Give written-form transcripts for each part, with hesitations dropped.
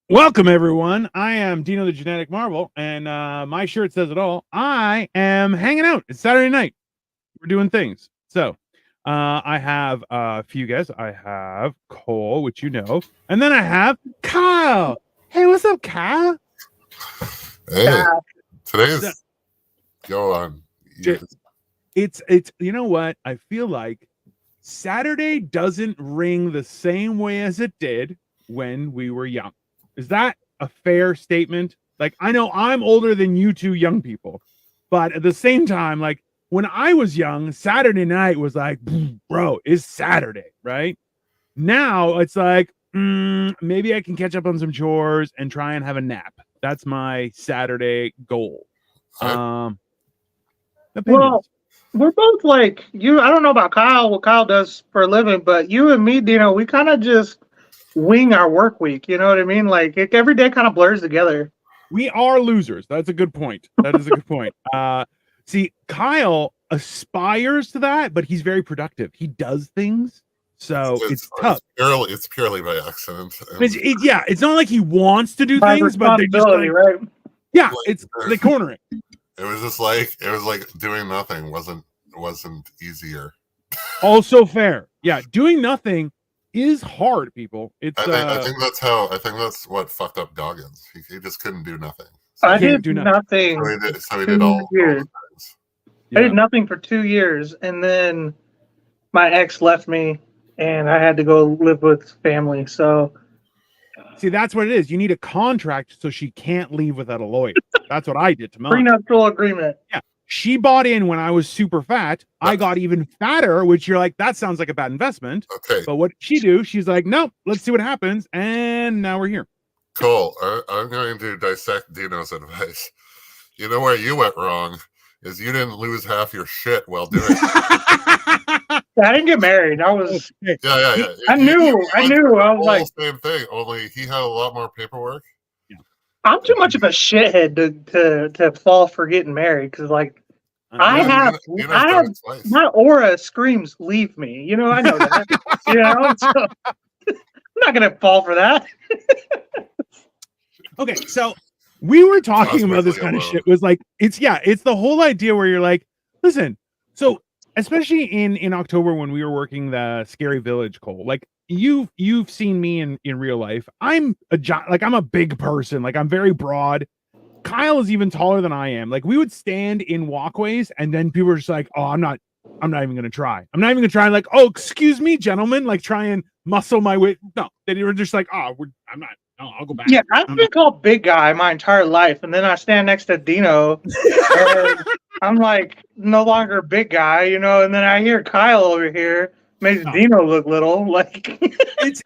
Welcome, everyone. I am Dino the Genetic Marvel, and my shirt says it all. I am hanging out. It's Saturday night. We're doing things. So I have a few guys. I have Cole, which you know, and then I have Kyle. Hey, what's up, Kyle? Hey, today's go on. It's you know what? I feel like Saturday doesn't ring the same way as it did when we were young. Is that a fair statement? Like, I know I'm older than you two young people, but at the same time, like when I was young, Saturday night was like, bro, it's Saturday, right? Now it's like, maybe I can catch up on some chores and try and have a nap. That's my Saturday goal. Well, we're both like you. I don't know about Kyle, what Kyle does for a living, but you and me, Dino, we kind of just wing our work week. You know what I mean? Like every day kind of blurs together. We are losers. That's a good point. That is a good point. See, Kyle aspires to that, but he's very productive. He does things, so it's tough. It's purely by accident. It's not like he wants to do things, but they just like, right? Yeah, it's they corner it. It was like doing nothing wasn't easier. Also fair. Yeah, doing nothing is hard, people. It's I think that's what fucked up Goggins. He just couldn't do nothing. So I did nothing. So he did all the things. I did nothing for 2 years, and then my ex left me, and I had to go live with family. So, see, that's what it is. You need a contract so she can't leave without a lawyer. That's what I did to mine. Prenuptial agreement. Yeah. She bought in when I was super fat. I got even fatter, which you're like, that sounds like a bad investment. Okay. But what she do? She's like, nope, let's see what happens. And now we're here. Cool. I'm going to dissect Dino's advice. You know where you went wrong is you didn't lose half your shit while doing it. I didn't get married. I was. Yeah. I knew. I was like, same thing. Only he had a lot more paperwork. I'm too much of a shithead to fall for getting married because, like, I have my aura screams, "Leave me." You know, I know that. You know, so I'm not gonna fall for that. Okay, so we were talking about this kind of shit. Was like, it's the whole idea where you're like, listen, so especially in October when we were working the Scary Village, Cole, like. You've seen me in real life. I'm a big person. Like I'm very broad. Kyle is even taller than I am. Like we would stand in walkways and then people were just like, oh, I'm not even gonna try. I'm not even gonna try. Like, oh, excuse me, gentlemen, like try and muscle my way. No, they were just like, oh, I'm not. No, I'll go back. Yeah, I've been called big guy my entire life, and then I stand next to Dino, and I'm like no longer big guy, you know. And then I hear Kyle over here. Makes Dino look little. Like it's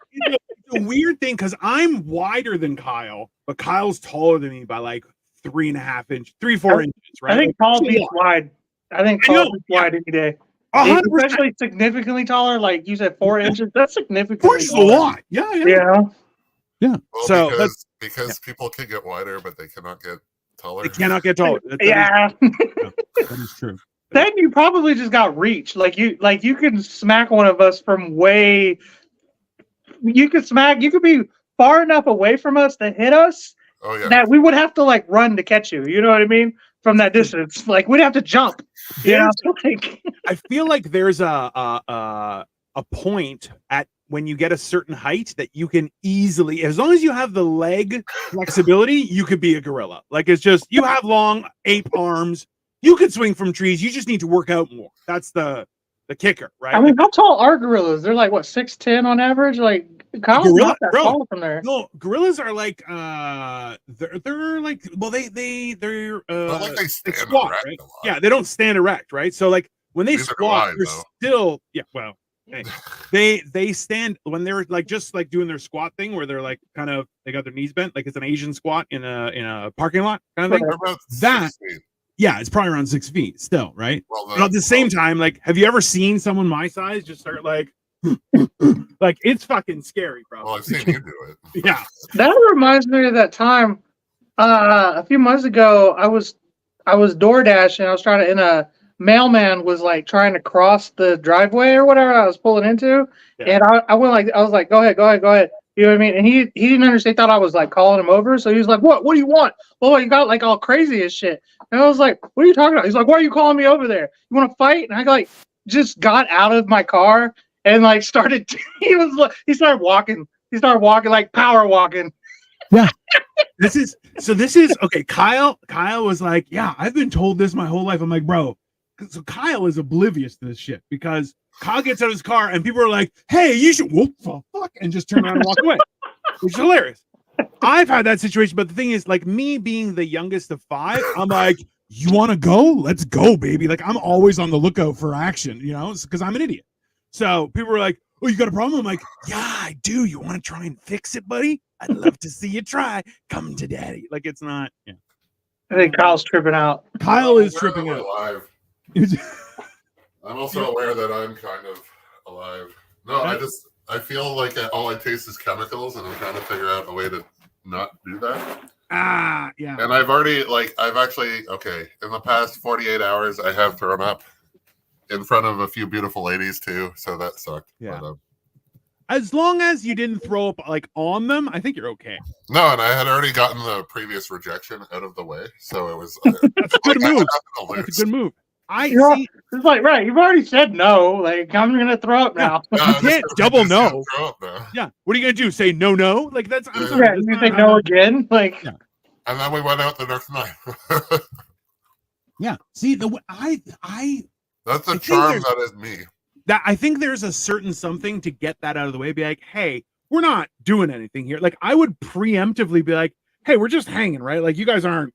a weird thing because I'm wider than Kyle, but Kyle's taller than me by like 3.5 inches, 4 inches, right? I think Paul beats wide. I think Paul beats wide any day. 100%. Especially significantly taller, like you said, 4 inches. That's significantly. 4 inches a lot. Yeah. Well, so because people can get wider, but they cannot get taller. They cannot get taller. That is true. Then you probably just got reach. Like you can smack one of us from way. You could be far enough away from us to hit us. Oh yeah. That we would have to like run to catch you. You know what I mean? From that distance, like we'd have to jump. Yeah. Like, I feel like there's a point at when you get a certain height that you can easily, as long as you have the leg flexibility, you could be a gorilla. Like it's just you have long ape arms. You could swing from trees. You just need to work out more. That's the kicker, right? I mean, how tall are gorillas? They're like what 6'10" on average. Like Kyle's not that tall from there. No, gorillas are like they're like they're like they squat, right? Yeah, they don't stand erect, right? So like when they squat, they're still they stand when they're like just like doing their squat thing where they're like kind of they got their knees bent like it's an Asian squat in a parking lot kind of thing. That. Yeah, it's probably around 6 feet still, right? But at the same time, like, have you ever seen someone my size just start like, like it's fucking scary, bro. Well, I've seen you do it. Yeah. That reminds me of that time a few months ago. I was door dashing. I was trying to, and a mailman was like trying to cross the driveway or whatever I was pulling into, and I went like, I was like, go ahead. You know what I mean? And he didn't understand. He thought I was like calling him over. So he was like, "What? What do you want?" Oh, you got like all crazy as shit. And I was like, "What are you talking about?" He's like, "Why are you calling me over there? You want to fight?" And I like just got out of my car and like started. He started walking. He started walking like power walking. Yeah. This is okay. Kyle was like, yeah, I've been told this my whole life. I'm like, bro. So Kyle is oblivious to this shit because Kyle gets out of his car and people are like, hey, you should whoop the fuck and just turn around and walk away, which is hilarious. I've had that situation, but the thing is, like me being the youngest of 5, I'm like, you want to go? Let's go, baby. Like I'm always on the lookout for action, you know, because I'm an idiot. So people were like, oh, you got a problem? I'm like, yeah, I do. You want to try and fix it, buddy? I'd love to see you try. Come to daddy. Like it's not. Yeah. I think Kyle's tripping out. Kyle is tripping out. Alive. I'm also aware that I'm kind of alive. No, I feel like all I taste is chemicals, and I'm trying to figure out a way to not do that. Yeah. And I've actually, in the past 48 hours, I have thrown up in front of a few beautiful ladies too, so that sucked. Yeah. But, as long as you didn't throw up like on them, I think you're okay. No, and I had already gotten the previous rejection out of the way, so it was. That's a good move. That's a good move. It's like, right, you've already said no. Like, I'm gonna throw up now. You can't double no. Yeah. What are you gonna do? Say no? Like that's. I'm sorry. Yeah, you say no again. Like. Yeah. And then we went out the next night. Yeah. See, That's the charm that is me. That I think there's a certain something to get that out of the way. Be like, hey, we're not doing anything here. Like I would preemptively be like, hey, we're just hanging, right? Like you guys we're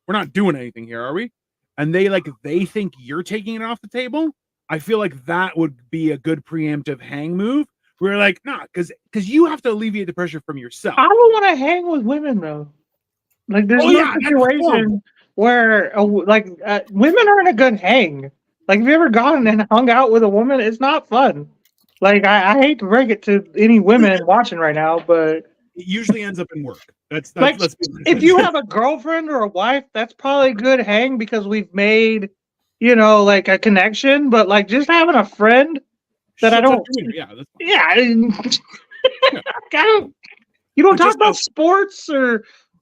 not doing anything here, are we? And they think you're taking it off the table. I feel like that would be a good preemptive hang move. We're like, nah, because you have to alleviate the pressure from yourself. I don't want to hang with women though. Like there's no situation where women aren't a good hang. Like, have you ever gone and hung out with a woman? It's not fun. Like, I hate to break it to any women watching right now, but it usually ends up in work. That's like, if you have a girlfriend or a wife, that's probably a good hang because we've made, like a connection. But like, just having a friend that I don't, you don't talk about sports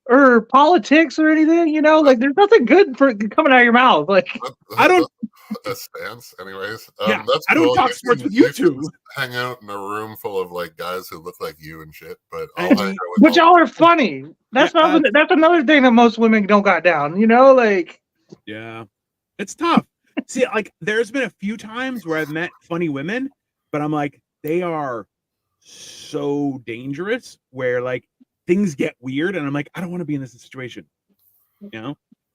or politics or anything, like there's nothing good for coming out of your mouth. Like I don't. A stance, anyways. That's cool. I don't talk sports with you two. Hang out in a room full of like guys who look like you and shit, but y'all are funny. That's that's another thing that most women don't got down. Like yeah, it's tough. See, like there's been a few times where I've met funny women, but I'm like they are so dangerous where like things get weird, and I'm like I don't want to be in this situation.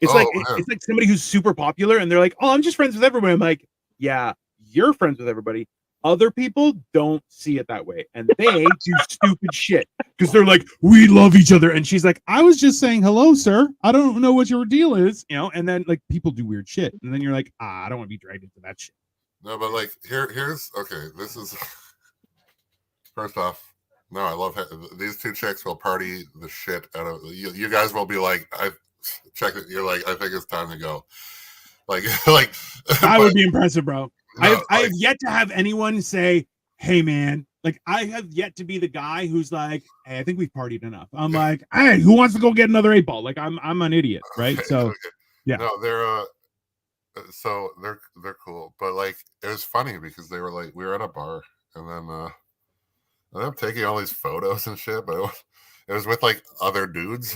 It's it's like somebody who's super popular and they're like, oh, I'm just friends with everybody. I'm like, yeah, you're friends with everybody. Other people don't see it that way. And they do stupid shit because they're like, we love each other. And she's like, I was just saying hello, sir. I don't know what your deal is. And then like people do weird shit. And then you're like, I don't want to be dragged into that shit. No, but like here's this is first off. No, I love these two chicks will party the shit out of you guys will be like, check it. You're like, I think it's time to go. Like, that would be impressive, bro. No, I have yet to have anyone say, "Hey, man." Like, I have yet to be the guy who's like, "Hey, I think we've partied enough." I'm like, "Hey, who wants to go get another 8-ball?" Like, I'm an idiot, right? Okay, so, yeah. No, they're cool, but like, it was funny because they were like, we were at a bar, and then I'm taking all these photos and shit, but it was with like other dudes.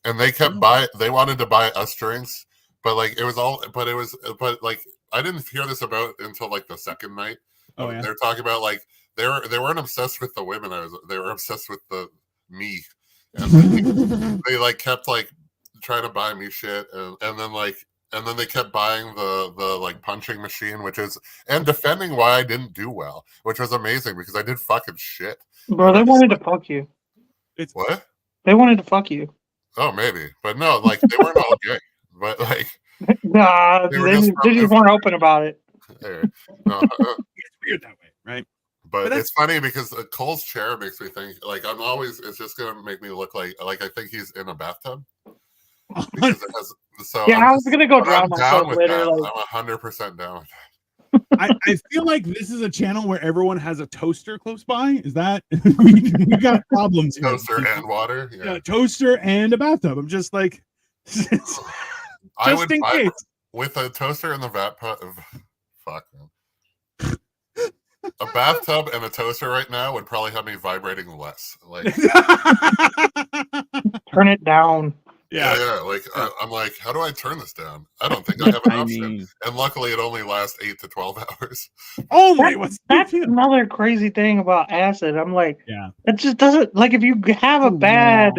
And they kept they wanted to buy us drinks, but like but like I didn't hear this about until like the second night. Oh yeah. They're talking about like they weren't obsessed with the women. They were obsessed with me, and they like kept like trying to buy me shit, and then they kept buying the like punching machine, and defending why I didn't do well, which was amazing because I did fucking shit. Bro, they wanted to fuck you. What? They wanted to fuck you. Oh, maybe, but no, like they weren't all gay, but like nah, they just weren't open about it. No, it's weird that way, right? But it's funny because Cole's chair makes me think like it's just gonna make me look like I think he's in a bathtub. I was gonna go drown myself later. I'm 100% down with that. I feel like this is a channel where everyone has a toaster close by. Is that we got problems here? Toaster and water. Yeah, toaster and a bathtub. I'm just like, just in case. With a toaster and the fuck. Man. A bathtub and a toaster right now would probably have me vibrating less. Like, turn it down. Yeah. Like I'm like, how do I turn this down? I don't think I have an option. And luckily, it only lasts 8 to 12 hours. Oh my! That's another crazy thing about acid. I'm like, yeah, it just doesn't like if you have a bad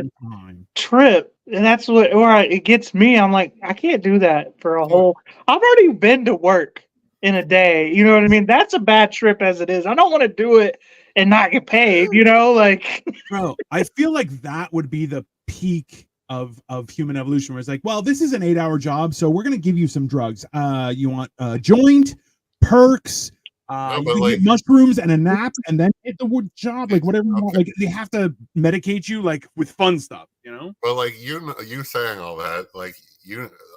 trip, and that's what, or it gets me. I'm like, I can't do that for a whole. I've already been to work in a day. You know what I mean? That's a bad trip as it is. I don't want to do it and not get paid. You know, like, bro, I feel like that would be the peak of human evolution, where it's like, well, this is an 8-hour job, so we're gonna give you some drugs. You want a joint, perks, you can get mushrooms and a nap, and then hit the wood job, like whatever you want. Like they have to medicate you like with fun stuff, you know. But like you saying all that, like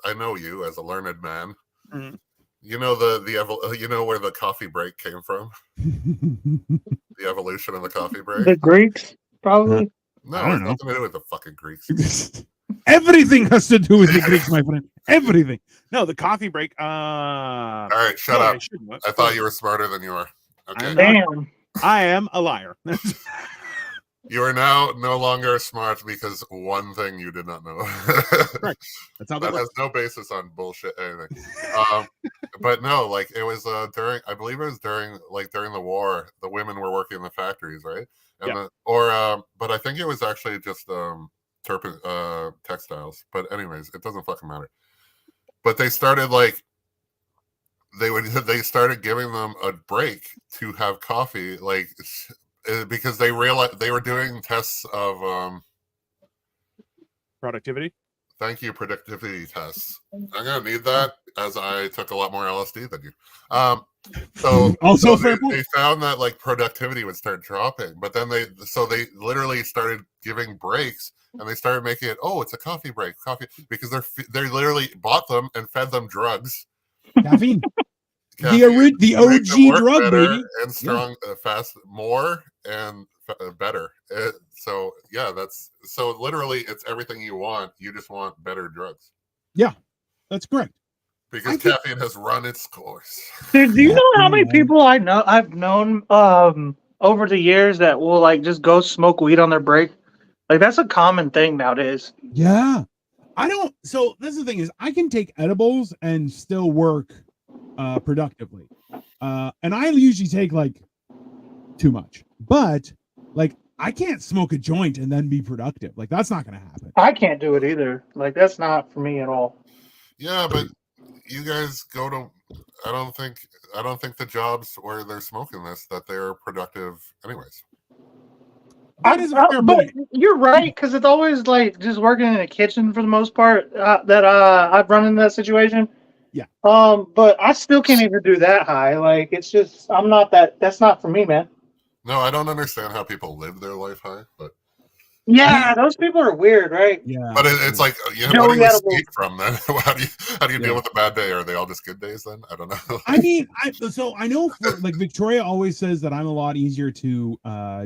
I know you as a learned man. Mm-hmm. You know you know where the coffee break came from. The evolution of the coffee break. The Greeks, probably. No, it has nothing to do with the fucking Greeks. Everything has to do with the Greeks, my friend. Everything. No, the coffee break. All right, shut up. I thought you were smarter than you are. Okay. Damn. I am a liar. You are now no longer smart because one thing you did not know. Right. That's how that has no basis on bullshit anything. But no, like it was during, I believe it was during the war, the women were working in the factories, right? And but I think it was actually just textiles. But anyways, it doesn't fucking matter. But they started they started giving them a break to have coffee, like because they realized they were doing tests of productivity. Thank you, productivity tests. I'm gonna need that as I took a lot more LSD than you. So they found that like productivity would start dropping, but then they literally started giving breaks, and they started making it, it's a coffee break, because they literally bought them and fed them drugs. Caffeine. The OG drug, baby, and strong, fast, more and better. So literally, it's everything you want. You just want better drugs. Yeah, that's correct. Because caffeine has run its course. Dude, do you know how many people I've known over the years that will like just go smoke weed on their break? Like that's a common thing nowadays. Yeah, I don't. So this is the thing: is I can take edibles and still work productively, and I usually take like too much, but like I can't smoke a joint and then be productive. Like that's not going to happen. I can't do it either. Like that's not for me at all. Yeah, but you guys go to. I don't think the jobs where they're smoking this that they're productive, anyways. But you're right, because it's always like just working in a kitchen for the most part that I've run into that situation. Yeah. But I still can't even do that high. Like it's just that's not for me, man. No, I don't understand how people live their life high, but yeah, those people are weird, right? Yeah. But it's like, what do you escape from then? How do you deal with a bad day? Are they all just good days then? I don't know. I mean, I know like Victoria always says that I'm a lot easier to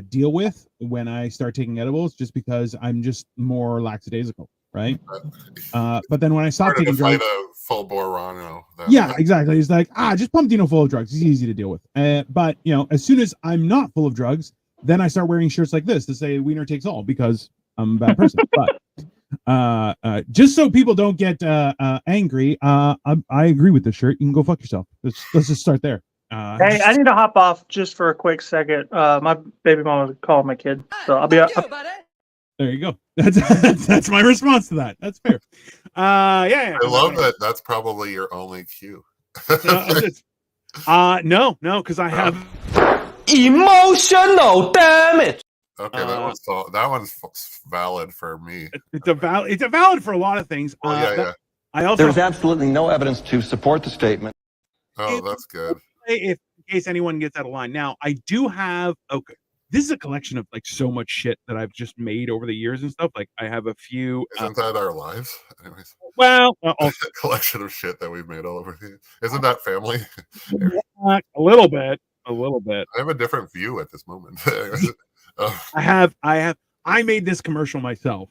deal with when I start taking edibles, just because I'm just more lackadaisical, right? But then when I stop taking drugs, a full Borano. Yeah, exactly. It's like just pump Dino full of drugs. It's easy to deal with. But as soon as I'm not full of drugs, then I start wearing shirts like this to say "Wiener takes all" because I'm a bad person. But just so people don't get angry, I agree with this shirt. You can go fuck yourself. Let's just start there. Hey, I need to hop off just for a quick second. My baby mama called my kid, so I'll be up. There you go. That's my response to that. That's fair. Yeah. I love that. That's probably your only cue. No, because I have emotional damage. Okay, that one's valid for me. It's a valid for a lot of things. Yeah. I also there's absolutely no evidence to support the statement. Oh, that's good. If in case anyone gets out of line, now I do have. Okay, this is a collection of like so much shit that I've just made over the years and stuff. Like I have a few. Isn't that our lives? Anyways. Well, a collection of shit that we've made all over here. Isn't that family? A little bit. A little bit. I have a different view at this moment. I made this commercial myself.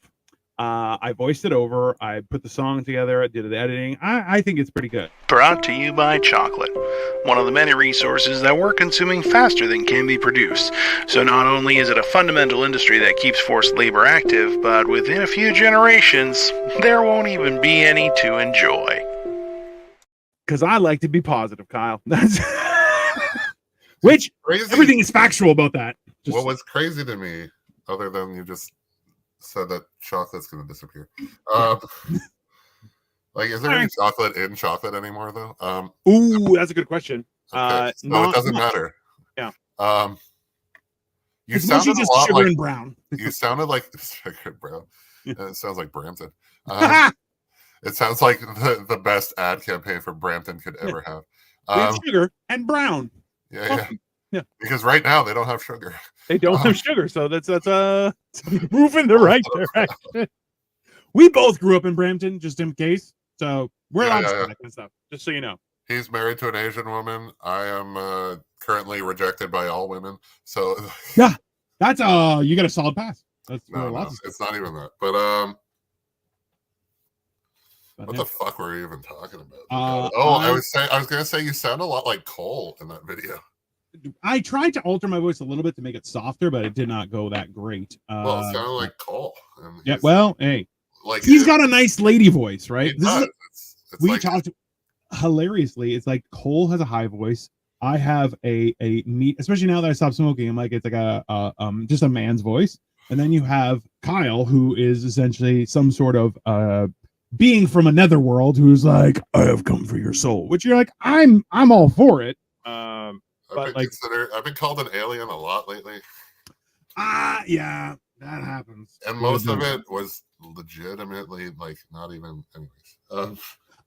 I voiced it over. I put the song together. I did the editing. I think it's pretty good. Brought to you by chocolate, one of the many resources that we're consuming faster than can be produced. So not only is it a fundamental industry that keeps forced labor active, but within a few generations, there won't even be any to enjoy. Because I like to be positive, Kyle. That's which crazy. Everything is factual about that. What was crazy to me, other than you just said that chocolate's going to disappear. Like, is there any chocolate in chocolate anymore, though? Ooh, that's a good question. Okay. No, it doesn't matter. Yeah. You it's sounded mostly just a lot sugar like and brown. you sounded like sugar and brown. Yeah. It sounds like Brampton. It sounds like the best ad campaign for Brampton could ever have. It's sugar and brown. Yeah. Because right now they don't have sugar. They don't have sugar, so that's move in the right direction. We both grew up in Brampton, just in case, so we're allowed to say that kind of stuff. Just so you know, he's married to an Asian woman. I am currently rejected by all women. So yeah, that's you got a solid pass. That's no, it's not even that. But what the fuck were we even talking about? I was gonna say you sound a lot like Cole in that video. I tried to alter my voice a little bit to make it softer, but it did not go that great. Well, it sounded like Cole. Yeah, well, hey, like he's got a nice lady voice, right? We like, talked hilariously. It's like Cole has a high voice. I have a meat, especially now that I stopped smoking. I'm like, it's like a just a man's voice. And then you have Kyle, who is essentially some sort of being from another world, who's like, I have come for your soul. Which you're like, I'm all for it. But I've been called an alien a lot lately. Yeah, that happens. And most of it was legitimately like not even. Anyways,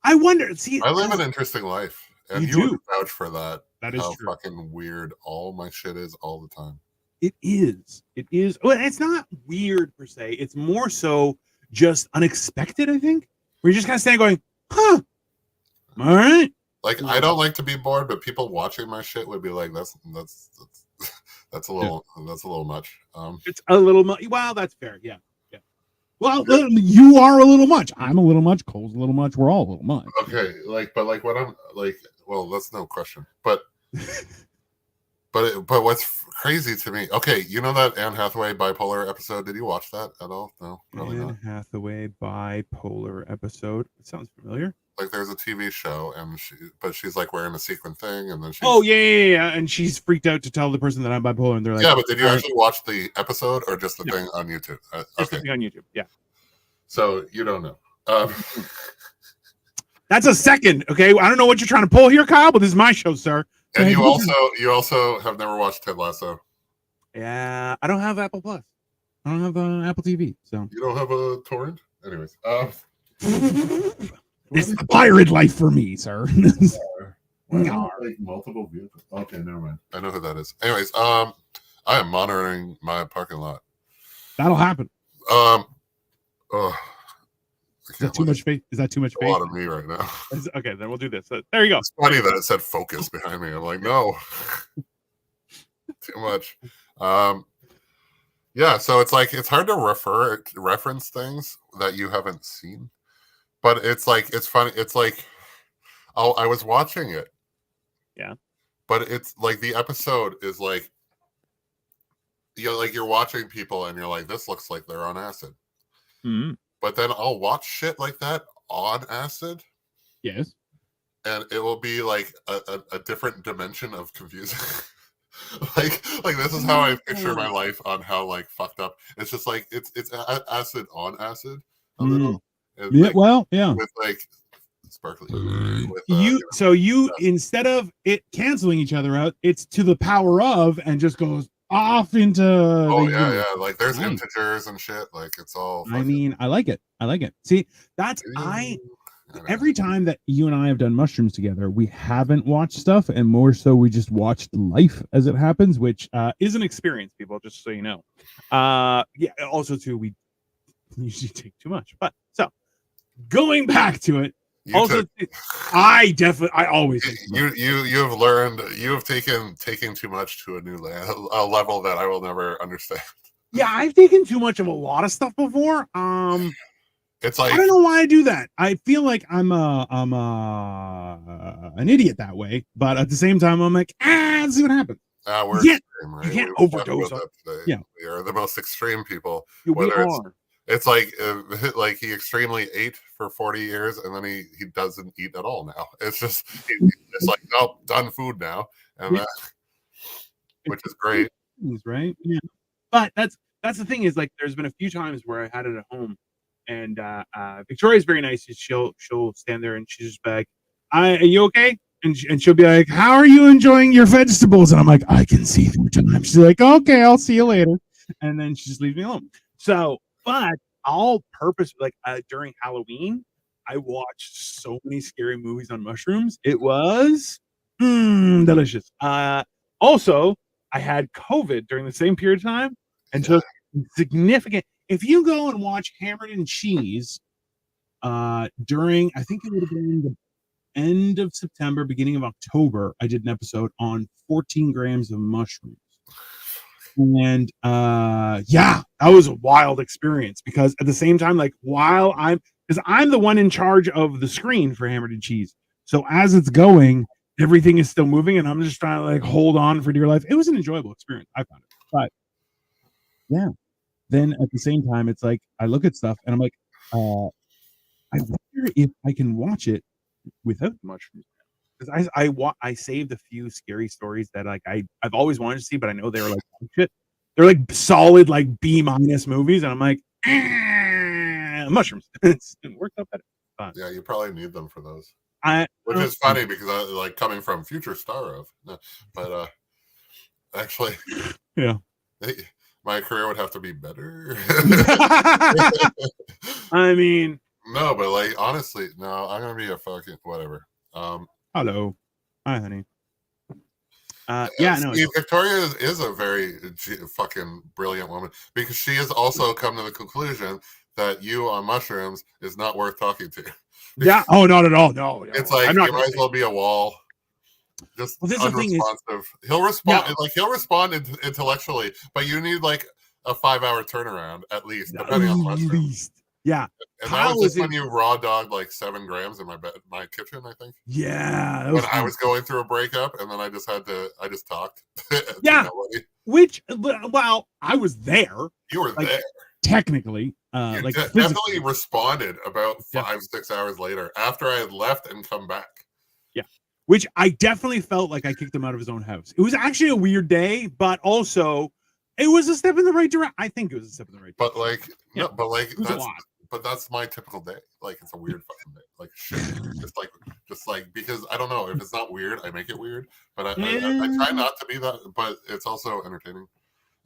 I wonder. See, I live an interesting life, and you would vouch for that. That is how true. Fucking weird all my shit is all the time. It is. It is. Well, it's not weird per se. It's more so just unexpected. I think we're just kind of standing going, huh? All right. Like, I don't like to be bored, but people watching my shit would be like, that's a little much. It's a little much. Well, that's fair. Yeah. Well, you are a little much. I'm a little much. Cole's a little much. We're all a little much. Okay, but what I'm like, well, that's no question. But what's crazy to me? Okay, you know that Anne Hathaway bipolar episode? Did you watch that at all? No, probably not. Anne Hathaway bipolar episode. It sounds familiar. Like, there's a TV show, and she's like wearing a sequin thing, and then she's and she's freaked out to tell the person that I'm bipolar, and they're like, yeah, but did you actually watch the episode or just the thing on YouTube? Just the thing on YouTube, yeah. So you don't know. That's a second, okay. I don't know what you're trying to pull here, Kyle, but this is my show, sir. And you also have never watched Ted Lasso. Yeah, I don't have Apple Plus. I don't have Apple TV, so you don't have a torrent. Anyways, it's the pirate life for me, sir. Like multiple views. Okay, never mind. I know who that is. Anyways, I am monitoring my parking lot. That'll happen. Is that too much faith? Is that too much faith? A lot of me right now. Okay, then we'll do this. There you go. It's funny that it said focus behind me. I'm like, no, too much. Yeah, so it's like it's hard to reference things that you haven't seen, but it's like it's funny. It's like, I was watching it. Yeah. But it's like the episode is like, you're watching people and you're like, this looks like they're on acid. Mm-hmm. But then I'll watch shit like that on acid. Yes. And it will be like a different dimension of confusing. like this is how I picture my life on how like fucked up. It's just like it's acid on acid a little. Yeah, like, well, yeah. With like sparkly. With, you instead of it canceling each other out, it's to the power of and just goes off into. Oh yeah. Like there's integers and shit. Like it's all. I mean, I like it. See, that's every time that you and I have done mushrooms together, we haven't watched stuff, and more so, we just watched life as it happens, which is an experience, people. Just so you know. Yeah. Also, too, we usually take too much, but so going back to it. I always you have learned, you have taken too much to a level that I will never understand. Yeah, I've taken too much of a lot of stuff before. It's like, I don't know why I do that. I feel like I'm an idiot that way, but at the same time, I'm like, let's see what happens. we're Yeah, extreme, right? you can't We overdose on today. Yeah. We are the most extreme people. We are. It's like he extremely ate for 40 years and then he doesn't eat at all now. It's just it's like, nope, done food now, and which is great, right? Yeah, but that's the thing is, like, there's been a few times where I had it at home, and Victoria's very nice. She'll stand there and she's just be like, "Are you okay?" And she'll be like, "How are you enjoying your vegetables?" And I'm like, "I can see through time." She's like, "Okay, I'll see you later," and then she just leaves me alone. So, but I'll purpose, like, during Halloween, I watched so many scary movies on mushrooms. It was delicious. Also, I had COVID during the same period of time, and took significant. If you go and watch Hammered and Cheese, during, I think it would have been the end of September, beginning of October, I did an episode on 14 grams of mushrooms. And that was a wild experience, because at the same time, like, because I'm the one in charge of the screen for Hammered and Cheese. So as it's going, everything is still moving, and I'm just trying to, like, hold on for dear life. It was an enjoyable experience. I found it. But yeah, then at the same time, it's like I look at stuff and I'm like, I wonder if I can watch it without mushrooms. Because I saved a few scary stories that, like, I've always wanted to see, but I know they were like shit. They're like solid, like, B- movies, and I'm like, mushrooms. It worked out better. Yeah, you probably need them for those. Which is funny because I, like, coming from future star of, but actually, yeah, my career would have to be better. I mean, no, but, like, honestly, no, I'm gonna be a fucking whatever. Hello, hi, honey. Victoria is a very fucking brilliant woman, because she has also come to the conclusion that you on mushrooms is not worth talking to. Yeah. Oh, not at all. No. It's like, you might as well be a wall. Just unresponsive. He'll respond. Yeah. Like, he'll respond intellectually, but you need, like, a 5-hour turnaround at least, depending on the mushroom. Yeah. And that was just when you raw dogged like 7 grams in my kitchen, I think. Yeah. When I was going through a breakup, and then I just talked. Yeah. Which, well, I was there. You were there. Technically. You like, definitely responded about 5-6 hours later after I had left and come back. Yeah. Which I definitely felt like I kicked him out of his own house. It was actually a weird day, but also it was a step in the right direction. I think it was a step in the right direction. But, like, no, but, like, that's my typical day. Like, it's a weird fucking day. Like, shit. Just like because I don't know, if it's not weird, I make it weird. But I try not to be that. But it's also entertaining.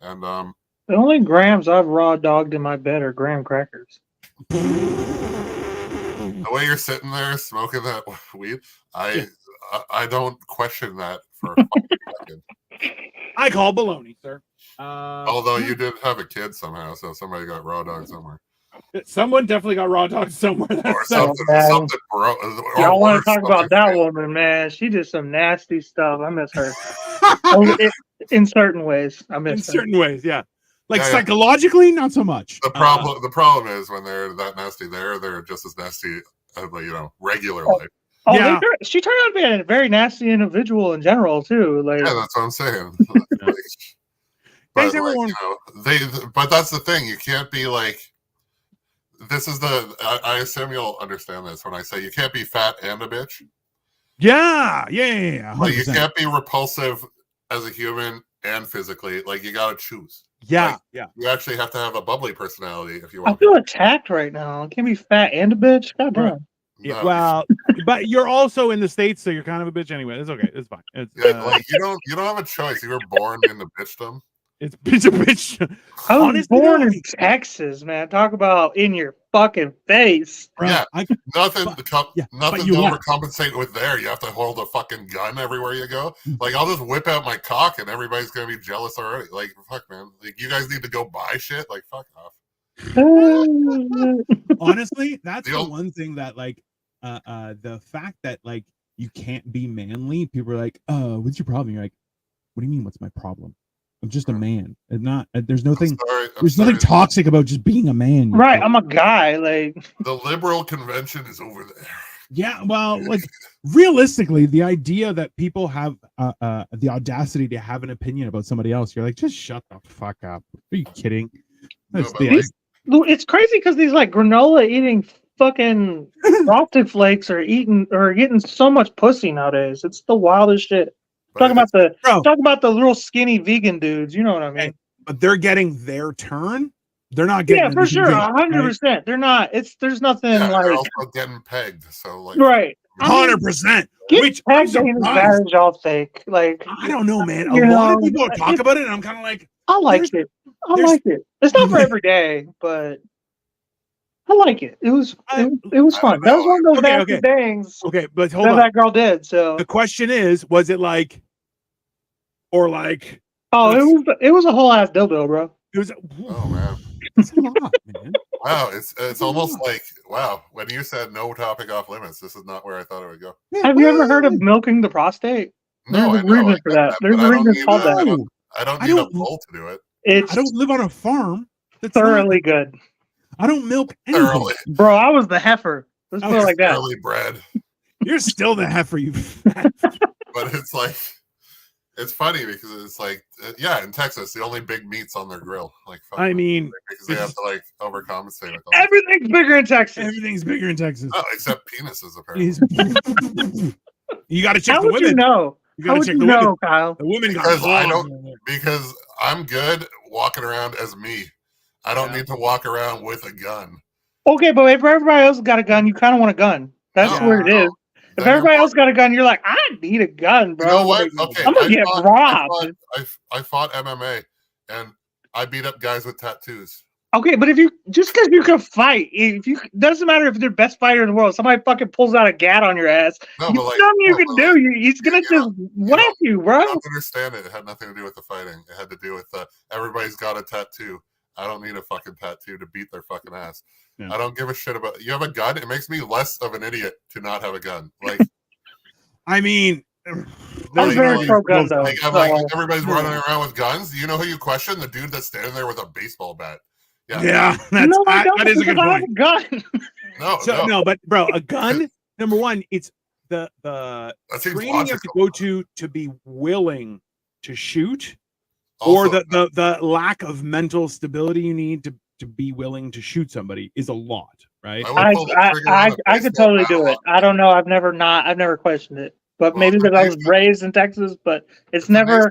And the only grams I've raw dogged in my bed are graham crackers. The way you're sitting there smoking that weed, I don't question that for a fucking second. I call baloney, sir. Although you did have a kid somehow, so somebody got raw dogged somewhere. Someone definitely got raw dogged somewhere. Or something bro. Y'all want to talk about that woman, man? She did some nasty stuff. I miss her. In certain ways, I miss her. In certain ways, yeah. Like, psychologically, not so much. The problem is when they're that nasty, they're just as nasty as, regular life. Oh, yeah. She turned out to be a very nasty individual in general too. Like, yeah, that's what I'm saying. But, but that's the thing. You can't be like. This is I assume you'll understand this when I say you can't be fat and a bitch. Yeah. Like, you can't be repulsive as a human and physically. Like, you gotta choose. Yeah, You actually have to have a bubbly personality if you want. I feel attacked right now. I can't be fat and a bitch. God damn. Right. Yeah, well, but you're also in the States, so you're kind of a bitch anyway. It's okay. It's fine. It's, like, you don't have a choice. You were born into bitchdom. It's bitch. I was born in Texas, man. Talk about in your fucking face. Yeah, nothing to overcompensate with there. You have to hold a fucking gun everywhere you go. Like, I'll just whip out my cock and everybody's gonna be jealous already. Like, fuck, man. Like, you guys need to go buy shit. Like, fuck off. Honestly, that's the one thing that, like, the fact that like you can't be manly, people are like, what's your problem? You're like, what do you mean? What's my problem? I'm just a man. And not there's nothing nothing toxic about just being a man. Right. I'm a guy. Like the liberal convention is over there. Yeah, well, like realistically, the idea that people have the audacity to have an opinion about somebody else, you're like, just shut the fuck up. Are you kidding? It's crazy because these like granola eating fucking frosted flakes are getting so much pussy nowadays. It's the wildest shit. Talking about the little skinny vegan dudes, you know what I mean? But they're getting their turn. They're not getting. Yeah, for sure, 100%. Right? They're not. There's nothing like. They're also getting pegged, so like. Right. 100%. Which pegged ain't marriage all fake. Like I don't know, man. A lot of people talk about it, and I'm kind of like, I like it. I like it. It's not for every day, but I like it. It was fun. That was one of those nasty things. Okay, but hold on. That girl did. So the question is, was it like, or like? Oh, it was a whole ass dildo, bro. It was. Oh man. That's a lot, man. Wow, it's almost like when you said no topic off limits, this is not where I thought it would go. Have you ever heard of milking the prostate? No, there's a reason for that. There's a reason called that. I don't need a bull to do it. I don't live on a farm. That's thoroughly good. I don't milk anything. Thoroughly. Bro, I was the heifer. Let's put it like that. Thoroughly bred. You're still the heifer, you. But it's like. It's funny because it's like, in Texas, the only big meat's on their grill. Like, I mean, because they have to like overcompensate. With everything's bigger in Texas. Everything's bigger in Texas. Oh, except penises, apparently. You got to check How the women. You know? You got to check the women, Kyle. The women because I'm good walking around as me. I don't need to walk around with a gun. Okay, but if everybody else got a gun, you kind of want a gun. That's where it is. If everybody else got a gun, you're like, I need a gun, bro. You know what? Okay, I'm gonna get robbed. I fought MMA, and I beat up guys with tattoos. Okay, but just because you can fight, doesn't matter if they're best fighter in the world. Somebody fucking pulls out a gat on your ass. No, but nothing you can do. He's gonna just whack you, bro. I don't understand it. It had nothing to do with the fighting. It had to do with everybody's got a tattoo. I don't need a fucking tattoo to beat their fucking ass. Yeah. I don't give a shit about. You have a gun. It makes me less of an idiot to not have a gun. Like, I mean, I'm very pro gun though. Like, everybody's running around with guns. You know who you question? The dude that's standing there with a baseball bat. Yeah, that is a good point. A gun. No, but bro, a gun. Number one, it's the training you have to go to be willing to shoot, also, or the lack of mental stability you need to be willing to shoot somebody is a lot, right? I could totally do it. I don't know. I've never questioned it. But maybe because I was raised in Texas, but it's never.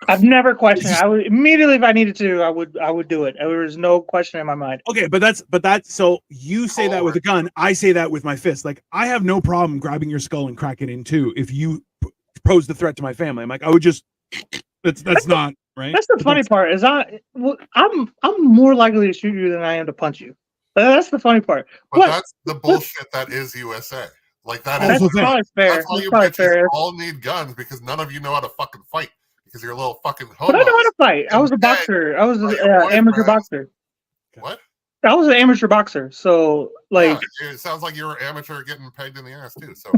I've never questioned it. I would immediately, if I needed to, I would do it. There was no question in my mind. Okay, but that's so you say that with a gun. I say that with my fist. Like I have no problem grabbing your skull and cracking it in two if you pose the threat to my family. I'm like, I would just. That's not right. That's the funny part. Is I'm more likely to shoot you than I am to punch you. That's the funny part. But that's the bullshit that is USA. Like that's probably fair. That's why you bitches all need guns because none of you know how to fucking fight because you're a little fucking homo. But I know how to fight. I was a boxer. I was an amateur boxer. What? I was an amateur boxer. So like, it sounds like you were amateur getting pegged in the ass too. So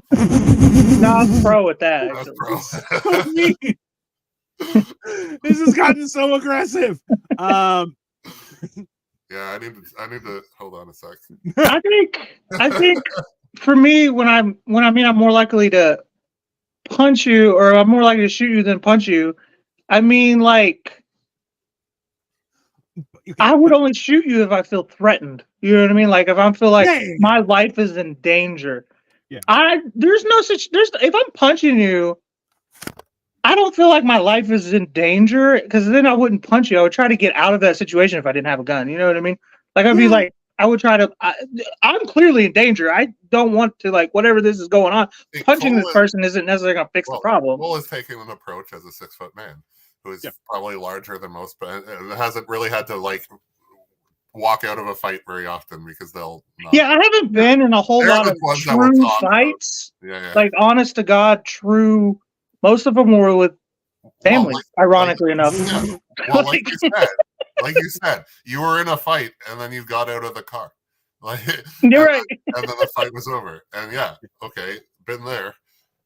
no, I'm pro with that. That's pro. This has gotten so aggressive. Yeah, I need to hold on a sec. I think for me, when I'm more likely to punch you, or I'm more likely to shoot you than punch you. I mean, like, I would only shoot you if I feel threatened. You know what I mean? Like, if I feel like my life is in danger. Yeah. If I'm punching you, I don't feel like my life is in danger because then I wouldn't punch you. I would try to get out of that situation if I didn't have a gun. You know what I mean? Like, I'd be like, I would try to. I'm clearly in danger. I don't want to, like, whatever this is going on. Punching this person isn't necessarily going to fix the problem. Cole is taking an approach as a 6-foot man who is probably larger than most, but hasn't really had to, like, walk out of a fight very often because they'll not. Yeah, I haven't been in a whole lot of true fights. Like, honest to God, true. Most of them were with families, ironically enough. Yeah. Well, like you said, you were in a fight and then you got out of the car. Like, You're right. And then the fight was over. And yeah, okay, been there,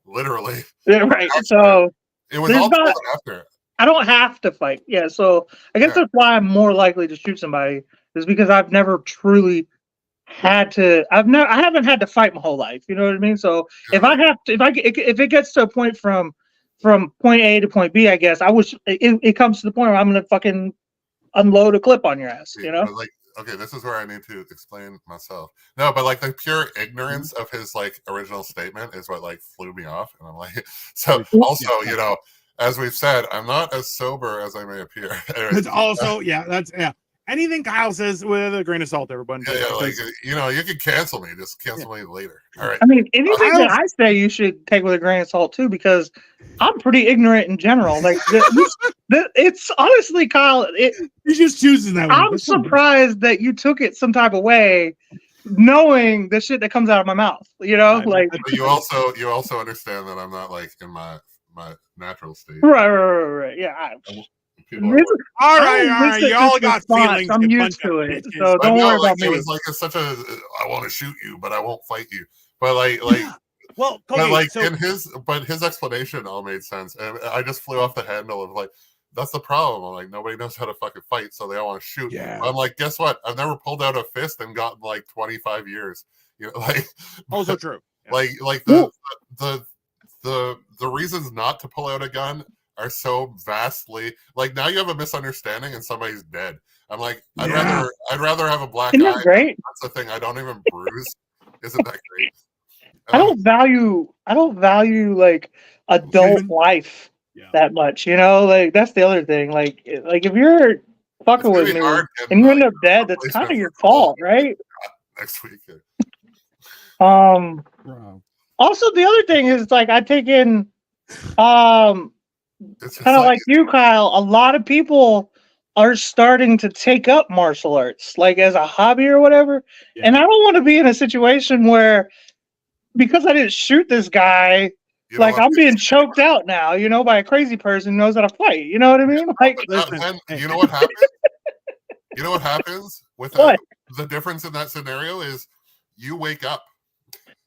literally. Yeah, right. After. So It was all told after. I don't have to fight. Yeah, so I guess that's why I'm more likely to shoot somebody is because I've never truly had to. I haven't had to fight my whole life. You know what I mean? So if I have to, if it gets to a point from point A to point B, I guess it comes to the point where I'm gonna fucking unload a clip on your ass. You know? Like, okay, this is where I need to explain myself. No, but like the pure ignorance of his like original statement is what like flew me off, and I'm like, so also, you know. As we've said, I'm not as sober as I may appear. It's also, anything Kyle says with a grain of salt, everyone. Yeah, like, you know, you can cancel me. Just cancel me later. All right. I mean, anything that I say, you should take with a grain of salt too, because I'm pretty ignorant in general. Like, it's honestly, Kyle. He's just choosing that one. I'm surprised that you took it some type of way, knowing the shit that comes out of my mouth. You know, like. But you also understand that I'm not like in my natural state. Right. Yeah. All right. You all got feelings. I'm used to it, so don't worry about me. It was like I want to shoot you, but I won't fight you. But like, well, but like his explanation all made sense, and I just flew off the handle of like, that's the problem. I'm like, nobody knows how to fucking fight, so they all want to shoot. Yeah. I'm like, guess what? I've never pulled out a fist and gotten like 25 years. You know, like also true. Yeah. Like the reasons not to pull out a gun are so vastly like now you have a misunderstanding and somebody's dead. I'm like, I'd rather have a black eye. Isn't that great? That's the thing. I don't even bruise. Isn't that great? I don't value like adult life that much. You know, like that's the other thing. Like if you're fucking with me and you end up dead, that's kind of your fault, right? Next week. Also, the other thing is like I take in, kind of like you, Kyle. A lot of people are starting to take up martial arts, like as a hobby or whatever. Yeah. And I don't want to be in a situation where, because I didn't shoot this guy, like I'm being choked out now, you know, by a crazy person who knows how to fight. You know what I mean? Like, you know what happens? You know what happens with the difference in that scenario is you wake up.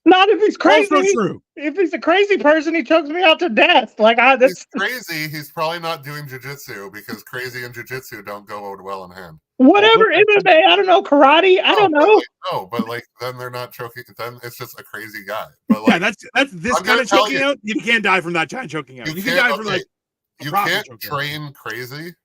Not if he's crazy. Also true. If he's a crazy person, he chokes me out to death. Like he's crazy. He's probably not doing jiu-jitsu because crazy and jiu-jitsu don't go well in hand. Whatever MMA, I don't know, karate, I don't know. But like then they're not choking. Then it's just a crazy guy. But like, that's this kind of choking out. You can't die from that giant choking out. You can die from like. You can't train crazy.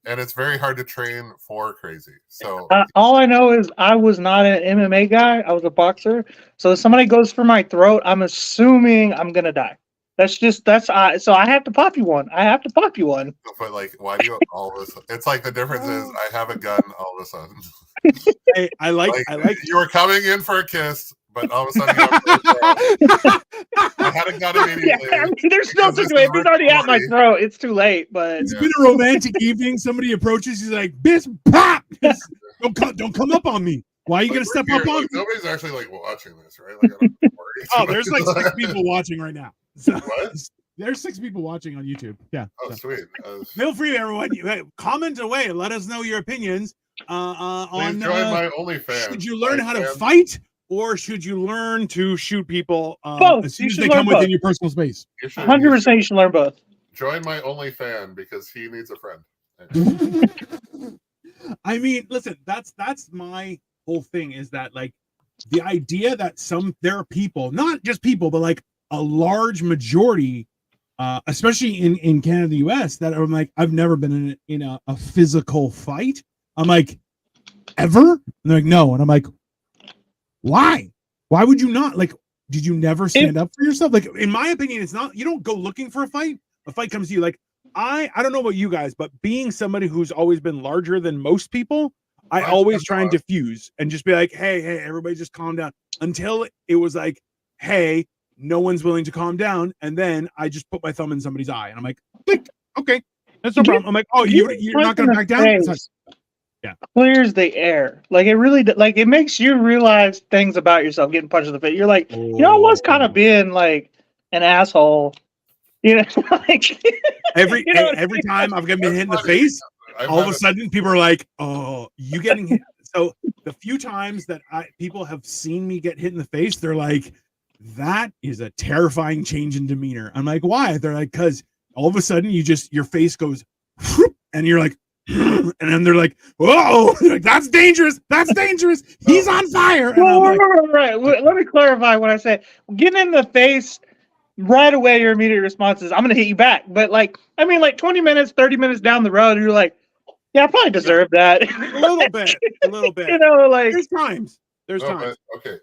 And it's very hard to train for crazy. So all I know is I was not an MMA guy. I was a boxer. So if somebody goes for my throat, I'm assuming I'm gonna die. So I have to pop you one. But like, why do you all of a sudden? It's like the difference is I have a gun all of a sudden. Hey, I like you were coming in for a kiss, but all of a sudden I had a gun immediately. Yeah, I mean, there's no situation. If it's already at my throat, it's too late. But it's been a romantic evening. Somebody approaches, he's like, "Biss, pop! Don't come up on me. Why are you gonna step up on me?" Nobody's actually like watching this, right? Like, I don't worry. There's like 6 people watching right now. So, what? There's 6 people watching on YouTube. Yeah. Oh, sweet. Feel free, everyone. Comment away and let us know your opinions. On join my OnlyFans. Should you learn how to fight, or should you learn to shoot people both. As soon as they come within your personal space? 100% you should learn both. Join my OnlyFans because he needs a friend. I mean, listen, that's my whole thing is that like the idea that there are people, not just people, but like a large majority, especially in Canada, the US, that are like, I've never been in a physical fight. I'm like, ever? And they're like, no. And I'm like, why? Why would you not? Like, did you never stand up for yourself? Like, in my opinion, it's not, you don't go looking for a fight. A fight comes to you. Like, I don't know about you guys, but being somebody who's always been larger than most people, I always try and diffuse and just be like, hey, everybody just calm down, until it was like, hey, no one's willing to calm down. And then I just put my thumb in somebody's eye and I'm like, click, okay, that's no problem. I'm like, oh, you're not going to back down? Yeah. Clears the air. Like it really, like it makes you realize things about yourself getting punched in the face. You're like, you know, I was kind of being like an asshole. You know, like every time I've been hit in the face, all of a sudden people are like, oh, you getting hit. So the few times that people have seen me get hit in the face, they're like, that is a terrifying change in demeanor. I'm like, why? They're like, because all of a sudden your face goes, and you're like, and then they're like, whoa, like, that's dangerous. That's dangerous. He's on fire. And right. Let me clarify what I said. Getting in the face right away, your immediate response is, I'm going to hit you back. But like 20 minutes, 30 minutes down the road, you're like, yeah, I probably deserve that. A little bit. You know, like there's times. Okay.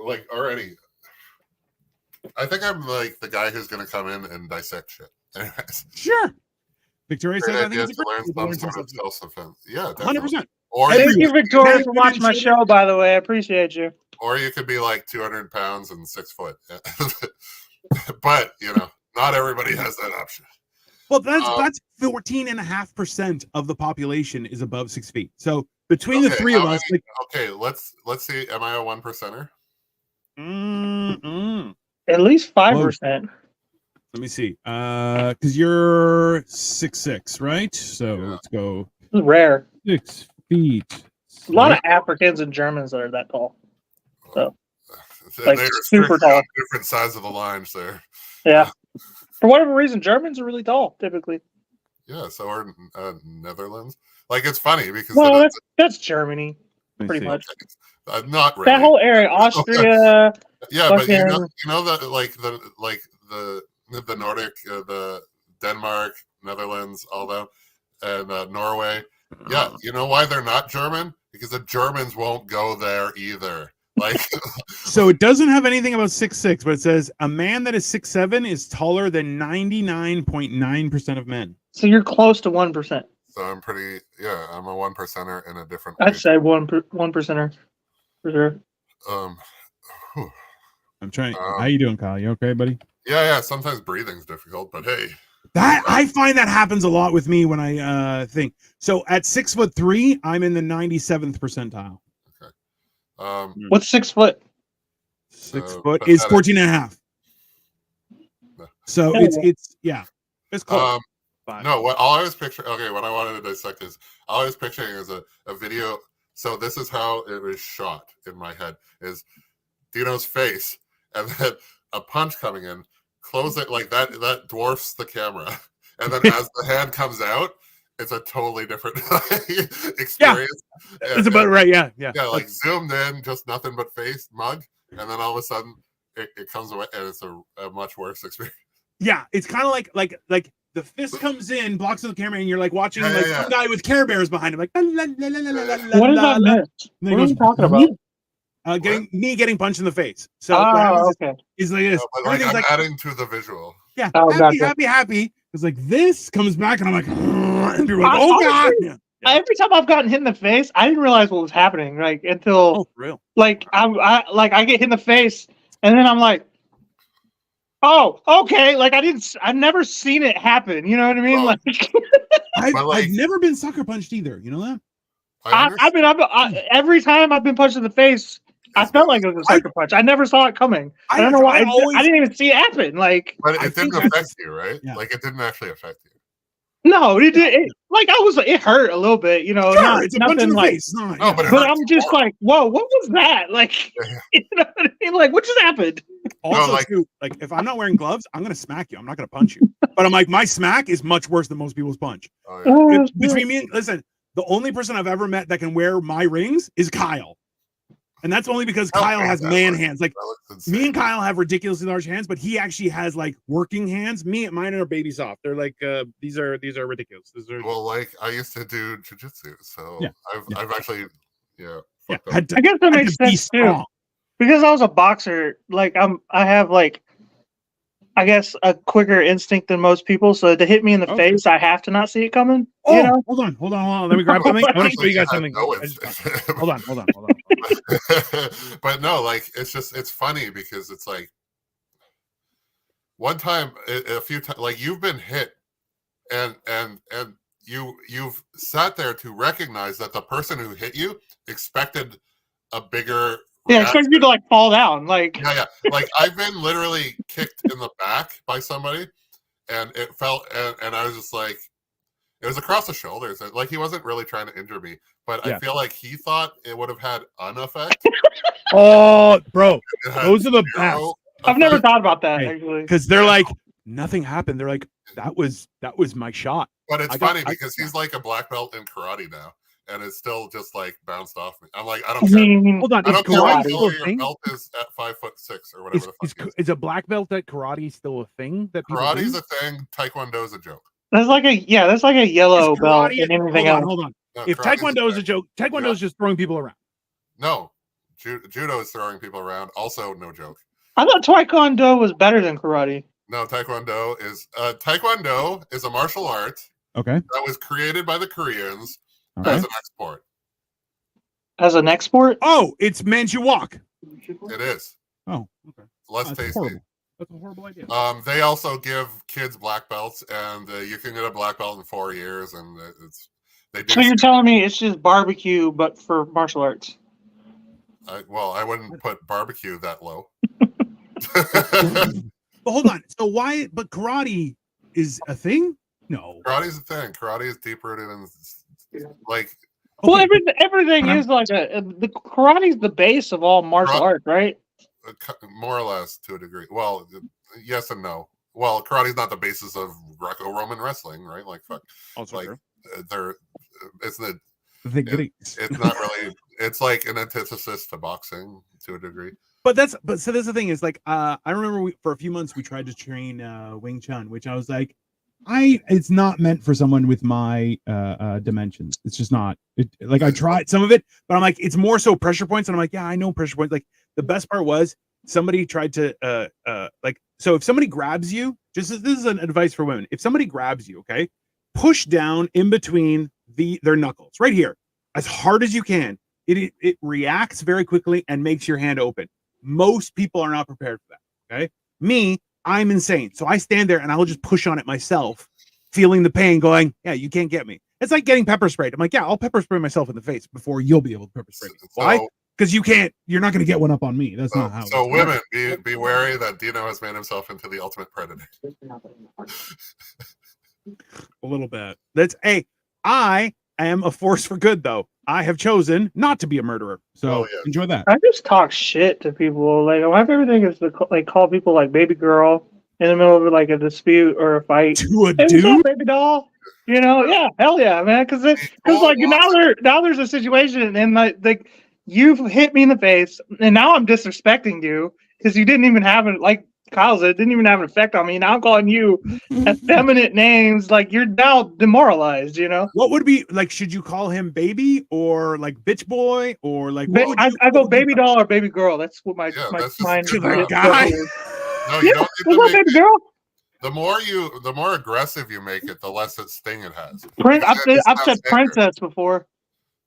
Like already, I think I'm like the guy who's going to come in and dissect shit. Anyways. Sure. Victoria says, I think it's a great learn some sort of self-defense. Yeah, 100%. Thank you, Victoria, for watching my show, by the way. I appreciate you. Or you could be like 200 pounds and 6 foot. But, not everybody has that option. Well, that's 14.5% of the population is above 6 feet. So between the three of us, let's see. Am I a 1%er? At least 5%. Let me see. Because you're 6'6", right? So let's go. This is rare. 6 feet. A lot of Africans and Germans that are that tall. So, they're super tall. Different sides of the lines there. Yeah. For whatever reason, Germans are really tall, typically. Yeah, so are Netherlands. Like, it's funny because... Well, that's Germany, pretty much. Not really. That whole area, Austria... Yeah, but you know that, like, the Nordic, the Denmark, Netherlands, all that, and Norway. Yeah, you know why they're not German? Because the Germans won't go there either. Like, so it doesn't have anything about 6'6", but it says a man that is 6'7" is taller than 99.9% of men. So you're close to 1%. So I'm I'm a 1%er in a different I'd say 1%er for sure. I'm trying. How you doing, Kyle? You okay, buddy? Yeah. Sometimes breathing's difficult, but hey. That I find that happens a lot with me when I think. So at 6'3", I'm in the 97th percentile. Okay. What's 6 foot? 6 foot is 14.5. So it's close. No, all I was picturing. Okay, what I wanted to dissect is all I was picturing is a video. So this is how it was shot in my head: is Dino's face, and then a punch coming in, close it like that. That dwarfs the camera, and then as the hand comes out, it's a totally different experience. Yeah, that's about right. Yeah. Yeah, like zoomed in, just nothing but face, mug, and then all of a sudden it comes away, and it's a much worse experience. Yeah, it's kind of like the fist comes in, blocks the camera, and you're like watching some guy with Care Bears behind him, like. What is that meant? What are you talking about? Getting punched in the face. So okay. He's like this. No, but I'm adding to the visual. Yeah, happy. It's like this comes back, and I'm like, and people are like, oh god. Yeah. Every time I've gotten hit in the face, I didn't realize what was happening. Like until like I get hit in the face, and then I'm like, oh, okay. Like I've never seen it happen. You know what I mean? I've never been sucker punched either. You know that? Every time I've been punched in the face, I felt like it was a sucker punch. I never saw it coming. I don't know why. I didn't even see it happen. But it didn't affect you, right? Yeah. Like it didn't actually affect you. No, it did. It hurt a little bit, you know. Sure, it's a punch in the face. No, but I'm just like, whoa, what was that? Like, you know what I mean? Like, what just happened? Also, too, like if I'm not wearing gloves, I'm gonna smack you. I'm not gonna punch you. But I'm like, my smack is much worse than most people's punch. Between me and listen, the only person I've ever met that can wear my rings is Kyle. And that's only because Kyle has man hands. Like me and Kyle have ridiculously large hands, but he actually has like working hands. Mine are baby soft. They're like these are ridiculous. Well, like I used to do jiu-jitsu, so I've actually I guess that makes sense too. Because I was a boxer, like I have like I guess a quicker instinct than most people. So to hit me in the face, I have to not see it coming. Oh, you know? hold on. Let me grab something. I want to show you guys something. Hold on. But no, like it's funny because it's like one time, a few times, like you've been hit, and you've sat there to recognize that the person who hit you expected a bigger. Yeah, expect you to like fall down. Like like I've been literally kicked in the back by somebody, and it felt, and I was just like, It was across the shoulders. Like he wasn't really trying to injure me, but I feel like he thought it would have had an effect. Oh, bro, those are the best. I've never thought about that actually. Because they're like, nothing happened. They're like, that was my shot. But it's funny because he's like a black belt in karate now, and it's still just like bounced off me. I'm like, I don't care. Hold on, I don't care karate what your belt is at 5'6" or whatever the fuck. Is a black belt at karate still a thing? That Karate's a thing. Taekwondo is a joke. That's like a yellow belt and everything else. Hold on. No, if Taekwondo is a joke, Taekwondo is just throwing people around. No, Judo is throwing people around. Also, no joke. I thought Taekwondo was better than karate. No, Taekwondo is a martial art. Okay. That was created by the Koreans as an export. As an export? Oh, it's Manchukuo. It is. Oh, okay. Less tasty. Horrible. That's a horrible idea. They also give kids black belts, and you can get a black belt in 4 years, and So you're telling me it's just barbecue, but for martial arts? I wouldn't put barbecue that low. But hold on. So why? But karate is a thing? No. Karate's a thing. Karate is deep rooted in like. Well, everything is like the karate's the base of all martial art, right? More or less, to a degree. Well, yes and no. Well, karate's not the basis of Greco-Roman wrestling, right? Like, fuck. Also like, true. It's not really. It's like an antithesis to boxing to a degree. So that's the thing is like I remember for a few months we tried to train Wing Chun, which I was like, it's not meant for someone with my dimensions. It's just not. I tried some of it, but I'm like, it's more so pressure points, and I'm like, yeah, I know pressure points. Like the best part was somebody tried to so if somebody grabs you, this is an advice for women. If somebody grabs you, okay, push down in between their knuckles right here as hard as you can. It reacts very quickly and makes your hand open. Most people are not prepared for that. Okay, me, I'm insane. So I stand there and I'll just push on it myself, feeling the pain, going, yeah, you can't get me. It's like getting pepper sprayed. I'm like, yeah, I'll pepper spray myself in the face before you'll be able to pepper spray me. Why? Because you're not going to get one up on me. That's not how. So women, be wary that Dino has made himself into the ultimate predator. A little bit. I am a force for good, though. I have chosen not to be a murderer. So enjoy that. I just talk shit to people. Like, I have everything is to call people like baby girl in the middle of like a dispute or a fight. To a dude? Baby doll. You know, yeah, hell yeah, man. Because like now there's a situation and like you've hit me in the face and now I'm disrespecting you because you didn't even have it. Like Kyle said, it didn't even have an effect on me. Now I'm calling you effeminate names. Like you're now demoralized. You know what would be like? Should you call him baby or like bitch boy or like? I go baby doll or baby girl. That's what my mind. Guy. No, you don't need to baby girl. The more aggressive you make it, the less sting it has. I've said princess before.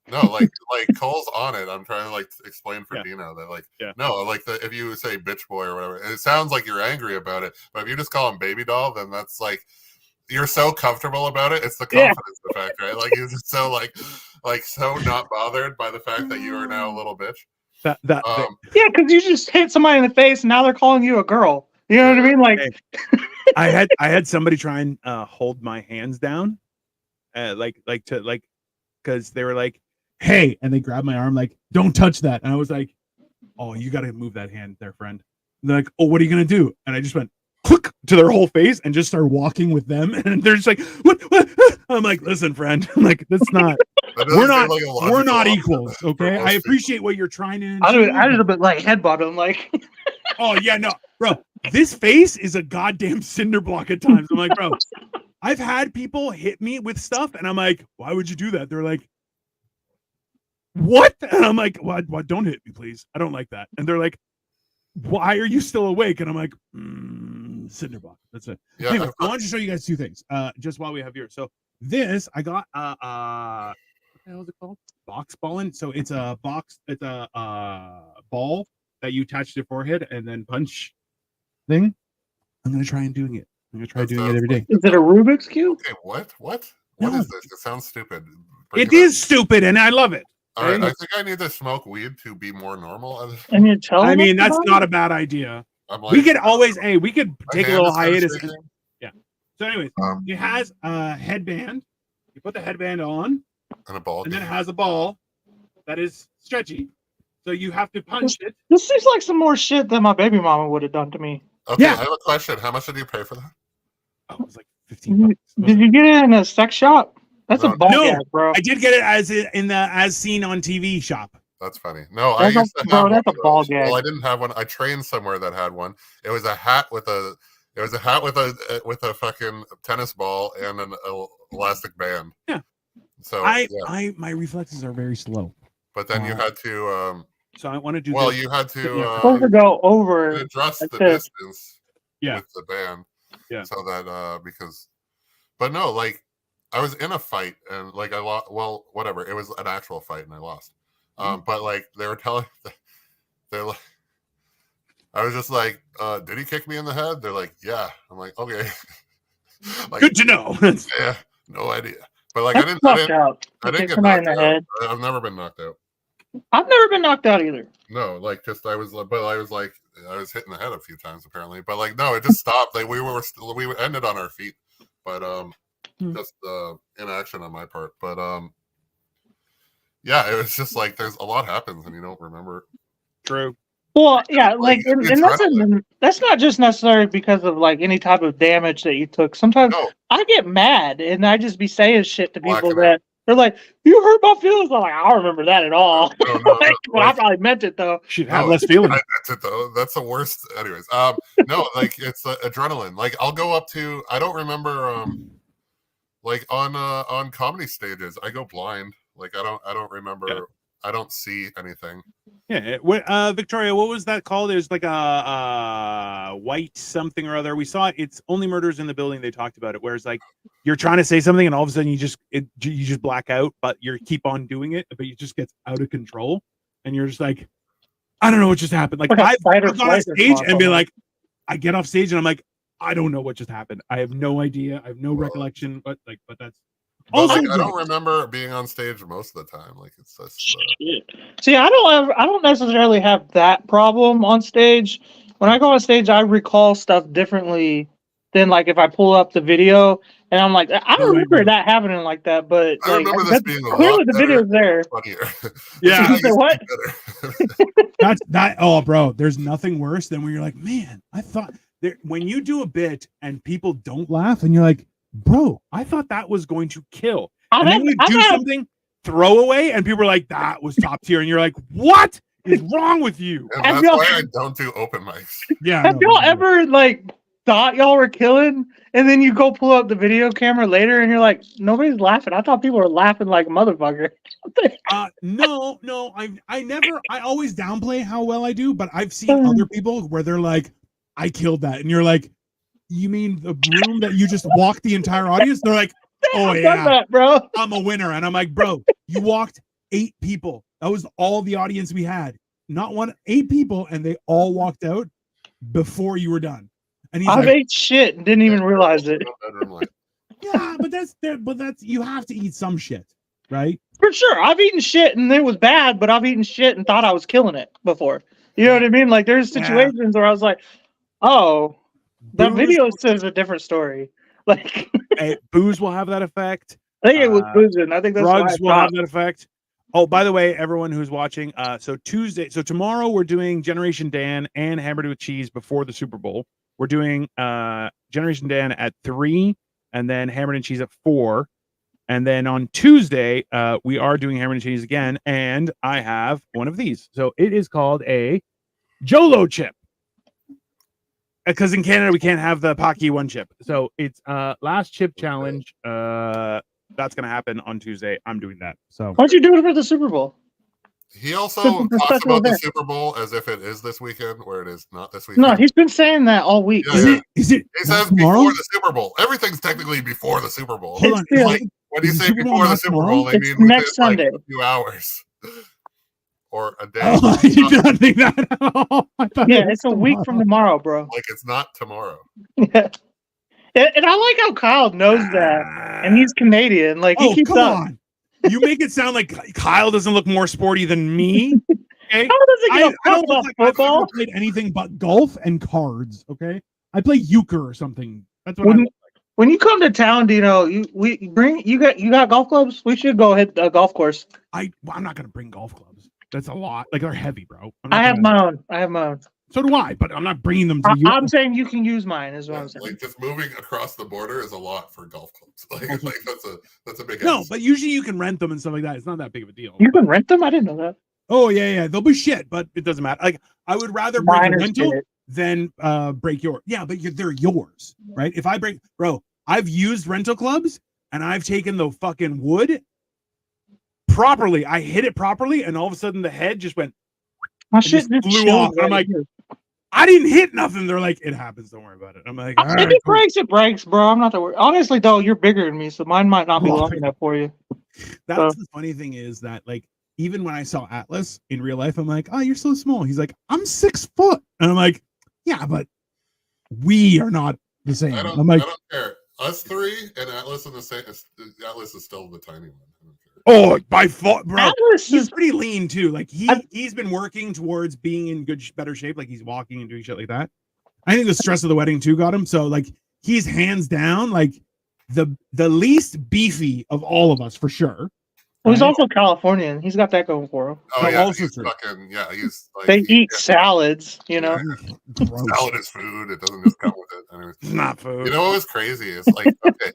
No, like Cole's on it. I'm trying to like explain for Dino that no, like if you say bitch boy or whatever, it sounds like you're angry about it. But if you just call him baby doll, then that's like you're so comfortable about it. It's the confidence effect, right? Like you're just so like so not bothered by the fact that you are now a little bitch. Yeah, because you just hit somebody in the face and now they're calling you a girl. You know what I mean? Like I had somebody try and hold my hands down, because they were like, hey, and they grabbed my arm like, don't touch that. And I was like, oh, you got to move that hand there, friend. And they're like, oh, what are you going to do? And I just went click to their whole face and just started walking with them. And they're just like, what? I'm like, listen, friend. I'm like, that's not, we're not equals. Okay. I appreciate what you're trying to. I did a bit like headbutt him like, oh yeah, no, bro, this face is a goddamn cinder block at times. I'm like, bro, I've had people hit me with stuff and I'm like, why would you do that? They're like, what? And I'm like, what? Don't hit me, please. I don't like that. And they're like, why are you still awake? And I'm like, cinder block. That's it. Yeah, anyway, I wanted to show you guys two things just while we have here. So this, I got, what the hell is it called? Box balling. So it's a ball that you attach to your forehead and then punch thing. I'm going to try and doing it. I'm going to try doing it every day. Is it a Rubik's Cube? Okay, what? What is this? It sounds stupid. It is stupid, and I love it. All right, I think I need to smoke weed to be more normal. And you're telling I mean, that's not a bad idea. We could always, we could take a little hiatus. Yeah. So anyways, it has a headband. You put the headband on, and a ball, and then it has a ball that is stretchy. So you have to punch it. This seems like some more shit than my baby mama would have done to me. Okay, Yeah. I have a question. How much did you pay for that? Oh, it was like $15. Did you get it in a sex shop? That's No. a ball No, gag, bro. I did get it as seen on TV shop. That's funny. No, I That's used to bro, have that's one a of ball those. gag. Well, I didn't have one. I trained somewhere that had one. It was a hat with a. It was a hat with a fucking tennis ball and an elastic band. Yeah. So my reflexes are very slow. But then you had to. So I want to do. Well, this. you had to. Supposed to go over. Adjust the this. distance. Yeah. With the band. Yeah. So that because, but no, like I was in a fight and like I lost. Well, whatever. It was an actual fight and I lost. But like they were telling, they're like, I was just like, did he kick me in the head? They're like, yeah. I'm like, okay. Like, good to know. Yeah, no idea. But like That's I didn't get somebody knocked in the out. head. I've never been knocked out. I've never been knocked out either. No, like just I was hitting the head a few times apparently, but like no, it just stopped. Like we ended on our feet, but just inaction on my part. But yeah, it was just like there's a lot happens and you don't remember. True. Well, yeah, like and that's not just necessary because of like any type of damage that you took. Sometimes I get mad and I just be saying shit to people that they're like, "You hurt my feelings." I'm like, I don't remember that at all. I probably meant it though. Should have less feelings. I meant it though. That's the worst. Anyways, no, like it's adrenaline. Like I'll go up to. I don't remember. Like on comedy stages, I go blind. Like I don't remember. Yeah. I don't see anything. Yeah. Victoria, what was that called? There's like a white something or other. We saw it. It's Only Murders in the Building. They talked about it, where it's like you're trying to say something and all of a sudden you just black out, but you keep on doing it, but it just gets out of control, and you're just like, I don't know what just happened. Like I've gone on stage and be like, I get off stage and I'm like, I don't know what just happened. I have no idea. I have no recollection. But that's. But like, I don't remember being on stage most of the time. Like it's just. See, I don't necessarily have that problem on stage. When I go on stage, I recall stuff differently than like if I pull up the video and I'm like, I don't remember that happening like that. But I remember this being clearly the video's there. Funnier. Yeah. What? That's that. Oh, bro, there's nothing worse than when you're like, man, I thought when you do a bit and people don't laugh, and you're like, bro, I thought that was going to kill. And then you do something throwaway, and people are like, that was top tier. And you're like, what is wrong with you? And that's why I don't do open mics. Yeah. Have y'all ever like thought y'all were killing, and then you go pull up the video camera later, and you're like, nobody's laughing. I thought people were laughing like a motherfucker. No. I always downplay how well I do, but I've seen other people where they're like, I killed that. And you're like, you mean the room that you just walked the entire audience? They're like, oh yeah, that, bro. I'm a winner. And I'm like, bro, you walked 8 people. That was all the audience we had. Not 8 people, and they all walked out before you were done. And he's I've ate shit and didn't even realize it. Yeah, but that's you have to eat some shit, right? For sure. I've eaten shit and it was bad, but I've eaten shit and thought I was killing it before. You know what I mean? Like there's situations where I was like, oh, the video says a different story. Like booze will have that effect. I think it was boozing. I think that's drugs will have that effect. Oh, by the way, everyone who's watching, so tomorrow we're doing Generation Dan and Hammered with Cheese before the Super Bowl. We're doing Generation Dan at 3, and then Hammered and Cheese at 4. And then on Tuesday, we are doing Hammered and Cheese again, and I have one of these. So it is called a Jolo chip. Because in Canada, we can't have the Pocky 1 chip. So it's last chip challenge. That's going to happen on Tuesday. I'm doing that. So why don't you do it for the Super Bowl? He also talks about the Super Bowl as if it is this weekend, where it is not this weekend. No, he's been saying that all week. Yeah, Is it? He says before the Super Bowl. Everything's technically before the Super Bowl. Hold on. Like, when you say before the Super Bowl, they mean next Sunday. Like a few hours or a day. Oh, I did not think that at all. Yeah, it's a week from tomorrow, bro. Like it's not tomorrow. Yeah. And I like how Kyle knows that, and he's Canadian. Like he keeps come up. on. You make it sound like Kyle doesn't look more sporty than me. Okay? How does he I don't about look like football? I've played anything but golf and cards. Okay, I play euchre or something. That's what I look like. When you come to town, you got golf clubs? We should go hit a golf course. I'm not gonna bring golf clubs. That's a lot. Like they're heavy, bro. I have my own. So do I, but I'm not bringing them to you. I'm saying you can use mine. Is what I'm saying. Like just moving across the border is a lot for golf clubs. Like that's a big. No, but usually you can rent them and stuff like that. It's not that big of a deal. You can rent them? I didn't know that. Oh yeah. They'll be shit, but it doesn't matter. Like I would rather break a rental than break yours. Yeah, but they're yours, right? If I break, bro, I've used rental clubs and I've taken the fucking wood properly. I hit it properly, and all of a sudden the head just went. My shit just flew off. And I'm like, I didn't hit nothing. They're like, it happens. Don't worry about it. I'm like, if it breaks, it breaks, bro. I'm not that worried. Honestly, though, you're bigger than me, so mine might not be long enough for you. That's the funny thing is that, like, even when I saw Atlas in real life, I'm like, oh, you're so small. He's like, I'm 6 foot. And I'm like, yeah, but we are not the same. I'm like, I don't care. Us three and Atlas in the same. Atlas is still the tiny one. Oh, by far, bro. Atlas he's pretty lean too. Like he's been working towards being in better shape. Like he's walking and doing shit like that. I think the stress of the wedding too got him. So like he's hands down like the least beefy of all of us for sure. Well, he's also Californian. He's got that going for him. Oh yeah, also he's true. fucking yeah. He's like, they eat salads, you know. Yeah. Salad is food. It doesn't just come with it. Anyways. It's not food. You know what was crazy? It's like okay,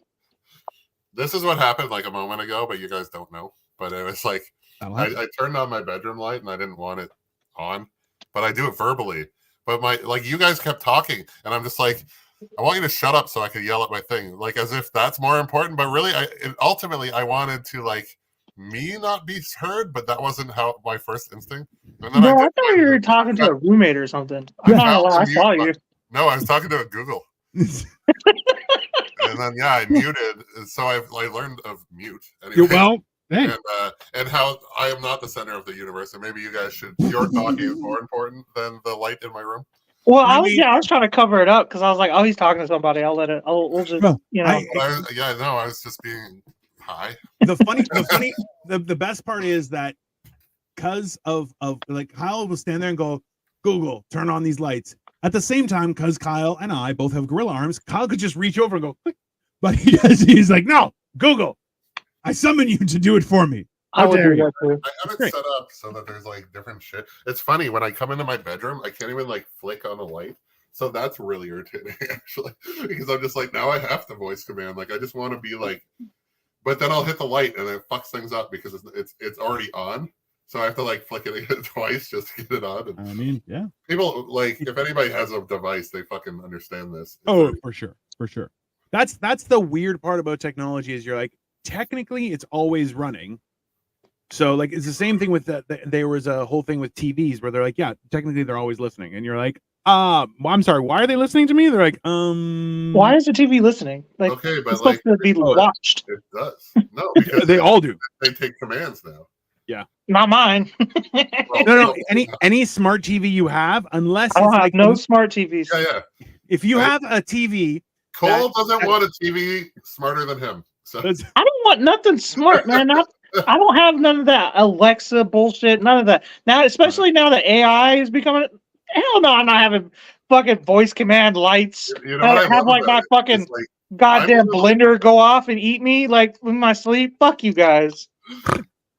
this is what happened like a moment ago, but you guys don't know. But it was like I turned on my bedroom light and I didn't want it on, but I do it verbally. But you guys kept talking, and I'm just like, I want you to shut up so I could yell at my thing, like as if that's more important. But really, ultimately I wanted to like me not be heard, but that wasn't how my first instinct. And then I thought you were talking to a roommate or something. I saw you. No, I was talking to a Google. And then I muted, so I learned of mute. Anyway. Well, hey. And how I am not the center of the universe, and maybe you guys should. Your talking is more important than the light in my room. Well, I was trying to cover it up because I was like, oh, he's talking to somebody. I'll let it. We'll just, you know. I was just being high. The best part is that because of like Kyle will stand there and go, Google, turn on these lights. At the same time, because Kyle and I both have gorilla arms, Kyle could just reach over and go, click. But he's like, no, Google, I summon you to do it for me. I would do that too. I have it set up so that there's like different shit. It's funny when I come into my bedroom, I can't even like flick on a light. So that's really irritating actually, because I'm just like, now I have the voice command. Like I just want to be like, but then I'll hit the light and it fucks things up because it's already on. So I have to like flick it twice just to get it on. And I mean, yeah. People like if anybody has a device, they fucking understand this. Oh, for sure. That's the weird part about technology is you're like, technically it's always running. So like it's the same thing with there was a whole thing with TVs where they're like, yeah, technically they're always listening, and you're like, I'm sorry, why are they listening to me? They're like, why is the TV listening? Like, okay, but it's supposed to be watched. It does. No, because they all do. They take commands now. Yeah, not mine. No. Any smart TV you have, unless I don't have no smart TVs. Yeah. If you have a TV, Cole doesn't want a TV smarter than him. So I don't want nothing smart, man. I don't have none of that Alexa bullshit. None of that. Now, especially now that AI is becoming. Hell no, I'm not having fucking voice command lights. You know have like my fucking goddamn blender go off and eat me like in my sleep. Fuck you guys.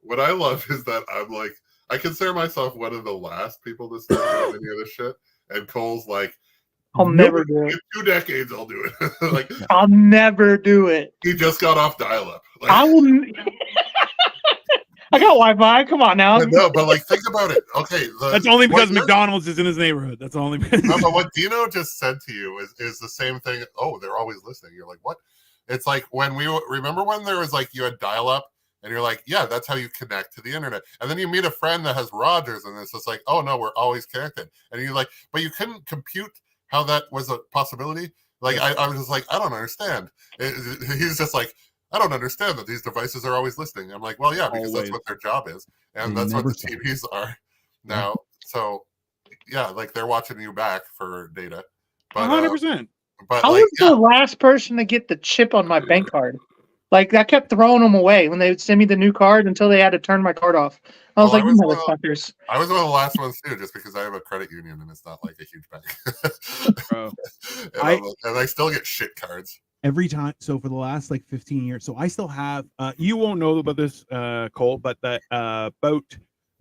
What I love is that I'm like, I consider myself one of the last people to start doing any of this shit. And Cole's like, I'll never do it. In 2 decades, I'll do it. Like, I'll never do it. He just got off dial-up. Like, I will. I got Wi-Fi. Come on now. No, but like, think about it. Okay, that's only because McDonald's is in his neighborhood. That's only. No, but what Dino just said to you is the same thing. Oh, they're always listening. You're like, what? It's like when remember when there was like you had dial-up. And you're like, yeah, that's how you connect to the internet. And then you meet a friend that has Rogers, and it's just like, oh no, we're always connected. And you're like, but you couldn't compute how that was a possibility. Like I was just like, I don't understand. He's just like, I don't understand that these devices are always listening. I'm like, well, yeah, because that's what their job is, and that's what the TVs are now. So yeah, like they're watching you back for data. 100%. But I was the last person to get the chip on my bank card. Like, I kept throwing them away when they would send me the new card until they had to turn my card off. I was motherfuckers. I was one of the last ones, too, just because I have a credit union and it's not like a huge bank. Bro. And I still get shit cards. every time. So for the last like 15 years, so I still have. You won't know about this, Cole, but that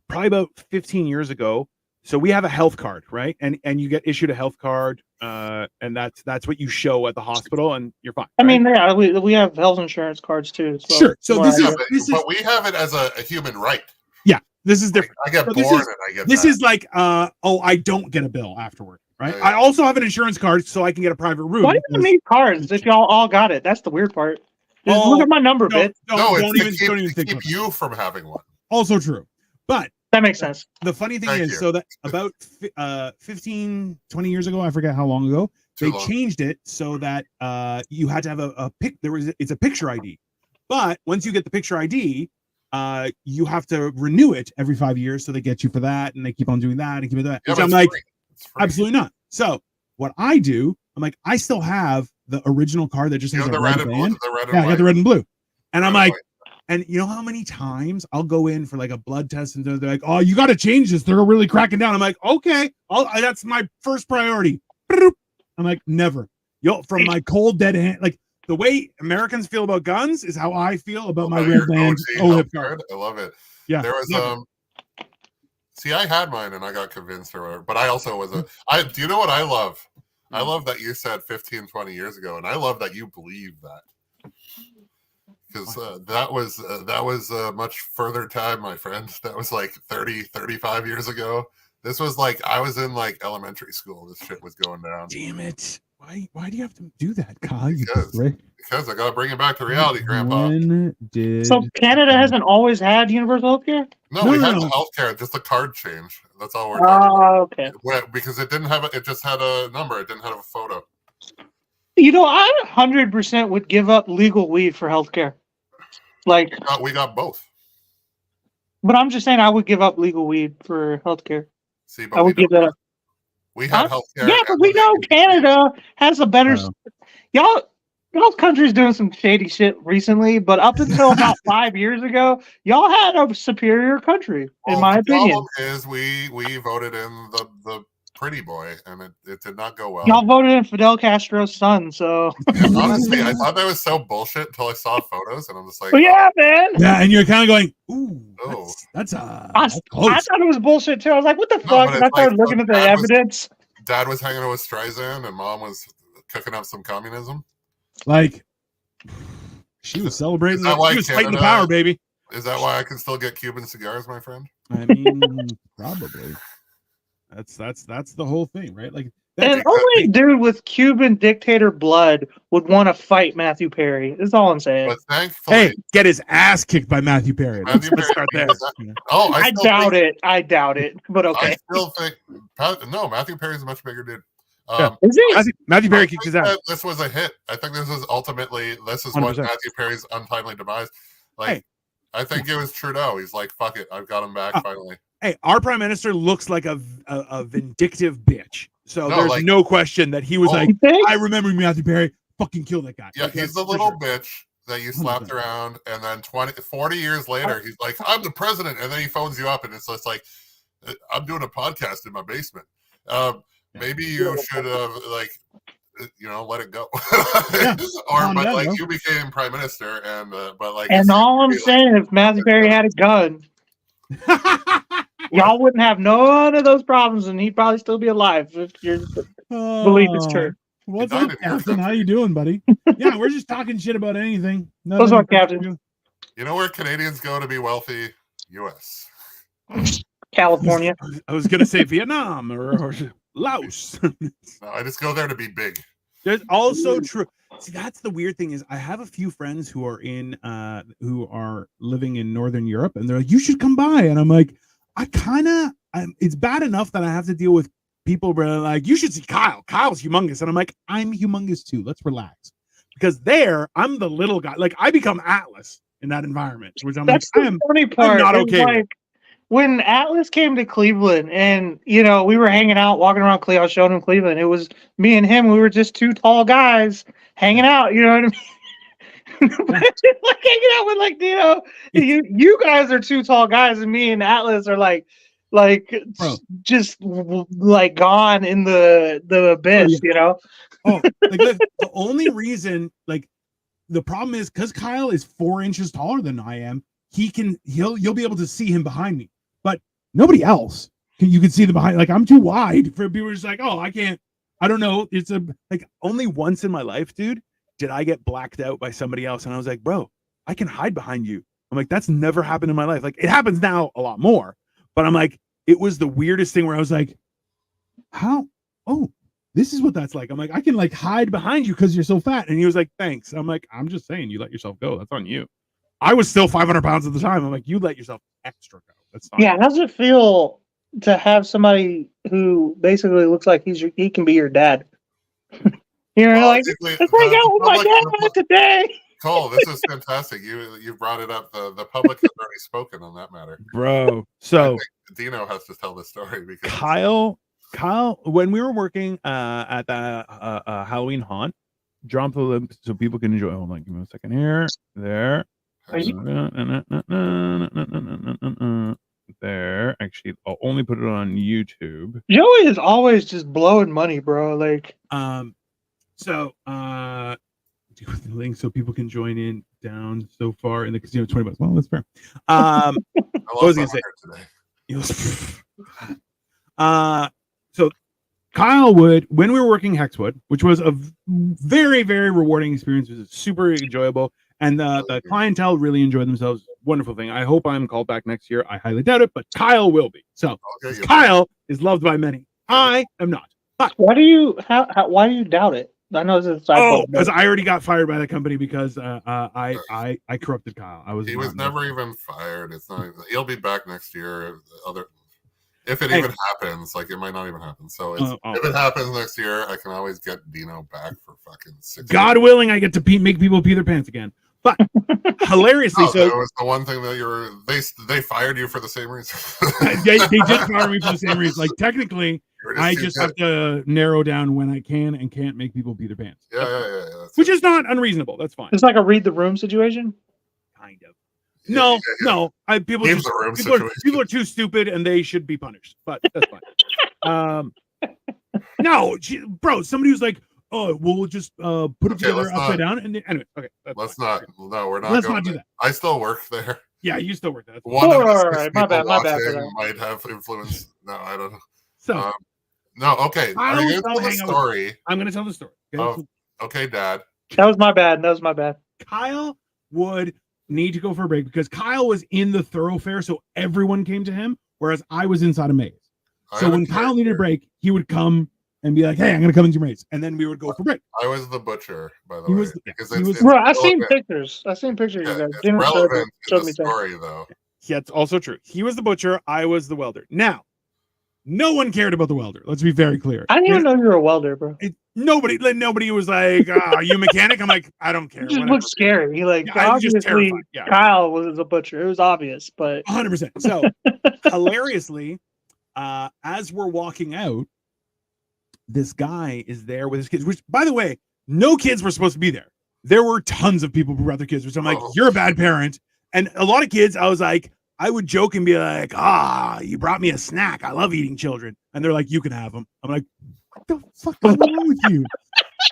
probably about 15 years ago. So we have a health card, right? And you get issued a health card, and that's what you show at the hospital, and you're fine. I right? mean, yeah, we have health insurance cards too. So sure. So this is, but we have it as a human right. Yeah, this is different. I get so born and I get this that. is like I don't get a bill afterward, right? Yeah. I also have an insurance card so I can get a private room. Why do you need cards if y'all all got it? That's the weird part. Just look at my number, bitch. Don't even think keep you from having one. Also true. But that makes sense. The funny thing is, so that about 15, 20 years ago, I forget how long ago, they changed it so that you had to have a pic. It's a picture ID. But once you get the picture ID, you have to renew it every 5 years. So they get you for that, and they keep on doing that and keep that. Yeah, which I'm like, absolutely not. So what I do, I'm like, I still have the original card that just has a red band. I got the red and blue, and I'm like. And you know how many times I'll go in for like a blood test and they're like, "Oh, you got to change this. They're really cracking down." I'm like, "Okay, that's my first priority." I'm like, "Never." From my cold dead hand, like the way Americans feel about guns is how I feel about my red band OHIP card. I love it. Yeah, there was See, I had mine and I got convinced or whatever, but I also was do you know what I love? I love that you said 15, 20 years ago, and I love that you believe that. Because that was a much further time, my friend. That was like 30, 35 years ago. This was like I was in like elementary school. This shit was going down. Damn it! Why do you have to do that, Kyle? Because I gotta bring it back to reality, Grandpa. So Canada hasn't always had universal healthcare? No, we had healthcare, just the card change. That's all we're talking about. Okay. Because it didn't have it just had a number. It didn't have a photo. You know, I 100% would give up legal weed for healthcare. Like we got both. But I'm just saying I would give up legal weed for healthcare. See, but I would give that up. We had healthcare. Yeah, but we know Canada has a better y'all's country's doing some shady shit recently, but up until about 5 years ago, y'all had a superior country, in my opinion. The problem is we voted in the pretty boy, and it did not go well. Y'all voted in Fidel Castro's son, so honestly, I thought that was so bullshit until I saw photos, and I'm just like, yeah, man. Yeah, and you're kind of going, ooh, that's close. I thought it was bullshit too. I was like, what the fuck? And I started looking at the evidence. Dad was hanging out with Streisand, and Mom was cooking up some communism. Like, she was celebrating. She was fighting the power, baby. Is that why I can still get Cuban cigars, my friend? I mean, probably. That's the whole thing, right? Like, and only dude with Cuban dictator blood would want to fight Matthew Perry. That's all I'm saying. But thankfully, get his ass kicked by Matthew Perry. Let's start there. I doubt it. I doubt it. But okay. I still think Matthew Perry's a much bigger dude. Is he? Matthew Perry kicked his ass. This was a hit. I think this is what 100%. Matthew Perry's untimely demise. Like, I think it was Trudeau. He's like, fuck it, I've got him back finally. Hey, our prime minister looks like a vindictive bitch. So there's no question that he was like, I remember Matthew Perry, fucking kill that guy. Yeah, he's the little bitch that you slapped 100%. Around, and then 40 years later, he's like, I'm the president, and then he phones you up, and it's just like, I'm doing a podcast in my basement. Maybe you should have let it go. You became prime minister, and all I'm saying, if Matthew Perry had a gun, y'all wouldn't have none of those problems, and he'd probably still be alive if your belief is true. What's up, Captain? How you doing, buddy? Yeah, we're just talking shit about anything. What's up, Captain? You know where Canadians go to be wealthy? U.S. California. I was gonna say Vietnam or Laos. No, I just go there to be big. There's also true. See, that's the weird thing is I have a few friends who are who are living in Northern Europe, and they're like, you should come by. And I'm like, it's bad enough that I have to deal with people who are like, you should see Kyle. Kyle's humongous. And I'm like, I'm humongous too. Let's relax. Because I'm the little guy. Like, I become Atlas in that environment, which I'm funny part. I'm not okay with. When Atlas came to Cleveland and, we were hanging out, walking around Cleveland, I was showing him Cleveland. It was me and him. We were just two tall guys hanging out. You know what I mean? Hanging out with you guys are two tall guys and me and Atlas are like like Bro. just like gone in the abyss, you know. Oh, like the only reason, like, the problem is because Kyle is 4 inches taller than I am. You'll be able to see him behind me, but nobody else. You can see the behind. Like, I'm too wide for people. Just like, oh, I can't. I don't know. It's like only once in my life, dude, did I get blacked out by somebody else, and I was like, bro, I can hide behind you. I'm like, that's never happened in my life. Like, it happens now a lot more, but I'm like, it was the weirdest thing where I was like, how? Oh, this is what that's like. I'm like, I can like hide behind you because you're so fat. And he was like, thanks. I'm like, I'm just saying, you let yourself go. That's on you. I was still 500 pounds at the time. I'm like, you let yourself extra go. That's fine. Yeah, how's it feel to have somebody who basically looks like he can be your dad? You're Well, like, let's hang out with my dad today. Cole, this is fantastic. You brought it up. The public has already spoken on that matter, bro. So Dino has to tell the story because Kyle, when we were working at the Halloween haunt, drop the link so people can enjoy. Hold on, give me a second here. There. There. Actually, I'll only put it on YouTube. Joey is always just blowing money, bro. Like, so do the link so people can join in down so far in the casino. $20. Well, that's fair. What was I gonna say? Today. So Kyle Wood, when we were working Hexwood, which was a very, very rewarding experience, it was super enjoyable, and the clientele really enjoyed themselves. Wonderful thing. I hope I'm called back next year. I highly doubt it, but Kyle will be. So Kyle is loved by many. I am not. But why do you doubt it? I know this is because I already got fired by the company because I corrupted Kyle. He was never even fired. It's not. He'll be back next year. If it even happens, like it might not even happen. So if it happens next year, I can always get Dino back for fucking 6 God willing, I get to make people pee their pants again. But hilariously, so that was the one thing that they fired you for the same reason. they did fire me for the same reason. Like technically, I just have to narrow down when I can and can't make people pee their pants. Yeah. Which is not unreasonable. That's fine. It's like a read the room situation. Kind of. No. People are too stupid and they should be punished. But that's fine. No, bro. Somebody was like, "Oh, we'll just put it together upside down." And anyway, okay. Let's not. No, we're not. Let's not do that. I still work there. Yeah, you still work there. One of the my bad. Might have influence. No, I don't know. So no, okay. Are you going to tell the story? I'm going to tell the story. Okay, Dad. That was my bad. Kyle would need to go for a break because Kyle was in the thoroughfare, so everyone came to him, whereas I was inside a maze. So when Kyle needed a break, he would come and be like, "Hey, I'm going to come into your maze," and then we would go for break. I was the butcher, by the way. Bro, I've seen pictures. I've seen pictures. Yeah, it's relevant to the story, though. Yeah, it's also true. He was the butcher. I was the welder. Now, no one cared about the welder. Let's be very clear. I didn't even know you were a welder, bro. Nobody was like, "Are you a mechanic?" I'm like, I don't care. It just looked scary. Obviously, Kyle was a butcher. It was obvious, but 100%. So hilariously, as we're walking out, this guy is there with his kids. Which, by the way, no kids were supposed to be there. There were tons of people who brought their kids. Which I'm like, you're a bad parent. And a lot of kids, I was like, I would joke and be like, you brought me a snack. I love eating children. And they're like, you can have them. I'm like, what the fuck is wrong with you?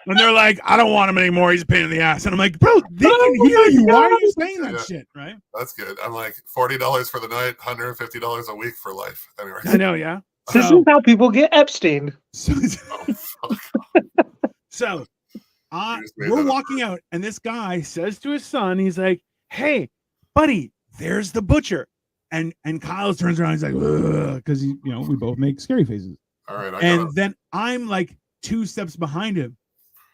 And they're like, I don't want him anymore. He's a pain in the ass. And I'm like, bro, they can hear you. Why are you saying that shit? Right? That's good. I'm like, $40 for the night, $150 a week for life. Anyway. I know, yeah. This is how people get Epstein. So we're walking out, and this guy says to his son, he's like, "Hey, buddy, there's the butcher." And Kyle turns around, he's like, because we both make scary faces. All right. Then I'm like 2 steps behind him,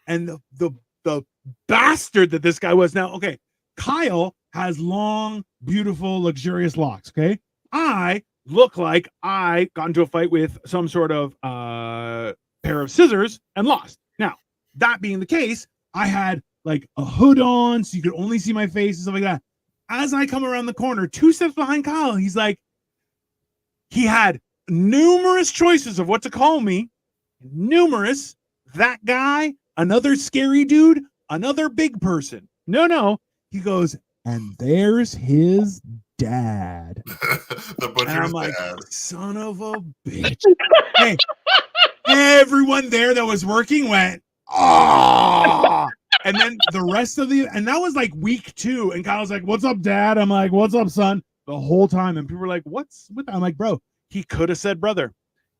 and the bastard that this guy was. Now, okay, Kyle has long, beautiful, luxurious locks. Okay, I look like I got into a fight with some sort of pair of scissors and lost. Now, that being the case, I had like a hood on so you could only see my face and stuff like that. As I come around the corner, 2 steps behind Kyle, he's like, he had numerous choices of what to call me. Numerous. That guy, another scary dude, another big person. No. He goes, and there's his dad. The And butcher's I'm like, dad. son of a bitch. Hey, everyone there that was working went, ah. And then the rest of and that was like week 2. And Kyle's like, what's up, dad? I'm like, what's up, son? The whole time. And people were like, what's with that? I'm like, bro, he could have said brother.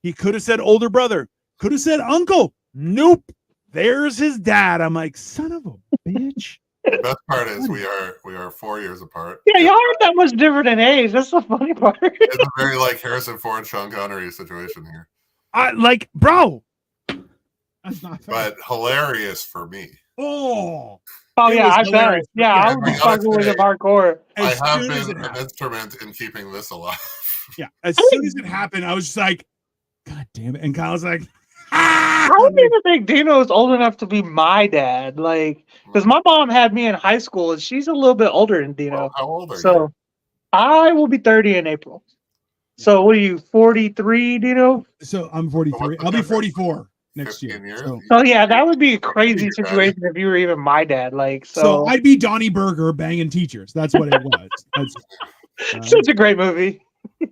He could have said older brother. Could have said uncle. Nope. There's his dad. I'm like, son of a bitch. The best part is we are 4 years apart. Yeah, y'all aren't that much different in age. That's the funny part. It's a very like Harrison Ford, Sean Connery situation here. Like, bro. That's not fair. But hilarious for me. Oh Yeah, I bet. hilarious. Yeah, I was I fucking with gotta him hardcore. I As have soon as been it an happened. instrument in keeping this alive. Yeah, as soon as it happened, I was just like, God damn it. And Kyle's like, ah! I don't even think Dino is old enough to be my dad. Like, because my mom had me in high school, and she's a little bit older than Dino. Well, how old are you? So I will be 30 in April. So what are you, 43, Dino? So I'm 43. I'll be 44 next 15 year. years? So yeah, that would be a crazy Your daddy. situation if you were even my dad. Like, So so I'd be Donnie Burger banging teachers. That's what it was. such a great movie.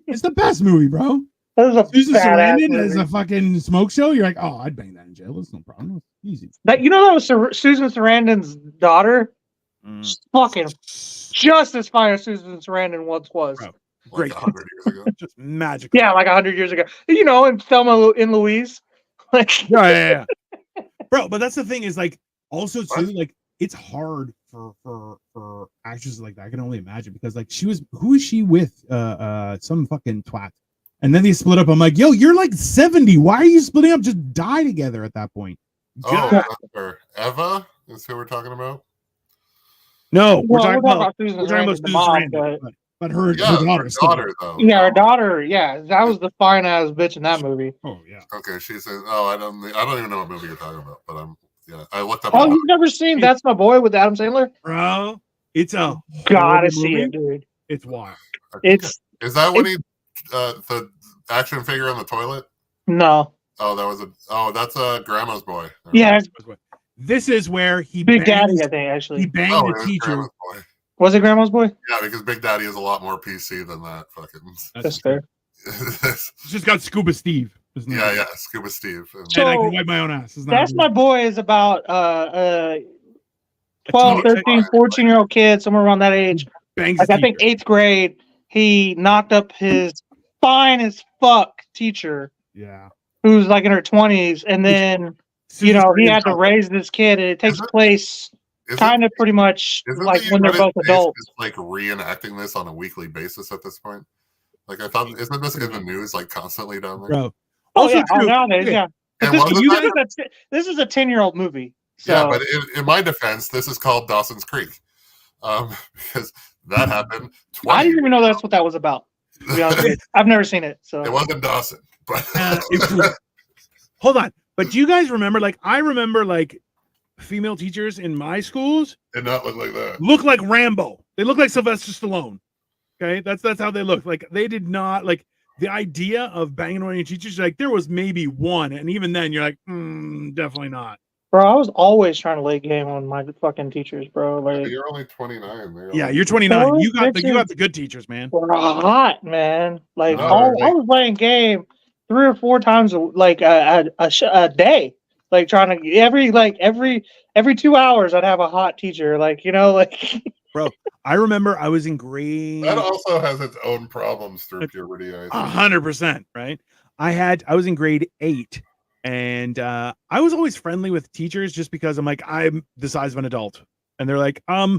It's the best movie, bro. That was a Susan badass Sarandon as movie. a fucking smoke show. You're like, oh, I'd bang that in jail. That's no problem. Easy. That was Susan Sarandon's daughter. She's fucking just as fine as Susan Sarandon once was. Bro. Like Great. 100 years ago. Just magical. Yeah, like 100 years ago. You know, in Thelma and Louise. Like, Yeah. Bro, but that's the thing is like also too, like it's hard for actresses like that. I can only imagine because like who is she with? Some fucking twat. And then they split up. I'm like, yo, you're like 70. Why are you splitting up? Just die together at that point. Oh, God. that's her. Eva is who we're talking about. No, we're well, talking about Susan we're talking about Sarandon, the Susan mom, Sarandon, but but her, Yeah, her daughter. her still. daughter though. yeah, her daughter. Yeah, that was the fine ass bitch in that movie. Oh yeah. Okay, she says, "Oh, I don't even know what movie you're talking about." But I looked up. Oh, you've never seen That's My Boy with Adam Sandler? Bro, it's a Gotta horrible see movie. it, dude. It's wild. It's Is that when he the action figure on the toilet? no. Oh, that's Grandma's Boy. Yeah, it's This is where he Big bangs, Daddy, I think, he actually. banged Oh, the it was teacher. Grandma's Boy. Was it Grandma's Boy? Yeah, because Big Daddy is a lot more PC than that. Fucking. That's fair. It's just got Scuba Steve. Isn't it? Yeah, Scuba Steve. And So- And I can wipe my own ass. It's not That's weird. My Boy is about 12, A teenager 13, 14-year-old kid, somewhere around that age. bangs Like, his I think teacher. 8th grade, he knocked up his fine as fuck teacher Yeah. who's like in her 20s. And then, he had to raise this kid, and it takes place kind of pretty much like when they're both adults. Is like reenacting this on a weekly basis at this point. Like I thought, isn't this in the news like constantly down there? Bro. Oh, Also yeah. true. Nowadays, Okay. yeah. But And this is a 10-year-old movie. So. Yeah, but in my defense, this is called Dawson's Creek, because that happened. I didn't even know that's what that was about. To be honest with you. I've never seen it. So It wasn't Dawson, but Hold on. But do you guys remember, like, I remember, like, female teachers in my schools did not look like that. look like Rambo. They look like Sylvester Stallone. Okay? That's how they look. Like, they did not, like, the idea of banging one of your teachers, like, there was maybe one. And even then, you're like, definitely not. bro, I was always trying to lay game on my fucking teachers, bro. Like, You're only 29. Yeah, you're 29. Those You got bitches- the good teachers, man. were hot, man. Like, No, I like- was playing game 3 or 4 times, like a day. Like trying to every 2 hours, I'd have a hot teacher. Like, like I remember I was in grade That also has its own problems through puberty. I think. 100%, right? I was in grade 8, and I was always friendly with teachers just because I'm like, I'm the size of an adult, and they're like, I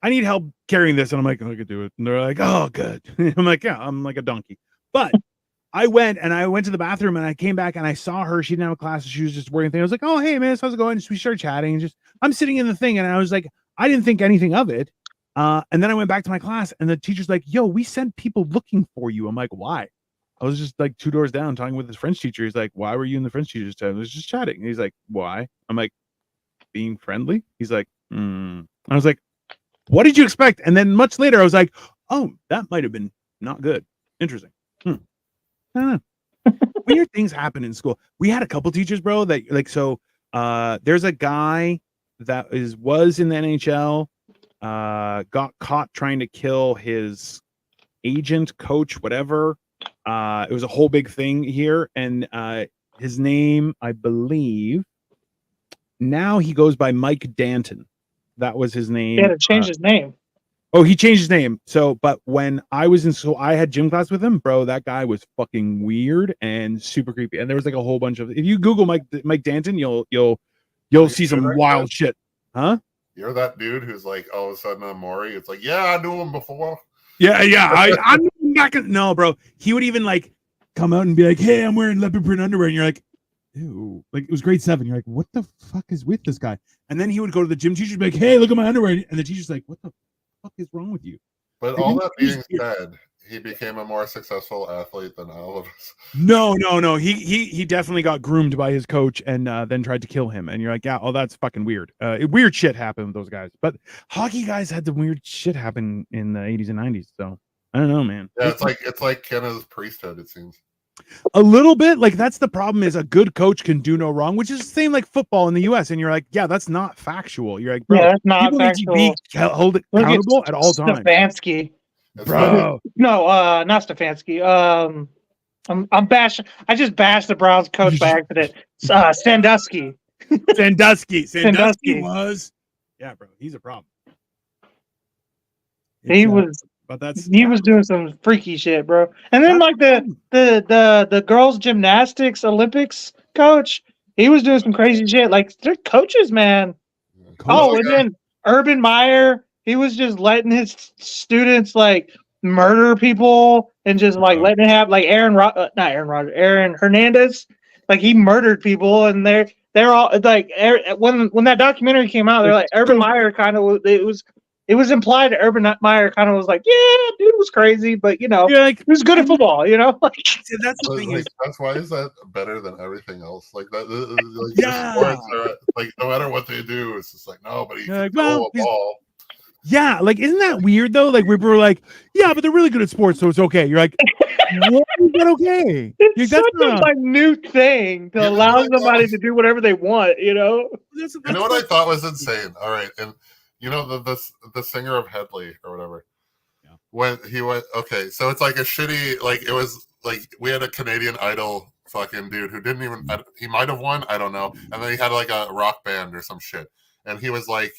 need help carrying this, and I'm like, I could do it, and they're like, oh, good. I'm like, yeah, I'm like a donkey, but I went to the bathroom, and I came back, and I saw her. She didn't have a class. She was just working thing. I was like, oh, hey, miss, how's it going? We started chatting, and I'm sitting in the thing, and I was like, I didn't think anything of it. And then I went back to my class, and the teacher's like, yo, we sent people looking for you. I'm like, why? I was just like 2 doors down talking with his French teacher. He's like, why were you in the French teacher's tent? I was just chatting. And he's like, why? I'm like, being friendly. He's like, I was like, what did you expect? And then much later, I was like, oh, that might have been not good. Interesting. I don't know. Weird things happen in school. We had a couple teachers, bro, that like, so there's a guy that was in the NHL. got caught trying to kill his agent, coach, whatever. It was a whole big thing here, and his name, I believe, now he goes by Mike Danton. That was his name. He had to change his name. Oh, he changed his name. So, but when I was in school, I had gym class with him, bro. That guy was fucking weird and super creepy. And there was like a whole bunch of. If you Google Mike Danton, you'll see some wild shit, huh? You're that dude who's like all of a sudden on Maury. It's like, yeah, I knew him before. Yeah. I'm not gonna. No, bro. He would even like come out and be like, "Hey, I'm wearing leopard print underwear," and you're like, "Ew!" Like it was grade 7. You're like, "What the fuck is with this guy?" And then he would go to the gym teacher and be like, "Hey, look at my underwear," and the teacher's like, "What the fuck is wrong with you?" But all that being said, he became a more successful athlete than all of us. No. He definitely got groomed by his coach and then tried to kill him. And you're like, yeah, oh, that's fucking weird. Weird shit happened with those guys. But hockey guys had the weird shit happen in the 80s and 90s. So I don't know, man. Yeah, it's like Kenna's priesthood, it seems. A little bit. Like that's the problem is a good coach can do no wrong, which is the same like football in the US. And you're like, yeah, that's not factual. You're like, bro, yeah, that's not people factual. need to be held accountable at all times. Stefanski. Bro. No, not Stefanski. I'm bashing. I just bashed the Browns coach by accident. Sandusky. Sandusky was. Yeah, bro. He's a problem. He was. But he was doing some freaky shit, bro. And then like the girls gymnastics Olympics coach, he was doing some crazy shit. Like they're coaches, man. And then Urban Meyer, he was just letting his students like murder people and just like letting it happen. Like Aaron Hernandez, like he murdered people, and they're all like when that documentary came out, they're like Urban Meyer kind of it was implied that Urban Meyer kind of was like, yeah, dude was crazy, but like, he was good at football, Like, that's the thing is, that's why is that better than everything else? Like that, like sports are like no matter what they do, it's just like no, but he can throw a ball. Yeah, like isn't that weird though? Like we were like, yeah, but they're really good at sports, so it's okay. You're like, what is that okay? It's such a minute thing to allow somebody to do whatever they want, You know what I thought was insane? All right, and the singer of Headley or whatever. Yeah. When he went, okay, so it's like a shitty, like it was like we had a Canadian Idol fucking dude who didn't even, he might have won, I don't know. And then he had like a rock band or some shit. And he was like,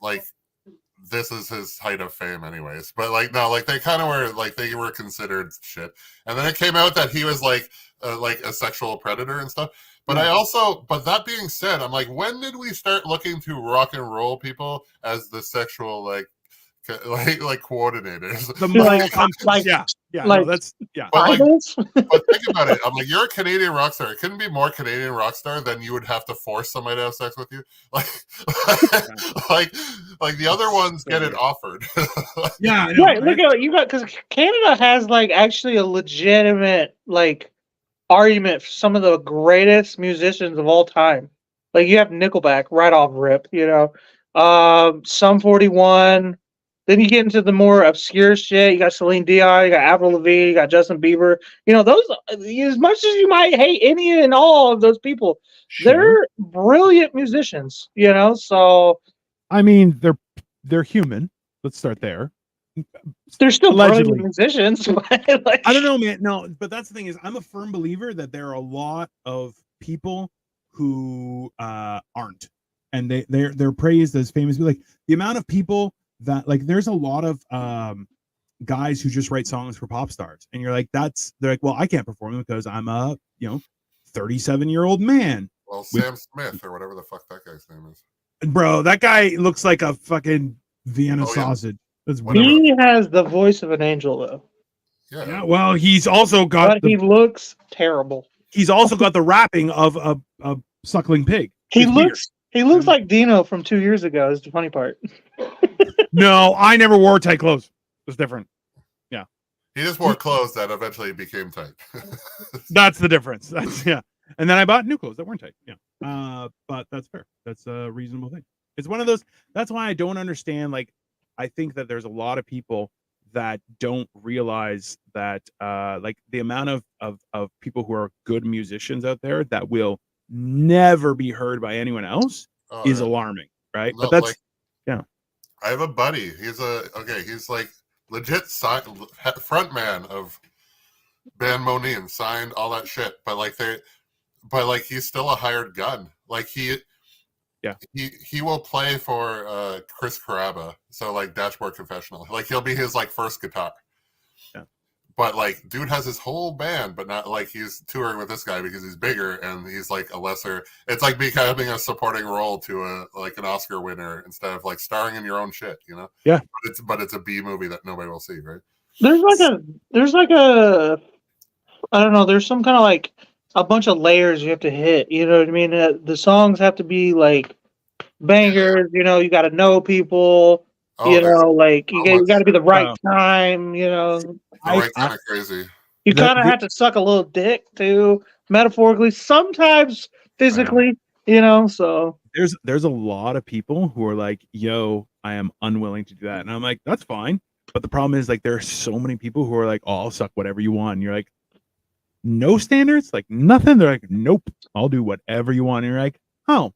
like this is his height of fame anyways. But like, no, like they kind of were like, they were considered shit. And then it came out that he was like a sexual predator and stuff. But but that being said, I'm like, when did we start looking to rock and roll people as the sexual like coordinators? That's But think about it. I'm like, you're a Canadian rock star. It couldn't be more Canadian rock star than you would have to force somebody to have sex with you. Like the other ones get it offered. Yeah, right. Look at you got because Canada has like actually a legitimate like argument for some of the greatest musicians of all time. Like you have Nickelback right off rip, Sum 41. Then you get into the more obscure shit. You got Celine Dion, you got Avril Lavigne, you got Justin Bieber. Those as much as you might hate any and all of those people, they're brilliant musicians. So I mean, they're human. Let's start there. They're still brilliant musicians. I don't know, man. No, but that's the thing is, I'm a firm believer that there are a lot of people who aren't, and they're praised as famous. Like the amount of people that like, there's a lot of guys who just write songs for pop stars, and you're like, they're like, well, I can't perform because I'm a 37-year-old man. Well, Sam Smith or whatever the fuck that guy's name is. Bro, that guy looks like a fucking Vienna sausage. He has the voice of an angel, though. Yeah. Well, he's also got. But he looks terrible. He's also got the rapping of a suckling pig. He looks like Dino from 2 years ago. Is the funny part. No, I never wore tight clothes. It was different. Yeah. He just wore clothes that eventually became tight. That's the difference. And then I bought new clothes that weren't tight. Yeah. But that's fair. That's a reasonable thing. It's one of those. That's why I don't understand. Like, I think that there's a lot of people that don't realize that like the amount of people who are good musicians out there that will never be heard by anyone else is alarming, right? No, but that's I have a buddy. He's like legit front man of band Monin, signed all that shit. But like he's still a hired gun. Like he will play for Chris Caraba. So like Dashboard Confessional. Like he'll be his like first guitar. But like, dude has his whole band, but not like he's touring with this guy because he's bigger and he's like a lesser. It's like becoming a supporting role to an Oscar winner instead of like starring in your own shit, you know? Yeah. But it's a B movie that nobody will see, right? There's like a I don't know. There's some kind of like a bunch of layers you have to hit. You know what I mean? The songs have to be like bangers. You know, you got to know people. You know, like you got to be the right time. You know, right kind of crazy. You kind of have to suck a little dick too, metaphorically, sometimes physically. You know, so there's a lot of people who are like, "Yo, I am unwilling to do that," and I'm like, "That's fine." But the problem is, like, there are so many people who are like, "Oh, I'll suck whatever you want." And you're like, "No standards, like nothing." They're like, "Nope, I'll do whatever you want." And you're like, "Oh,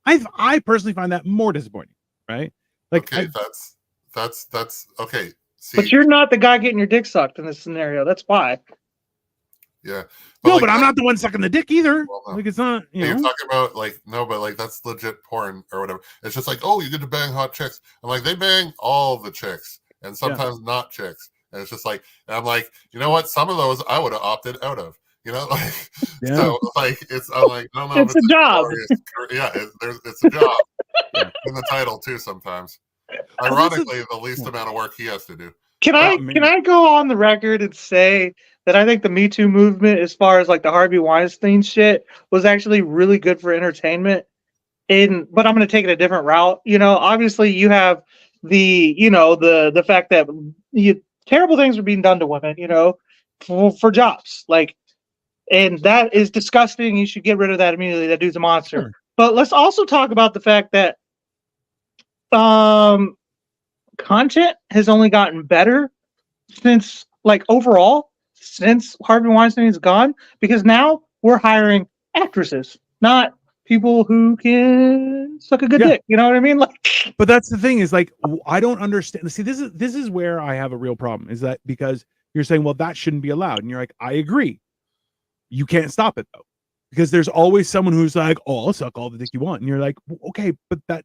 I personally find that more disappointing, right?" Like, okay, that's okay. See, but you're not the guy getting your dick sucked in this scenario. That's why. Yeah. But I'm not the one sucking the dick either. Well, no. Like, it's not. You're talking about like but like that's legit porn or whatever. It's just like, oh, you get to bang hot chicks. I'm like, they bang all the chicks and sometimes not chicks. And it's just like, and I'm like, you know what? Some of those I would have opted out of. You know, like so, like I'm like, I don't know. It's a job. It's a job in the title too. Sometimes, ironically, the least amount of work he has to do. Can I go on the record and say that I think the Me Too movement, as far as like the Harvey Weinstein shit, was actually really good for entertainment. But I'm going to take it a different route. You know, obviously you have the fact that terrible things are being done to women. You know, for jobs like. And that is disgusting. You should get rid of that immediately. That dude's a monster. Sure. But let's also talk about the fact that content has only gotten better since Harvey Weinstein is gone. Because now we're hiring actresses, not people who can suck a good dick. You know what I mean? Like, but that's the thing is like, I don't understand. See, this is where I have a real problem. Is that because you're saying, well, that shouldn't be allowed, and you're like, I agree. You can't stop it though, because there's always someone who's like, "Oh, I'll suck all the dick you want," and you're like, "Okay, but that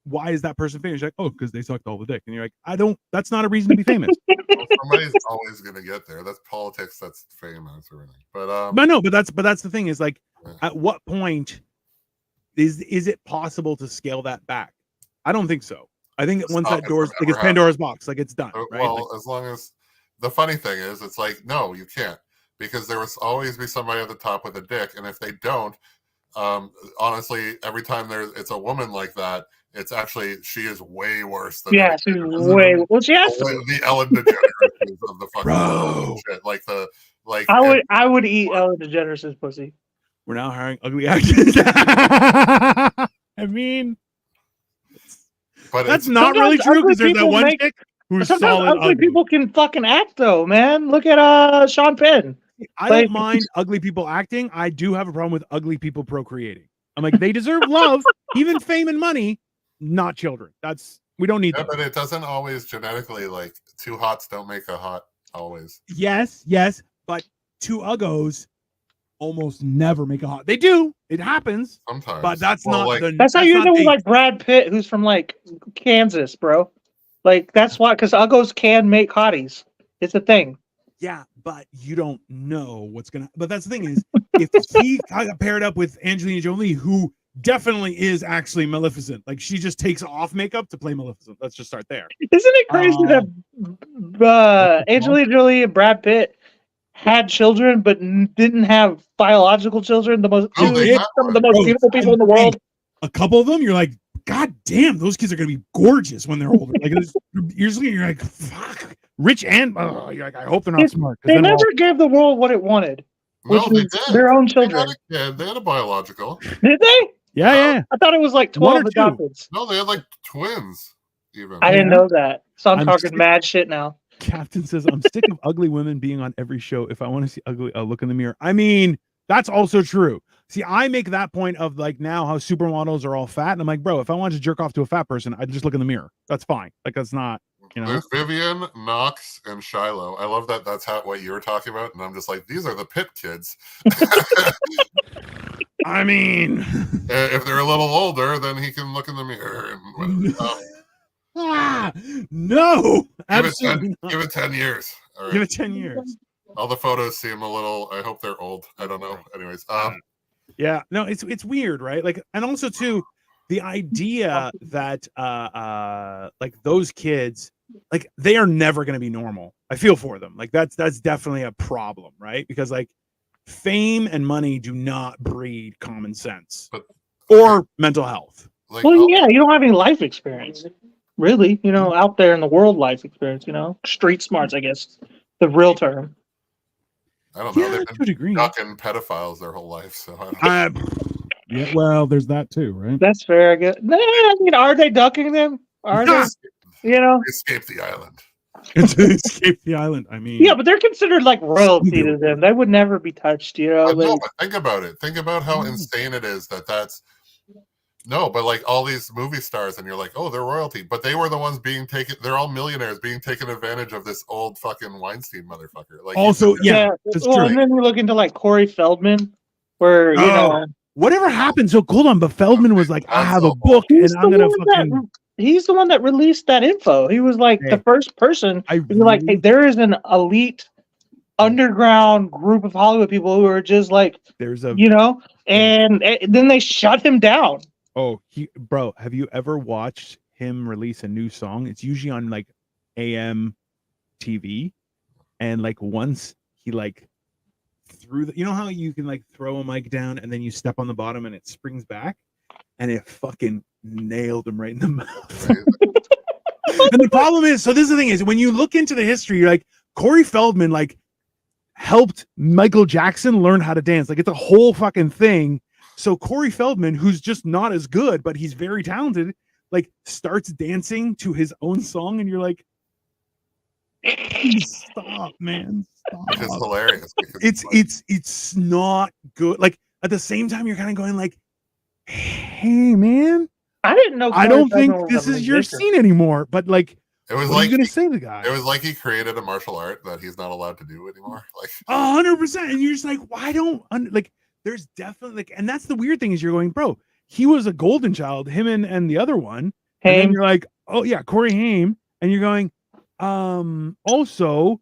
why is that person famous?" You're like, "Oh, because they sucked all the dick," and you're like, "I don't. That's not a reason to be famous." Well, somebody's always gonna get there. That's politics. That's famous or anything. But that's the thing is like, at what point is it possible to scale that back? I don't think so. I think once that door's like it's Pandora's box, like it's done. Right? Well, like, as long as the funny thing is, it's like no, you can't. Because there will always be somebody at the top with a dick, and if they don't, honestly, every time it's a woman like that, it's actually she is way worse than she's way. Well, she has to be the Ellen DeGeneres of the fucking shit. I would eat Ellen DeGeneres' pussy. We're now hiring ugly actors. I mean, but that's not really true because there's that one chick who's solid. Ugly people can fucking act though, man. Look at Sean Penn. I don't mind ugly people acting. I do have a problem with ugly people procreating. I'm like, they deserve love, even fame and money, not children. We don't need that. But it doesn't always genetically, like, two hots don't make a hot always. Yes, but two uggos almost never make a hot. They do. It happens. Sometimes. But that's that's how you know like Brad Pitt, who's from like Kansas, bro. Like that's why, because uggos can make hotties. It's a thing. Yeah, but you don't know what's gonna. But that's the thing is, if he got paired up with Angelina Jolie, who definitely is actually Maleficent, like she just takes off makeup to play Maleficent. Let's just start there. Isn't it crazy that Angelina Jolie and Brad Pitt had children, but didn't have biological children? Some of the most beautiful people in the world. A couple of them, you're like, God damn, those kids are gonna be gorgeous when they're older. Like you're like, fuck. Rich and you're like, I hope they're not smart. They never gave the world what it wanted, which was their own children. They had a biological. Did they? Yeah. I thought it was like 12 adopted. No, they had like twins. Even I didn't know that. So I'm talking mad shit now. Captain says, I'm sick of ugly women being on every show. If I want to see ugly, I'll look in the mirror. I mean, that's also true. See, I make that point of like now how supermodels are all fat, and I'm like, bro, if I wanted to jerk off to a fat person, I'd just look in the mirror. That's fine. Like that's not, you know. There's Vivian, Knox, and Shiloh. I love that. That's what you were talking about, and I'm just like, these are the pit kids. I mean, if they're a little older, then he can look in the mirror. And, no, absolutely not. Give it 10 years. All right. Give it 10 years. All the photos seem a little. I hope they're old. I don't know. Anyways, yeah, no, it's weird, right? Like, and also too, the idea that like those kids, like they are never going to be normal. I feel for them. Like that's definitely a problem, right? Because like fame and money do not breed common sense or mental health. Like, well, yeah, you don't have any life experience, really. You know, out there in the world, life experience. You know, street smarts, I guess, the real term. I don't know. Yeah, They've to a been degree. ducking pedophiles their whole life, so I don't Yeah, well, there's that too, right? That's fair. I guess. I mean, are they ducking them? Are they? You know, escape the island. To escape the island. I mean, yeah, but they're considered like royalty to them. They would never be touched. You know, No, but think about it. Think about how insane it is that's. No, but like all these movie stars, and you're like, oh, they're royalty, but they were the ones being taken. They're all millionaires being taken advantage of this old fucking Weinstein motherfucker. Like, also, yeah, that's true. And then we look into like Corey Feldman, where you know whatever happened. So hold on, but Feldman was like, I have a book, and I'm gonna fucking. He's the one that released that info. He was like the first person. Like, hey, there is an elite underground group of Hollywood people who are just like, there's a, you know, and then they shut him down. Oh, bro, have you ever watched him release a new song? It's usually on like AM TV, and like once he like threw the, you know how you can like throw a mic down and then you step on the bottom and it springs back, and it fucking nailed him right in the mouth. And the problem is, so this is the thing is, when you look into the history, you're like, Corey Feldman like helped Michael Jackson learn how to dance. Like it's a whole fucking thing. So Corey Feldman, who's just not as good, but he's very talented, like starts dancing to his own song, and you're like, stop, man. Stop. It's hilarious. It's not good. Like at the same time, you're kind of going like, hey, man. I didn't know. I don't think this is your scene anymore. But like, it was what are you gonna say to the guy? It was like he created a martial art that he's not allowed to do anymore. Like 100%. And you're just like, why don't like? There's definitely like, and that's the weird thing is you're going, bro, he was a golden child, him and the other one. And then you're like, oh yeah, Corey Haim. And you're going, also,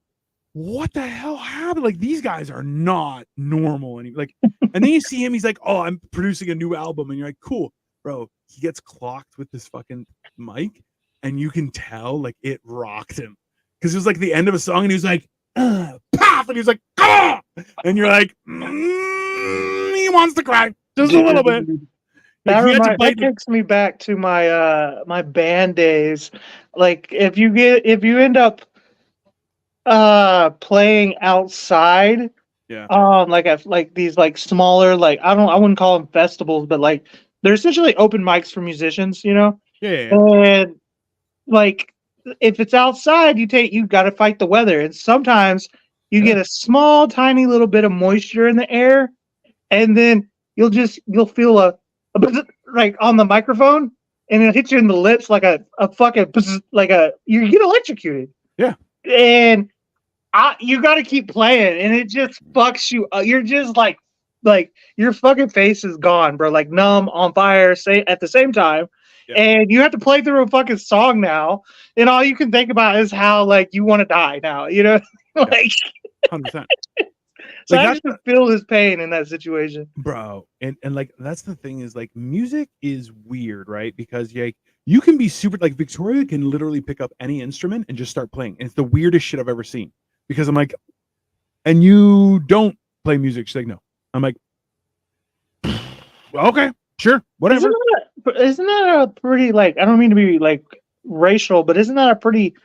what the hell happened? Like these guys are not normal. And like, and then you see him, he's like, oh, I'm producing a new album. And you're like, cool, bro. He gets clocked with this fucking mic, and you can tell like it rocked him. Because it was like the end of a song, and he was like, pop, and he was like, ah! And you're like, he wants to cry just a little bit. That takes me back to my my band days. Like if you end up playing outside, yeah, like these like smaller, like I wouldn't call them festivals, but like they're essentially open mics for musicians, you know. Yeah. And like if it's outside, you got to fight the weather, and sometimes you get a small, tiny little bit of moisture in the air, and then you'll feel a like on the microphone, and it'll hit you in the lips like a fucking you get electrocuted. Yeah, and you got to keep playing, and it just fucks you. You're just like your fucking face is gone, bro. Like numb, on fire, at the same time. Yeah. And you have to play through a fucking song now, and all you can think about is how like you want to die now, you know, like 100%. So like, I just feel his pain in that situation, bro. And like that's the thing is like music is weird, right? Because like you can be super like Victoria can literally pick up any instrument and just start playing, and it's the weirdest shit I've ever seen. Because I'm like, and you don't play music? She's like, no. I'm like, well, okay, sure, whatever. Isn't that a pretty like? I don't mean to be like racial, but isn't that a pretty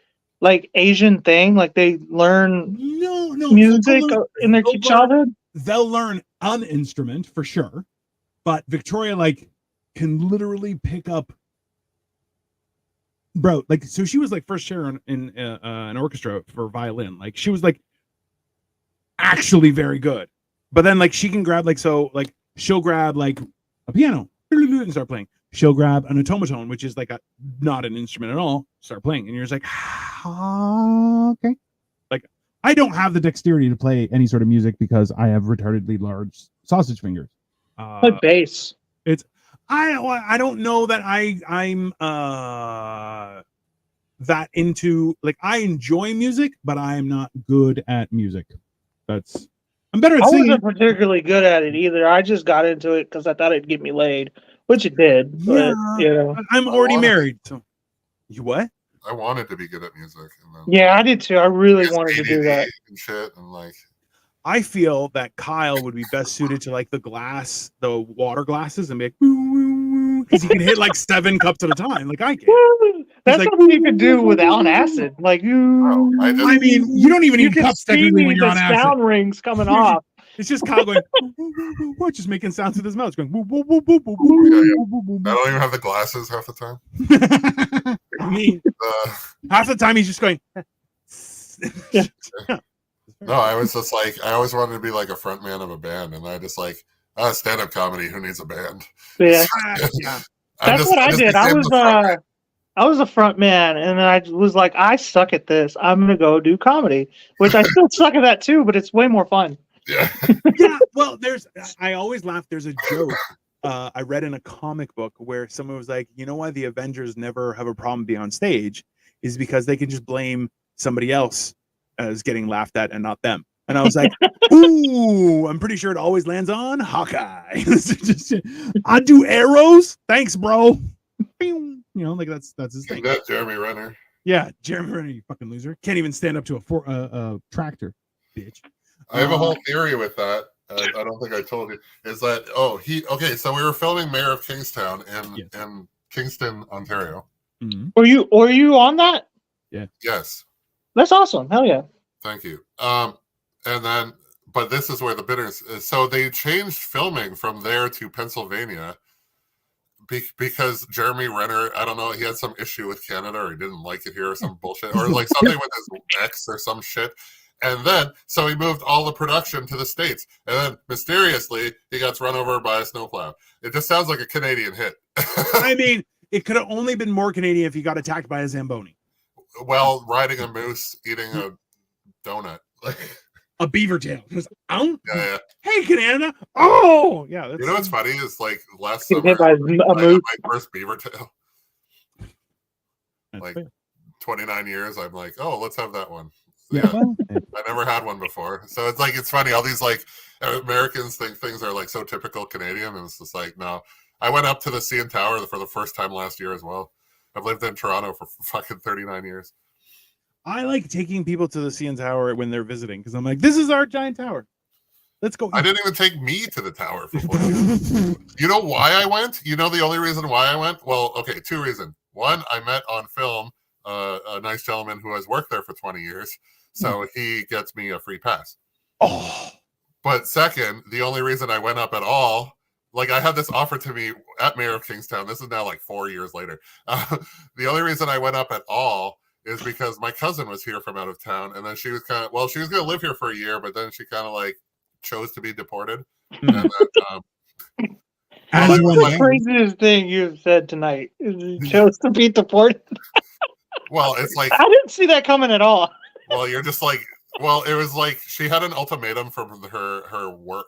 like Asian thing? Like they learn music in their childhood. They'll learn an instrument for sure, but Victoria like can literally pick up, bro. Like so, she was like first chair in an orchestra for violin. Like she was like actually very good, but then like she can grab like so like she'll grab like a piano and start playing. She'll grab an automaton, which is like not an instrument at all, start playing. And you're just like, okay. Like, I don't have the dexterity to play any sort of music because I have retardedly large sausage fingers. Play bass. I don't know that I'm that into, like, I enjoy music, but I'm not good at music. I'm better at I singing. wasn't particularly good at it either. I just got into it because I thought it'd get me laid, which it did. Yeah, but, you know. I'm already married. So, you what? I wanted to be good at music. And then Yeah, I did too. I really wanted to do that. And shit, and like. I feel that Kyle would be best suited to like the water glasses, and be like, because he can hit like 7 cups at a time, like I can. That's like, something you could do without acid. Like, I mean, you don't even need cups technically when you're on acid. Sound rings coming off. It's just Kyle going, just making sounds with his mouth, going. I don't even have the glasses half the time. I mean, half the time he's just going. No, I was just like, I always wanted to be like a front man of a band, and I just like, stand-up comedy. Who needs a band? Yeah, yeah. That's what I did. I was a front man, and I was like, I suck at this. I'm gonna go do comedy, which I still suck at that too, but it's way more fun. Yeah. Yeah. Well, I always laugh. There's a joke I read in a comic book where someone was like, you know why the Avengers never have a problem being on stage is because they can just blame somebody else as getting laughed at and not them. And I was like, ooh, I'm pretty sure it always lands on Hawkeye. I do arrows. Thanks, bro. You know, like that's his thing. That Jeremy Renner. Yeah, Jeremy Renner, you fucking loser. Can't even stand up to a tractor, bitch. I have a whole theory with that. I don't think I told you. Is that so we were filming Mayor of Kingstown in Kingston, Ontario. Mm-hmm. Were you on that? Yeah. Yes. That's awesome. Hell yeah. Thank you. And then, but this is where the bitterness is. So they changed filming from there to Pennsylvania because Jeremy Renner, I don't know, he had some issue with Canada, or he didn't like it here, or some bullshit, or like something with his ex or some shit. And then, so he moved all the production to the States. And then, mysteriously, he gets run over by a snowplow. It just sounds like a Canadian hit. I mean, it could have only been more Canadian if he got attacked by a Zamboni. Well, riding a moose, eating a donut. A beaver tail. It was, yeah. Hey, Canada. Oh, yeah. You know what's funny is like last summer, I had my first beaver tail. That's like fair. 29 years, I'm like, oh, let's have that one. Yeah. I never had one before. So it's like, it's funny. All these like Americans think things are like so typical Canadian. And it's just like, no. I went up to the CN Tower for the first time last year as well. I've lived in Toronto for fucking 39 years. I like taking people to the CN Tower when they're visiting because I'm like, this is our giant tower. Let's go. I didn't even take me to the tower. You know why I went? You know the only reason why I went? Well, okay, 2 reasons. One, I met on film a nice gentleman who has worked there for 20 years. So he gets me a free pass. Oh. But second, the only reason I went up at all, like I had this offer to me at Mayor of Kingstown. This is now like 4 years later. The only reason I went up at all is because my cousin was here from out of town. And then she was kind of, well, she was going to live here for a year, but then she kind of like chose to be deported. And then, that's the craziest thing you've said tonight. You chose to be deported. Well, it's like I didn't see that coming at all. Well, you're just like, well, it was like she had an ultimatum from her work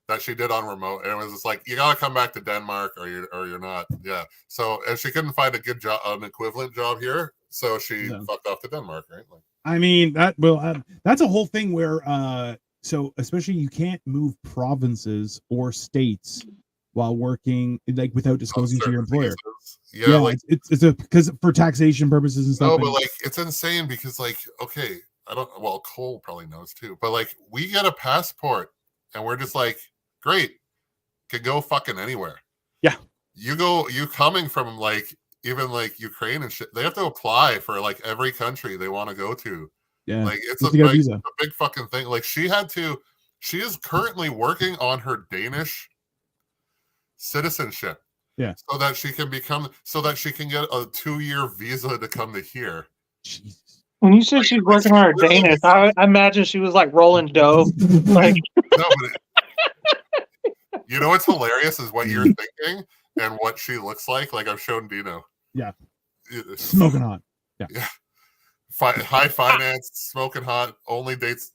that she did on remote, and it was just like, you gotta come back to Denmark or you're not. Yeah. So, and she couldn't find a good job, an equivalent job here, so she fucked off to Denmark, right? Like, I mean, that's a whole thing where so especially you can't move provinces or states while working like without disclosing to your employer. Yeah, like it's because for taxation purposes and stuff. No, but like it's insane because like, okay, Cole probably knows too, but like we get a passport and we're just like, great, can go fucking anywhere. Yeah. You coming from like even like Ukraine and shit, they have to apply for like every country they want to go to. Yeah. Like it's a big fucking thing. Like she is currently working on her Danish citizenship. Yeah. So that she can get a 2-year visa to come to here. Jesus. When you said she's working on her Danish, I imagine she was like rolling dough. Like no, but You know what's hilarious is what you're thinking and what she looks like. Like I've shown Dino. Yeah. Smoking hot. Yeah. High finance, smoking hot, only dates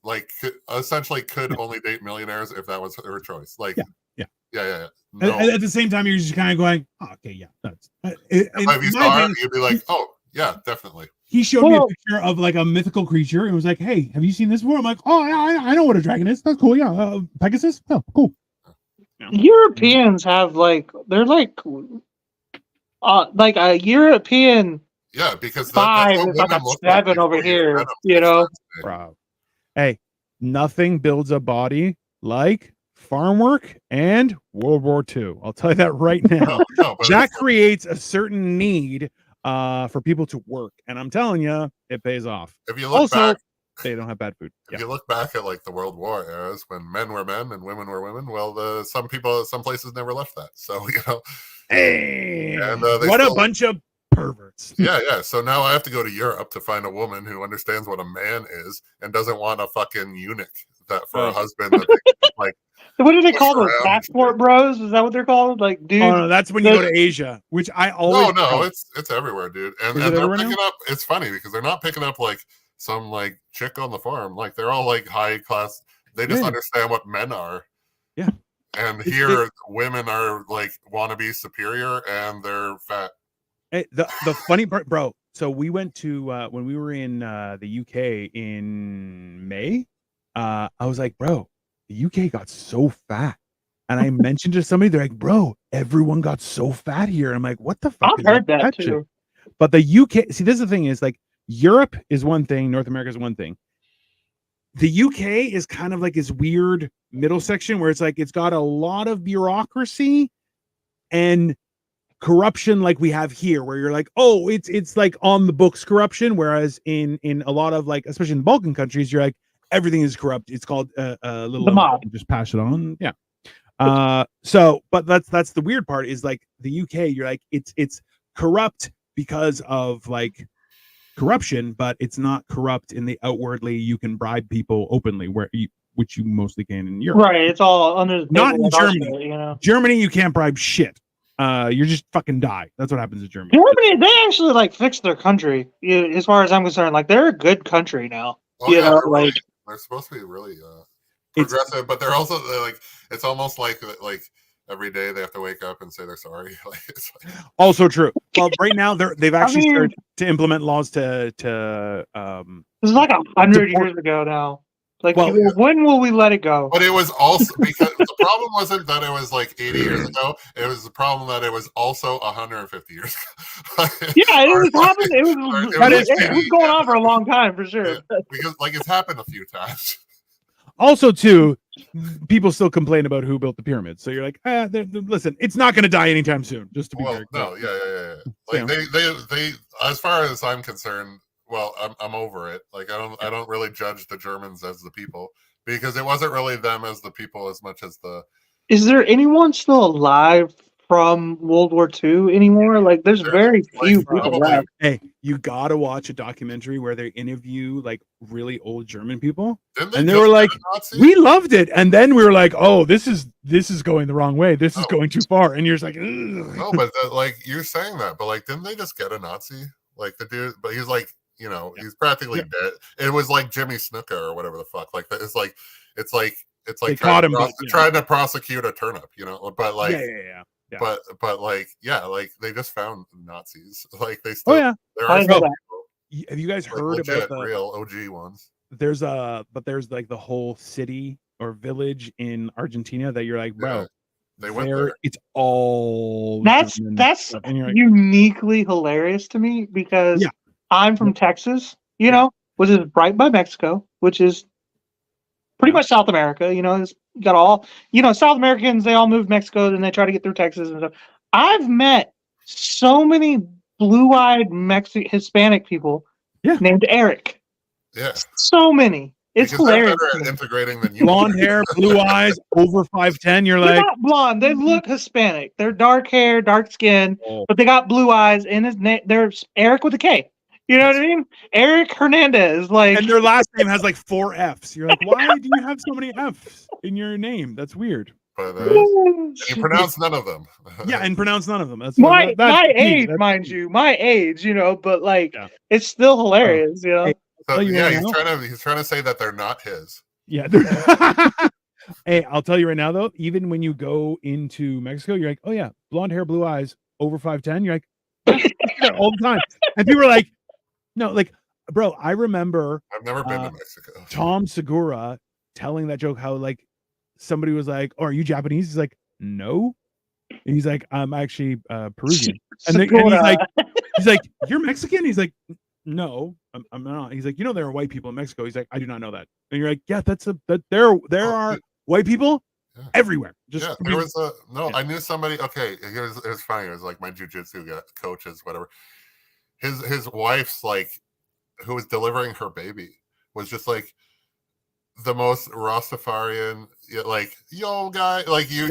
essentially could only date millionaires if that was her choice. Like, yeah. No. At the same time, you're just kind of going, oh, okay, yeah. That's if you saw her, you'd be like, oh, yeah, definitely. He showed me a picture of like a mythical creature and was like, hey, have you seen this before? I'm like, oh, I know what a dragon is. That's cool. Yeah. Pegasus. Oh, cool. Yeah. Europeans have they're like a European. Yeah, because five is like a 7 over here, you know. Bro. Hey, nothing builds a body like farm work and World War II. I'll tell you that right now. That creates a certain need for people to work, and I'm telling you, it pays off. If you look back, they don't have bad food. If you look back at like the World War eras when men were men and women were women, well, some places never left that. So hey, and what a bunch of perverts. Yeah. So now I have to go to Europe to find a woman who understands what a man is and doesn't want a fucking eunuch for a husband. That they, like, what do they call those passport bros? Is that what they're called? Like, dude. Oh no, that's when you go to Asia, which I always. No, it's everywhere, dude. And they're picking up. It's funny because they're not picking up like some like chick on the farm. Like they're all like high class. They just understand what men are. Yeah. And here, women are like want to be superior, and they're fat. Hey, the funny part, bro. So we went to when we were in the UK in May. I was like, bro, the UK got so fat, and I mentioned to somebody, they're like, bro, everyone got so fat here. I'm like, what the fuck? I've heard that too. But the UK, see, this is the thing is like Europe is one thing, North America is one thing. The UK is kind of like this weird middle section where it's like it's got a lot of bureaucracy and corruption like we have here, where you're like, oh, it's like on the books corruption, whereas in a lot of like, especially in the Balkan countries, you're like everything is corrupt. It's called a little the mob. Just pass it on. Yeah. So, but that's the weird part is like the UK, you're like it's corrupt because of like corruption, but it's not corrupt in the outwardly you can bribe people openly, which you mostly can in Europe. Right. It's all under the not in Germany. Shit, you know, Germany you can't bribe shit. You're just fucking die. That's what happens in Germany. Germany, they actually like fixed their country, as far as I'm concerned. Like they're a good country now. They're supposed to be really progressive, but they're also like it's almost like every day they have to wake up and say they're sorry. Like it's like... Also true. Well, right now they've actually started to implement laws to this is like 100 years ago now. Like, when will we let it go? But it was also because the problem wasn't that it was like 80 years ago. It was the problem that it was also 150 years ago. Yeah, it was happening. It was going on for a long time for sure. Yeah, because like it's happened a few times. Also, too, people still complain about who built the pyramids. So you're like, listen, it's not going to die anytime soon. Just to be very clear. Yeah. Like they, as far as I'm concerned. Well, I'm over it. Like I don't really judge the Germans as the people because it wasn't really them as the people as much as the. Is there anyone still alive from World War II anymore? Like, there's very few people left. Hey, you gotta watch a documentary where they interview like really old German people, and they were like, "We loved it," and then we were like, "Oh, this is going the wrong way. This is going too far," and you're just like, ugh. "No," but like you're saying that, but like, didn't they just get a Nazi? Like the dude, but he's like. You know, he's practically dead. It was like Jimmy Snuka or whatever the fuck. Like it's like trying to prosecute a turnip. You know, but like but like like they just found Nazis. Like they still. Oh yeah. There are have you guys heard about the real OG ones? There's like the whole city or village in Argentina that you're like, bro. They went there. It's all that's uniquely hilarious to me because. Yeah. I'm from Texas, you know, which is right by Mexico, which is pretty much South America. You know, it's got all, you know, South Americans, they all move to Mexico and they try to get through Texas and stuff. I've met so many blue-eyed Hispanic people named Eric. Yeah. So many. It's hilarious. They're better at integrating than you. Blonde hair, blue eyes, over 5'10". You're they're not blonde. They look Hispanic. They're dark hair, dark skin, but they got blue eyes. And his name, there's Eric with a K. You know what I mean? Eric Hernandez, like, and their last name has like 4 F's. You're like, why do you have so many F's in your name? That's weird. but Oh, you pronounce none of them. Yeah, and pronounce none of them. That's my that's age, that's mind you, my age, but like Yeah. it's still hilarious, Hey, So, you yeah, right he's trying to say that they're not his. Yeah. Hey, I'll tell you right now though, even when you go into Mexico, you're like, oh yeah, blonde hair, blue eyes, over 5'10". You're like, yeah, I see that all the time. And people are like, no, like, bro, I remember I've never been to Mexico. Tom Segura telling that joke how like somebody was like, oh, are you Japanese? He's like, no. And he's like, I'm actually Peruvian. And he's like, you're Mexican? He's like, no, I'm not. He's like, there are white people in Mexico. He's like, I do not know that. And you're like, yeah, there are white people everywhere. Just there was I knew somebody. Okay, it was funny. It was like my jujitsu coaches, whatever. His wife's like, who was delivering her baby, was just like the most Rastafarian, like, yo guy, like you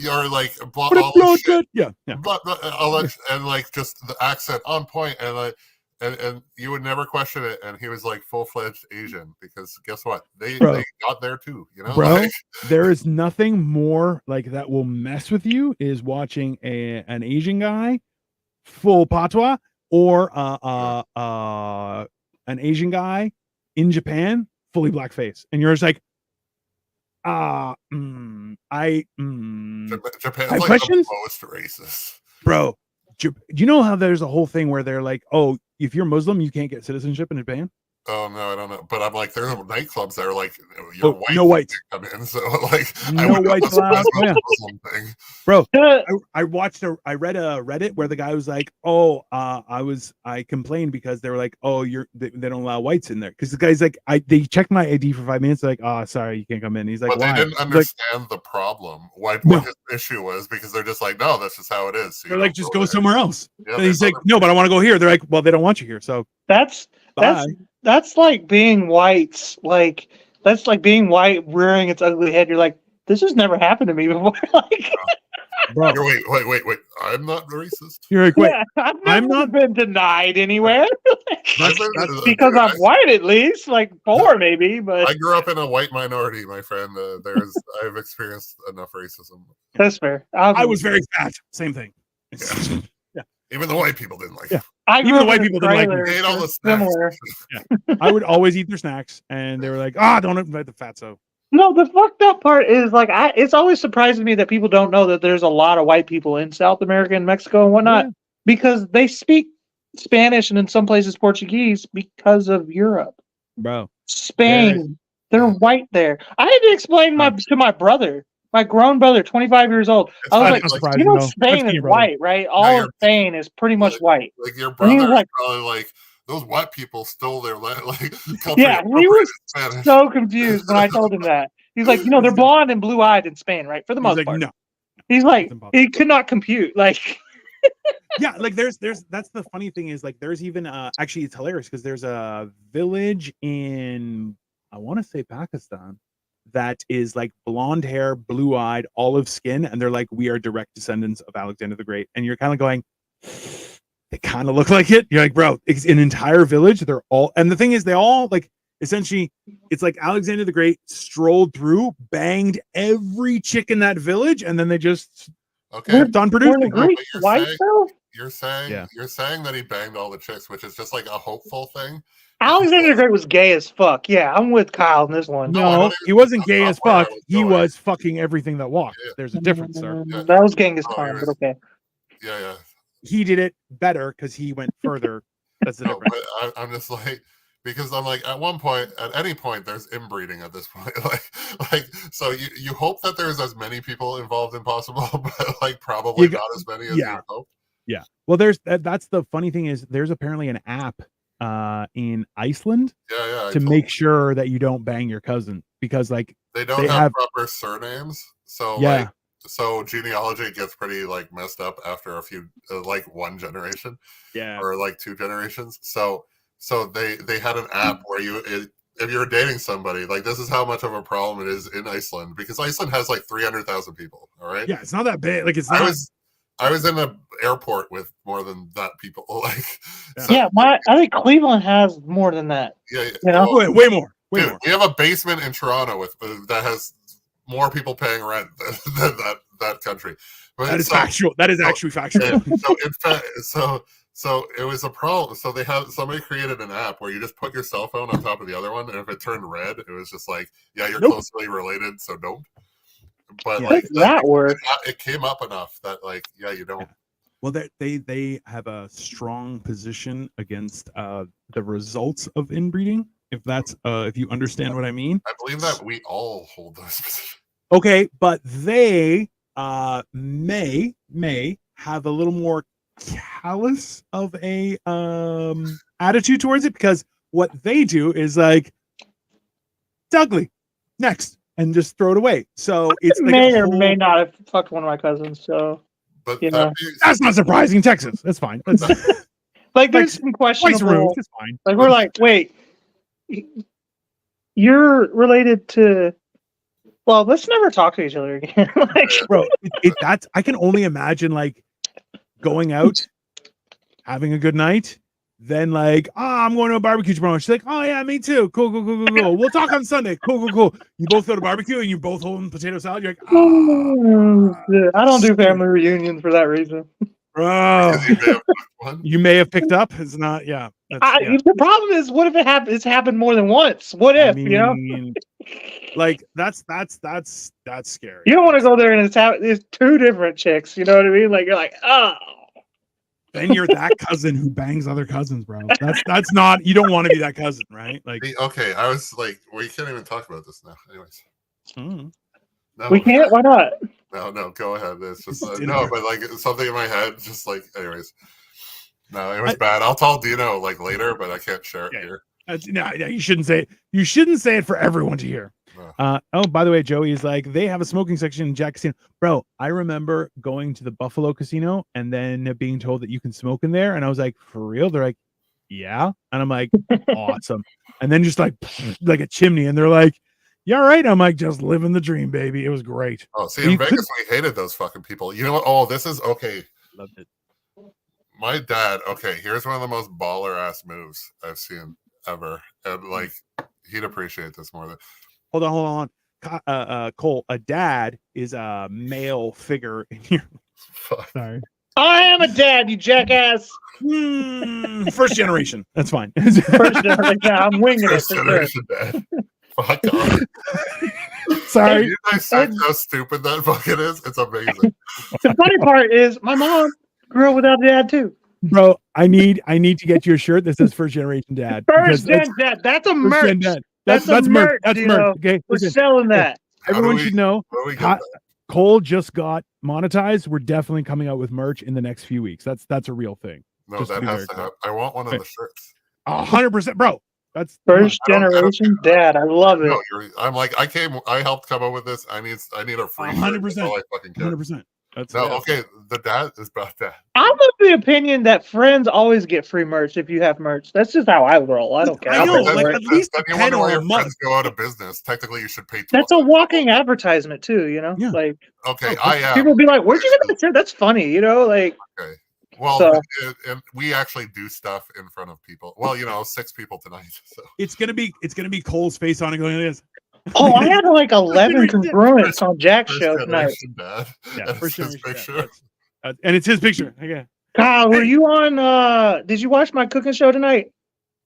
are like blah, all this shit. And like just the accent on point, and like and you would never question it. And he was like full-fledged Asian, because guess what, they got there too, bro. Like, there is nothing more like that will mess with you is watching an Asian guy full patois, or an Asian guy in Japan fully blackface, and you're just like, Japan's like questions? the most racist, bro. Do you know how there's a whole thing where they're like, oh, if you're Muslim, you can't get citizenship in Japan? Oh no, I don't know. But I'm like, there's nightclubs that are like, you're white, no whites come in. So like, no whites allowed. Thing. Bro, I read a Reddit where the guy was like, oh, I complained because they were like, oh, they don't allow whites in there, because the guy's like, they checked my ID for 5 minutes, like, oh, sorry, you can't come in. He's like, but why? They didn't understand the problem. What his issue was, because they're just like, no, that's just how it is. So they're like, just go somewhere else. Yeah, and he's like, no, but I want to go here. They're like, well, they don't want you here, so that's like being white. Like, that's like being white rearing its ugly head. You're like, this has never happened to me before. Like, bro, wait. I'm not racist. You're like, wait, I'm not been denied anywhere. That's because I'm white, at least, like 4 maybe. But I grew up in a white minority, my friend. I've experienced enough racism. That's fair. I was very fat. Same thing. Yeah. Even the white people didn't like. Yeah. Even the white people didn't like me. They ate all the snacks. Yeah. I would always eat their snacks, and they were like, don't invite the fatso. No, the fucked up part is like, it's always surprising me that people don't know that there's a lot of white people in South America and Mexico and whatnot, because they speak Spanish and in some places Portuguese because of Europe. Bro, Spain, they're white there. I had to explain to my brother, my grown brother, 25 years old. I was like, Spain is white, right? All of Spain is pretty much white. Like your brother is probably like, those white people stole their land. Like, yeah, he was so confused when I told him that. He's like, they're blonde and blue-eyed in Spain, right? For the most part. No. He's like, he could not compute. Like, yeah, like there's that's the funny thing is, like, there's even actually it's hilarious because there's a village in, I want to say, Pakistan, that is like blonde hair, blue-eyed, olive skin, and they're like, we are direct descendants of Alexander the Great, and you're kind of going, they kind of look like it. You're like, bro, it's an entire village. They're all, and the thing is, they all like, essentially, it's like Alexander the Great strolled through, banged every chick in that village, and then they just kept on producing. You're saying that he banged all the chicks, which is just like a hopeful thing. Alexander the Great was gay as fuck. Yeah, I'm with Kyle on this one. No, he wasn't gay as fuck. He was fucking everything that walked. Yeah. There's a difference, sir. That was Genghis Khan, but okay. Yeah. He did it better because he went further. That's the difference. But I'm just like, because I'm like, at any point, there's inbreeding at this point. like, so you hope that there's as many people involved as possible, but like probably not as many as you hope. Yeah. Well, that's the funny thing is, there's apparently an app in Iceland to make sure that you don't bang your cousin, because like they don't have proper surnames. So like, so genealogy gets pretty like messed up after a few like one generation, or like 2 generations. So they had an app where if you're dating somebody, like, this is how much of a problem it is in Iceland, because Iceland has like 300,000 people. All right. Yeah, it's not that big. Like, it's not. I was in an airport with more than that people. Like, I think Cleveland has more than that. Yeah, way more. We have a basement in Toronto that has more people paying rent than that country. But that is factual. That is actually factual. So in fact, so it was a problem. So somebody created an app where you just put your cell phone on top of the other one, and if it turned red, it was just like, yeah, you're closely related, so don't. But like that works. It came up enough that like, yeah, you don't. Well, they have a strong position against the results of inbreeding. If you understand what I mean. I believe that we all hold those positions. Okay, but they may have a little more callous of a attitude towards it, because what they do is like, it's ugly, next, and just throw it away. So it's like may or may not have fucked one of my cousins. So, but that's not surprising. Texas, that's fine. Like there's some questionable. It's fine. Like we're like, wait, you're related to. Well, let's never talk to each other again. Like, bro, that's I can only imagine like going out, having a good night, then like, I'm going to a barbecue tomorrow. She's like, oh yeah, me too. Cool. We'll talk on Sunday. Cool. You both go to barbecue and you both hold potato salad. You're like, I don't do family reunions for that reason. Bro, you may have picked up. It's not. Yeah. The problem is, what if it's happened more than once? What if you know? Like that's scary. You don't want to go there and it's two different chicks. You know what I mean? Like you're like, oh. Then you're that cousin who bangs other cousins, bro. That's not. You don't want to be that cousin, right? Like, okay, I was like, we can't even talk about this now. Anyways, no, we can't. Why not? No, go ahead. It's just no, but like something in my head, just like, anyways. No, it was bad. I'll tell Dino like later, but I can't share it here. No, you shouldn't say it. You shouldn't say it for everyone to hear. Oh, by the way, Joey is like, they have a smoking section in Jack Casino. Bro, I remember going to the Buffalo Casino and then being told that you can smoke in there. And I was like, for real? They're like, yeah. And I'm like, awesome. And then just like a chimney. And they're like, yeah, right. I'm like, just living the dream, baby. It was great. Oh, see, in Vegas, we hated those fucking people. You know what? Oh, this is okay. Loved it. My dad, okay, here's one of the most baller ass moves I've seen ever. And like, he'd appreciate this more than. Hold on. Cole, a dad is a male figure in your. Sorry. I am a dad, you jackass. First generation. That's fine. First generation. I'm winging First generation dad. Fuck off. Sorry. You guys see how stupid that fucking is? It's amazing. The funny part is my mom grew up without a dad too. Bro, I need to get you a shirt that says first generation dad. First gen dad. That's a merch. That's merch. That's merch. Okay, we're selling that. Everyone should know. Cole just got monetized. We're definitely coming out with merch in the next few weeks. That's a real thing. No, that has to happen. I want one of the shirts. 100%, bro. That's first generation dad. I love it. No, I'm like, I helped come up with this. I need a free 100%. 100%. Okay. The dad is about that. I'm of the opinion that friends always get free merch if you have merch. That's just how I roll. I don't care. I know, like at least then you wonder why your friends go out of business. Technically, you should pay. That's a walking advertisement too. You know, like okay, people be like, "Where'd you get that shirt?" That's funny. You know, like okay. Well, and we actually do stuff in front of people. Well, 6 people tonight. So it's gonna be Cole's face on it going like this. Oh, I had like 11 congruents on Jack's show tonight. Dad. Yeah, for sure. Picture. And it's his picture. Okay. Kyle, were you on? Did you watch my cooking show tonight?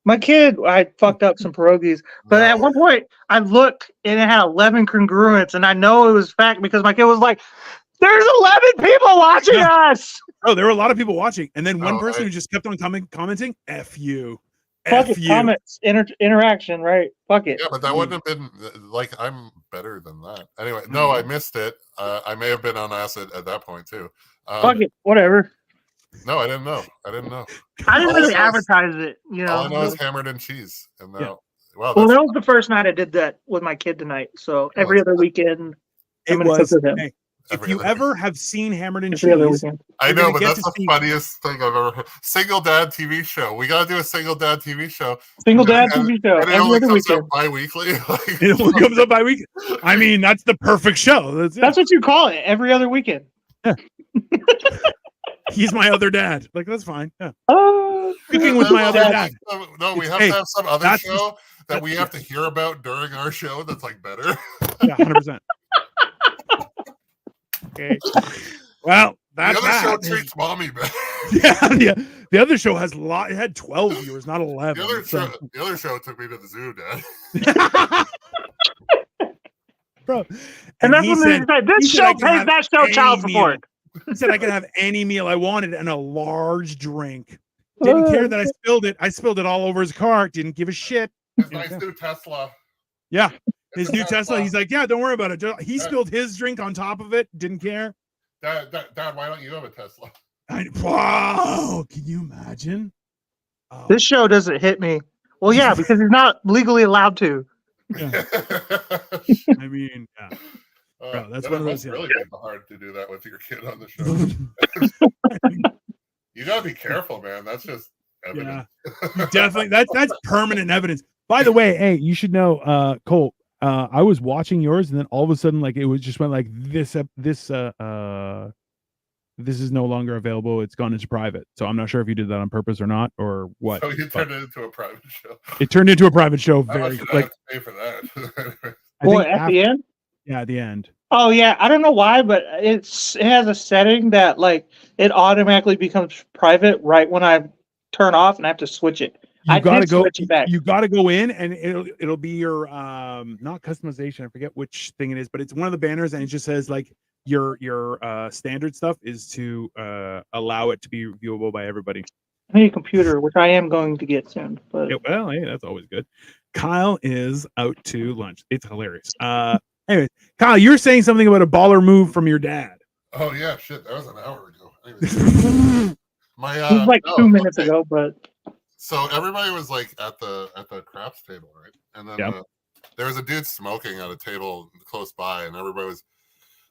My kid, I fucked up some pierogies, but at one point I looked and it had 11 congruents, and I know it was fact because my kid was like, "There's 11 people watching us." Oh, there were a lot of people watching, and then one person who just kept on commenting, "F you." Fuck it, comments, interaction, right? Fuck it. Yeah, but that wouldn't have been like, I'm better than that. Anyway, no, I missed it. I may have been on acid at that point too. Fuck it, whatever. No, I didn't know. I didn't really advertise it. All I know is hammered and cheese. And now, well, that was the first night I did that with my kid tonight. So every other weekend, I'm gonna cook with him. Hey, if you ever have seen Hammered and Cheese, I know, but that's the funniest thing I've ever heard. Single Dad TV show. We gotta do a Single Dad TV show. Single Dad TV show. And it only comes out bi-weekly. It only comes out bi-weekly. I mean, that's the perfect show. That's what you call it. Every other weekend. Yeah. He's my other dad. Like, that's fine. Yeah. Speaking with my other dad. No, we have to have some other show that we have to hear about during our show that's like better. Yeah, 100%. Okay. Well, that's the other show that. treats mommy better. Yeah, the other show has it had 12 viewers, not 11. The other show took me to the zoo, Dad. Bro, and that's when they said, this show pays that show child support. He said I could have any meal I wanted and a large drink. Didn't care that I spilled it. I spilled it all over his car. Didn't give a shit. His nice new Tesla. Yeah. His new Tesla. He's like, yeah, don't worry about it. He spilled his drink on top of it. Didn't care. Dad, why don't you have a Tesla? Wow. Can you imagine? Oh. This show doesn't hit me. Well, yeah, because he's not legally allowed to. Yeah. I mean, yeah. Bro, that's one of those. Really hard to do that with your kid on the show. You gotta be careful, man. That's just evidence. Yeah, definitely. That's permanent evidence. By the way, hey, you should know, Colt. I was watching yours, and then all of a sudden, like it was just went like this is no longer available. It's gone into private. So I'm not sure if you did that on purpose or not, or what. So you turned it into a private show. It turned into a private show. How much did I have to pay for that? The end? Yeah, at the end. Oh yeah, I don't know why, but it has a setting that like it automatically becomes private right when I turn off, and I have to switch it. You gotta go. You gotta go in, and it'll be your not customization. I forget which thing it is, but it's one of the banners, and it just says like your standard stuff is to allow it to be viewable by everybody. I need a computer, which I am going to get soon. But yeah, well, hey, that's always good. Kyle is out to lunch. It's hilarious. Anyway, Kyle, you're saying something about a baller move from your dad. Oh yeah, shit, that was an hour ago. Anyways, it was like 2 minutes ago, but so everybody was like at the craps table, right? And then there was a dude smoking at a table close by, and everybody was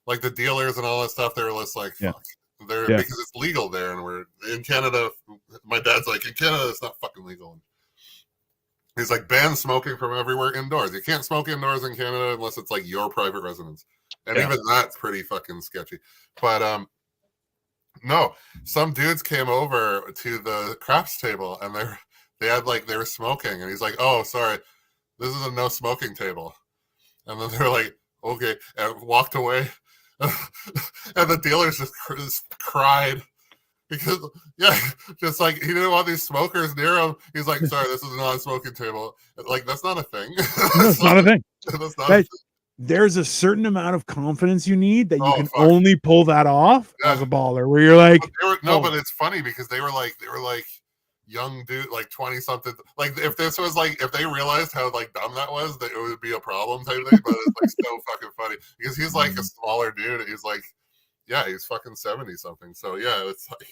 like the dealers and all that stuff. They were just like, fuck. Because it's legal there, and we're in Canada. My dad's like, in Canada, it's not fucking legal. He's like, ban smoking from everywhere indoors. You can't smoke indoors in Canada unless it's like your private residence. And even that's pretty fucking sketchy. But no, some dudes came over to the craps table, and they were smoking, and he's like, oh, sorry, this is a no smoking table. And then they were like, okay, and walked away. And the dealers just cried. Because just like he didn't want these smokers near him. He's like, sorry, this is a non-smoking table. Like, that's not a thing. That's not a thing. That's not a thing. There's a certain amount of confidence you need that you can only pull that off as a baller, where you're like, but it's funny because they were like young dude, like 20 something. Like if this was like, if they realized how like dumb that was, that it would be a problem type thing. But it's like so fucking funny because he's like a smaller dude. He's like, yeah, he's fucking 70 something. So yeah, it's like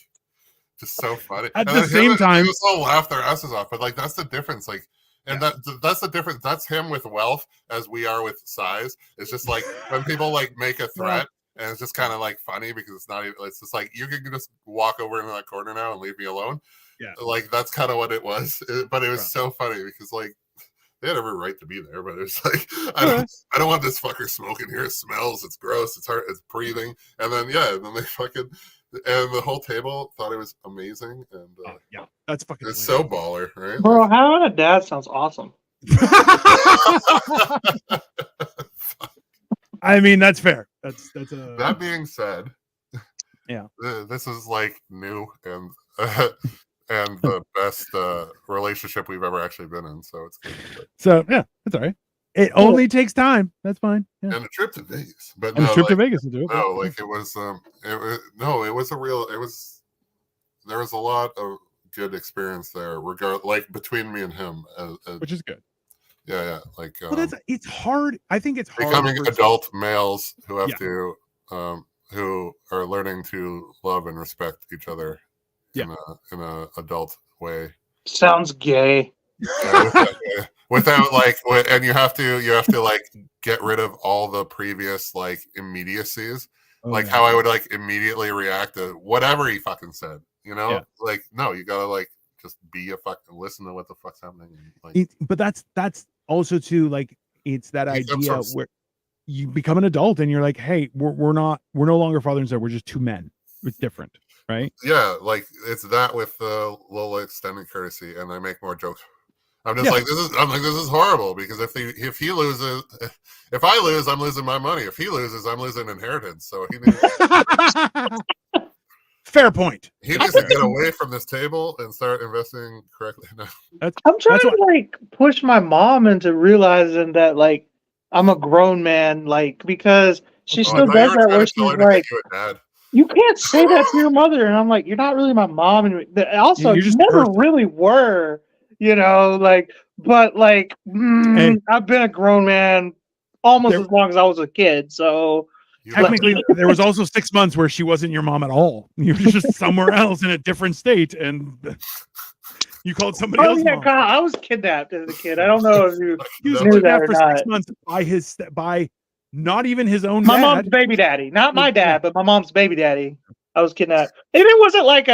just so funny. At the same time, they just all laugh their asses off. But like that's the difference. Like, and that's the difference. That's him with wealth as we are with size. It's just like when people like make a threat, and it's just kind of like funny because it's not even. It's just like you can just walk over into that corner now and leave me alone. Yeah, like that's kind of what it was. But it was so funny because like they had every right to be there, but it's like I don't want this fucker smoking here. It smells. It's gross. It's hard. It's breathing. And then then they fucking and the whole table thought it was amazing. And that's fucking. It's so baller, right? Bro, having a dad sounds awesome. I mean, that's fair. That's a. That being said, this is like new and. And the best relationship we've ever actually been in, so it's good. So yeah, that's all right. It only takes time. That's fine. Yeah. And a trip to Vegas, but and a trip to Vegas will do it. No, like it was a real. There was a lot of good experience there. Like between me and him, which is good. Yeah. Like, it's hard. I think it's hard becoming adult males who have to, who are learning to love and respect each other. In a adult way. Sounds gay. Without like, and you have to like get rid of all the previous like immediacies, how I would like immediately react to whatever he fucking said. You know, like no, you gotta like just be a fucking listen to what the fuck's happening. Like, but that's also too like it's that idea where you become an adult and you're like, hey, we're no longer father and son. We're just two men. It's different. Right? Yeah, like it's that with the little extended courtesy, and I make more jokes. I'm just like, this is horrible because if he loses, if I lose, I'm losing my money. If he loses, I'm losing inheritance. So he needs, fair point. He needs to get away from this table and start investing correctly. No. I'm trying to like push my mom into realizing that like I'm a grown man, like because she still does that where she's like, you can't say that to your mother, and I'm like, you're not really my mom, and also you never really were, you know, like, but like I've been a grown man almost as long as I was a kid, so. Technically, there was also 6 months where she wasn't your mom at all. You were just somewhere else in a different state, and you called somebody else. Yeah, God, I was kidnapped as a kid. I don't know if you knew that for 6 months by not even his own. My mom's baby daddy, not my dad, but my mom's baby daddy. I was kidnapped, and it wasn't like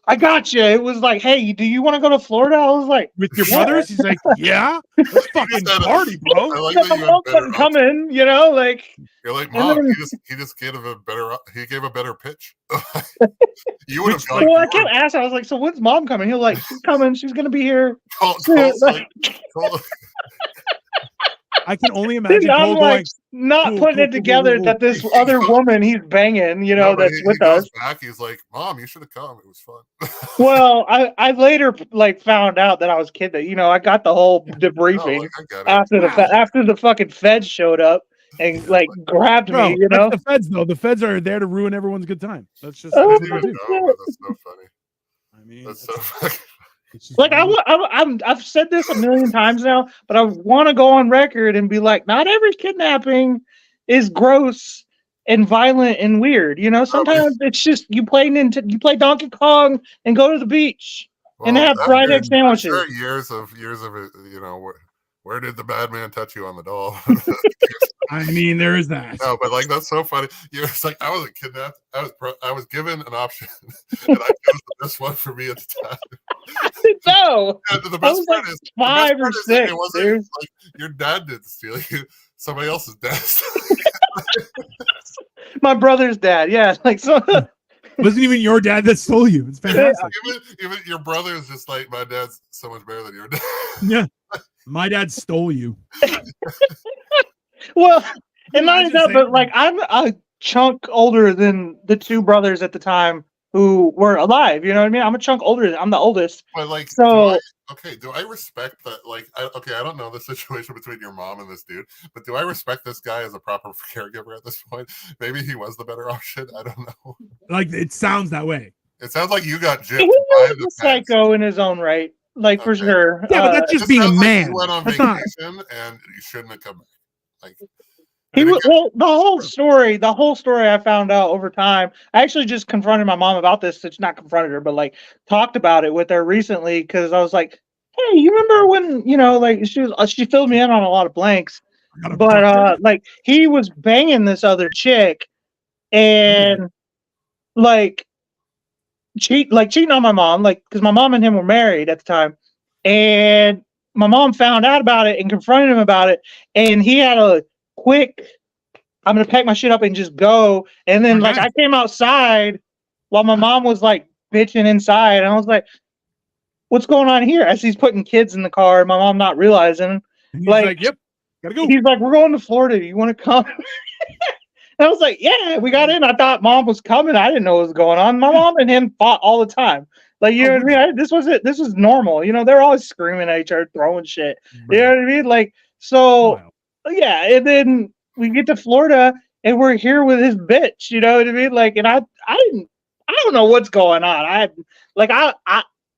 I got you. It was like, hey, do you want to go to Florida? I was like, with your brothers? He's like, yeah, let's fucking party, bro. Like my mom couldn't come in, you know, like. You're like, Mom, he just gave a better pitch. You would have gone. Well, I kept asking. I was like, so when's Mom coming? He'll like, she's coming. She's gonna be here. I can only imagine. I'm like not putting it together that this other woman he's banging, you know, that's with us. Back, he's like, Mom, you should have come. It was fun. Well, I later like found out that I was kidding. You know, I got the whole debriefing after the fucking feds showed up and like grabbed me. You know, the feds though. The feds are there to ruin everyone's good time. That's just. That's so funny. I mean, that's so funny. Like I've said this a million times now, but I want to go on record and be like, not every kidnapping is gross and violent and weird. You know, sometimes it's just you play Donkey Kong and go to the beach and have fried egg sandwiches. Sure, years of it. You know, where did the bad man touch you on the doll? I mean, there is that. No, but like that's so funny. It's like I wasn't kidnapped. I was given an option, and I chose the best one for me at the time. I didn't know. The best part is 5 or 6. It wasn't like your dad didn't steal you. Somebody else's dad. My brother's dad. Yeah, like so. It wasn't even your dad that stole you. It's fantastic. Even your brother is just like, my dad's so much better than your dad. Yeah, my dad stole you. Well, and not only that, but like I'm a chunk older than the 2 brothers at the time who were alive. You know what I mean? I'm a chunk older. I'm the oldest. But like, so do I respect that? Like, I don't know the situation between your mom and this dude, but do I respect this guy as a proper caregiver at this point? Maybe he was the better option. I don't know. Like, it sounds that way. It sounds like you got gypped. He was a psycho in his own right, like for sure. Yeah, but that's just being a man. You went on vacation and you shouldn't have come back. Like. The whole story I found out over time. I actually just confronted my mom about this. It's not confronted her, but like talked about it with her recently because I was like, "Hey, you remember when like she filled me in on a lot of blanks, but like he was banging this other chick and cheating on my mom, like because my mom and him were married at the time, and my mom found out about it and confronted him about it, and he had a quick, I'm gonna pack my shit up and just go. And then I came outside while my mom was like bitching inside, and I was like, "What's going on here?" As he's putting kids in the car, my mom not realizing. He's like, "Yep, gotta go." He's like, "We're going to Florida. You want to come?" And I was like, "Yeah." We got in. I thought Mom was coming. I didn't know what was going on. My mom and him fought all the time. Like, you know what I mean? This was normal. You know, they're always screaming at each other, throwing shit. You know what I mean? Like, so. Wow. Yeah, and then we get to Florida and we're here with his bitch, you know what I mean? Like, and I don't know what's going on. I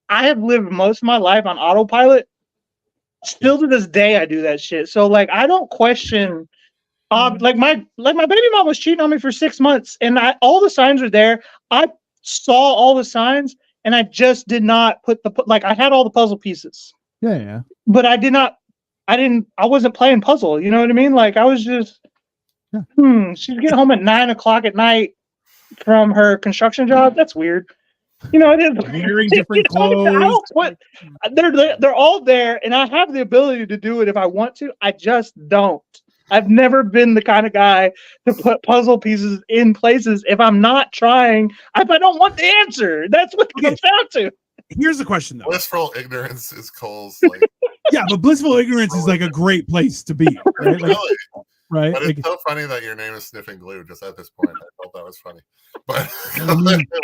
have lived most of my life on autopilot. Still to this day, I do that shit. So like, I don't question. Like my baby mom was cheating on me for 6 months, and all the signs were there. I saw all the signs, and I just did not put I had all the puzzle pieces. Yeah. But I did not. I wasn't playing puzzle, you know what I mean? Like I was just, she'd get home at 9 o'clock at night from her construction job. That's weird. You know, it is wearing different clothes. They're all there, and I have the ability to do it if I want to. I just don't. I've never been the kind of guy to put puzzle pieces in places if I'm not trying. If I don't want the answer, that's what it comes down to. here's the question though. Blissful ignorance is Cole's like. Yeah, but blissful ignorance is like a great place to be, right? Like, Really? right? But Like, it's so funny that your name is Sniffing Glue. Just at this point, I thought that was funny. But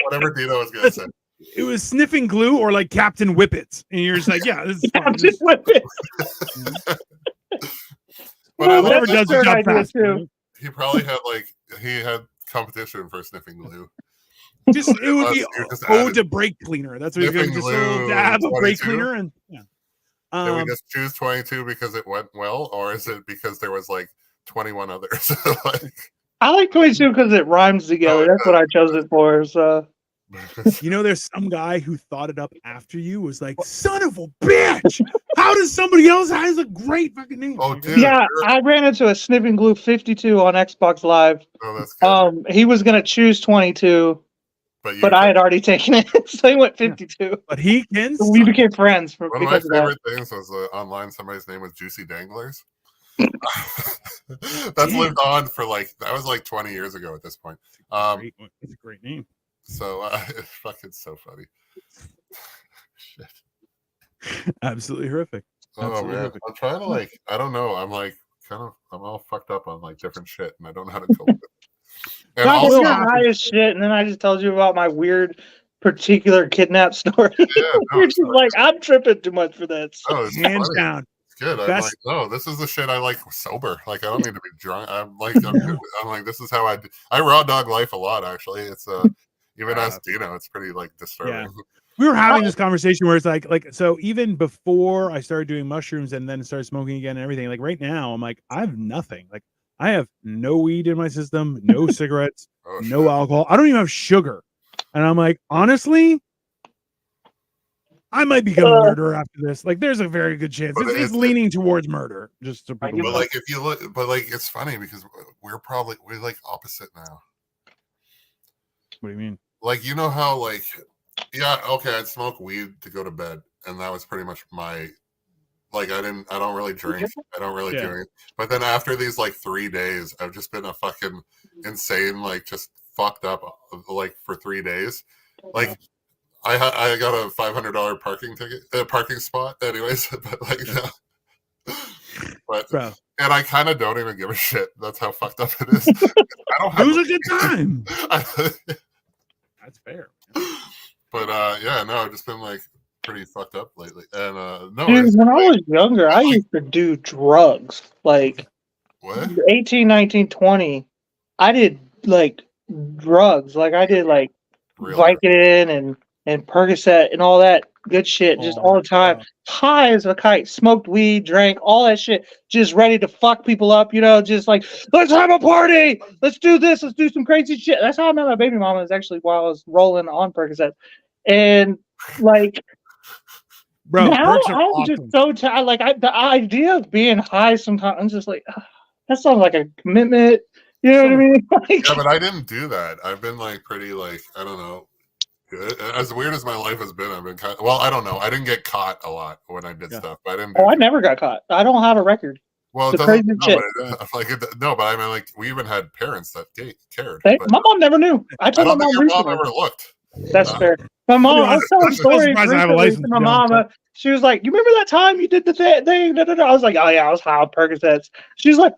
whatever Dino was gonna say, it was Sniffing Glue or like Captain Whippets, and you're just like, yeah, this is fine. Captain Whippets. But Whatever that's a does the third job idea, fast. too. he probably had competition for Sniffing Glue. Just it would be You're just ode added. to brake cleaner. That's what he's going to Sniffing just a little Glue dab of brake 22? cleaner and yeah. Did we just choose 22 because it went well, or is it because there was like 21 others? Like, I like 22 because it rhymes together. That's what I chose it for. So You know, there's some guy who thought it up after you was like, son of a bitch. How does somebody else has a great fucking name? oh, dude. yeah, I ran into a Sniffing Glue 52 on Xbox Live. Oh, that's good. He was gonna choose 22, but I had already taken it, so he went 52. But he can. So we became friends One of my favorite things was online. Somebody's name was Juicy Danglers. That's lived on for that was like 20 years ago at this point. It's a great name. So it's fucking so funny. Shit. Absolutely horrific. Oh man, I'm trying to I don't know. I'm I'm all fucked up on different shit, and I don't know how to cope with it. And also, high as shit, and then I just told you about my weird particular kidnap story. Yeah, no, you're just like, I'm tripping too much for that. Oh, hands down. It's good. I'm like, no, this is the shit I like sober. Like, I don't need to be drunk. I'm like, this is how I raw dog life a lot. Actually, it's even as Dino, it's pretty disturbing. Yeah. We were having this conversation where it's like so even before I started doing mushrooms and then started smoking again and everything, like right now I'm like, I have nothing. Like I have no weed in my system, no cigarettes, no alcohol. I don't even have sugar. And I'm like, honestly, I might become a murderer after this. Like there's a very good chance. It's leaning towards murder. Just to but if you look, it's funny because we're opposite now. What do you mean? You know how yeah, okay, I'd smoke weed to go to bed, and that was pretty much my I don't really drink. I don't really do it. But then after these 3 days, I've just been a fucking insane, just fucked up for 3 days. I got a $500 parking spot anyways, but and I kind of don't even give a shit. That's how fucked up it is. I don't have it was a good time. That's fair. But I've just been pretty fucked up lately. And dude, when I was younger, I used to do drugs. What? 18, 19, 20. I did drugs. I did Vicodin and Percocet and all that good shit just all the time. High as a kite, smoked weed, drank, all that shit, just ready to fuck people up, just let's have a party, let's do this, let's do some crazy shit. That's how I met my baby mama, is actually while I was rolling on Percocet. And bro, now I'm just so tired. The idea of being high sometimes, I'm just that sounds like a commitment. You know what I mean? Yeah, but I didn't do that. I've been pretty I don't know. Good. As weird as my life has been, I've been I don't know. I didn't get caught a lot when I did stuff, but I didn't. I never got caught. I don't have a record. Well, it doesn't. No, but I mean, we even had parents that cared. My mom never knew. I told my mom your mom ever looked. That's fair. My mom, I was telling stories to my mama. She was like, "You remember that time you did the thing?" I was like, "Oh yeah, I was high on Percocets." She's like,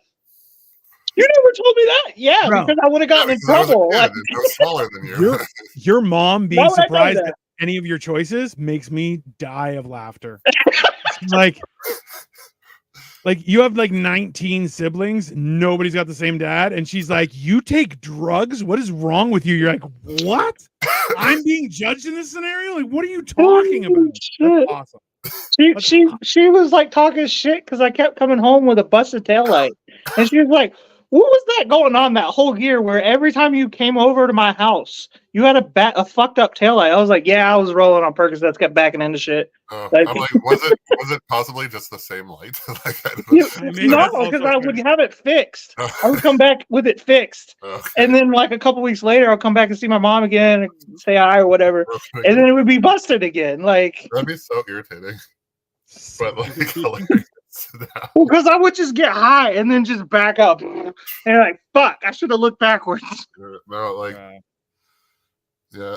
"You never told me that." Yeah, bro, because I would have gotten in trouble. I was smaller than you. Your mom being surprised at any of your choices makes me die of laughter. You have 19 siblings, nobody's got the same dad, and she's like, "You take drugs? What is wrong with you?" You're like, "What? I'm being judged in this scenario? What are you talking about?" That's awesome. She was talking shit because I kept coming home with a busted taillight, and she was like, "What was that going on that whole year where every time you came over to my house, you had a fucked up taillight?" I was like, "Yeah, I was rolling on Percocets, kept backing into shit." I'm was it possibly just the same light? No, because I would have it fixed. I would come back with it fixed, and then a couple weeks later, I'll come back and see my mom again and say hi or whatever, and then it would be busted again. That'd be so irritating, but well, because I would just get high and then just back up, and fuck, I should have looked backwards. No, yeah.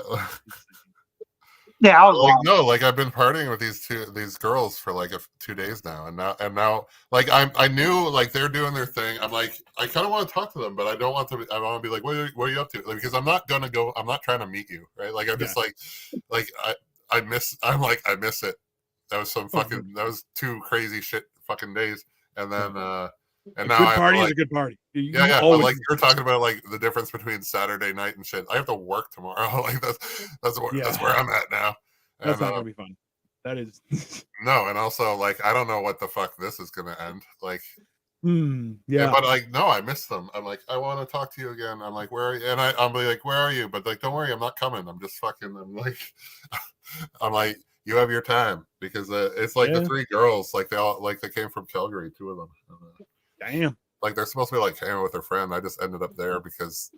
Yeah, I was like, lost. no, like I've been partying with these girls for like 2 days now, and now, like I knew like they're doing their thing. I'm like, I kind of want to talk to them, but I don't want to. I want to be like, what are you up to? Like, because I'm not gonna go. I'm not trying to meet you, right? Like I'm just like I miss. I'm like I miss it. That was some fucking. That was 2 crazy shit fucking days, and then and now good party like, is a good party. Yeah. But like you're talking about like the difference between Saturday night and shit. I have to work tomorrow. Like that's where I'm at now. That's And, not gonna be fun. That is no, and also like I don't know what the fuck this is gonna end. Like yeah. but like no, I miss them. I'm like, I want to talk to you again. I'm like, where are you? And I'm like, where are you? But like, don't worry, I'm not coming. I'm just fucking. I'm like, I'm like, you have your time because it's like the 3 girls, like they came from Calgary, 2 of them. Damn. Like they're supposed to be like hanging with their friend. I just ended up there because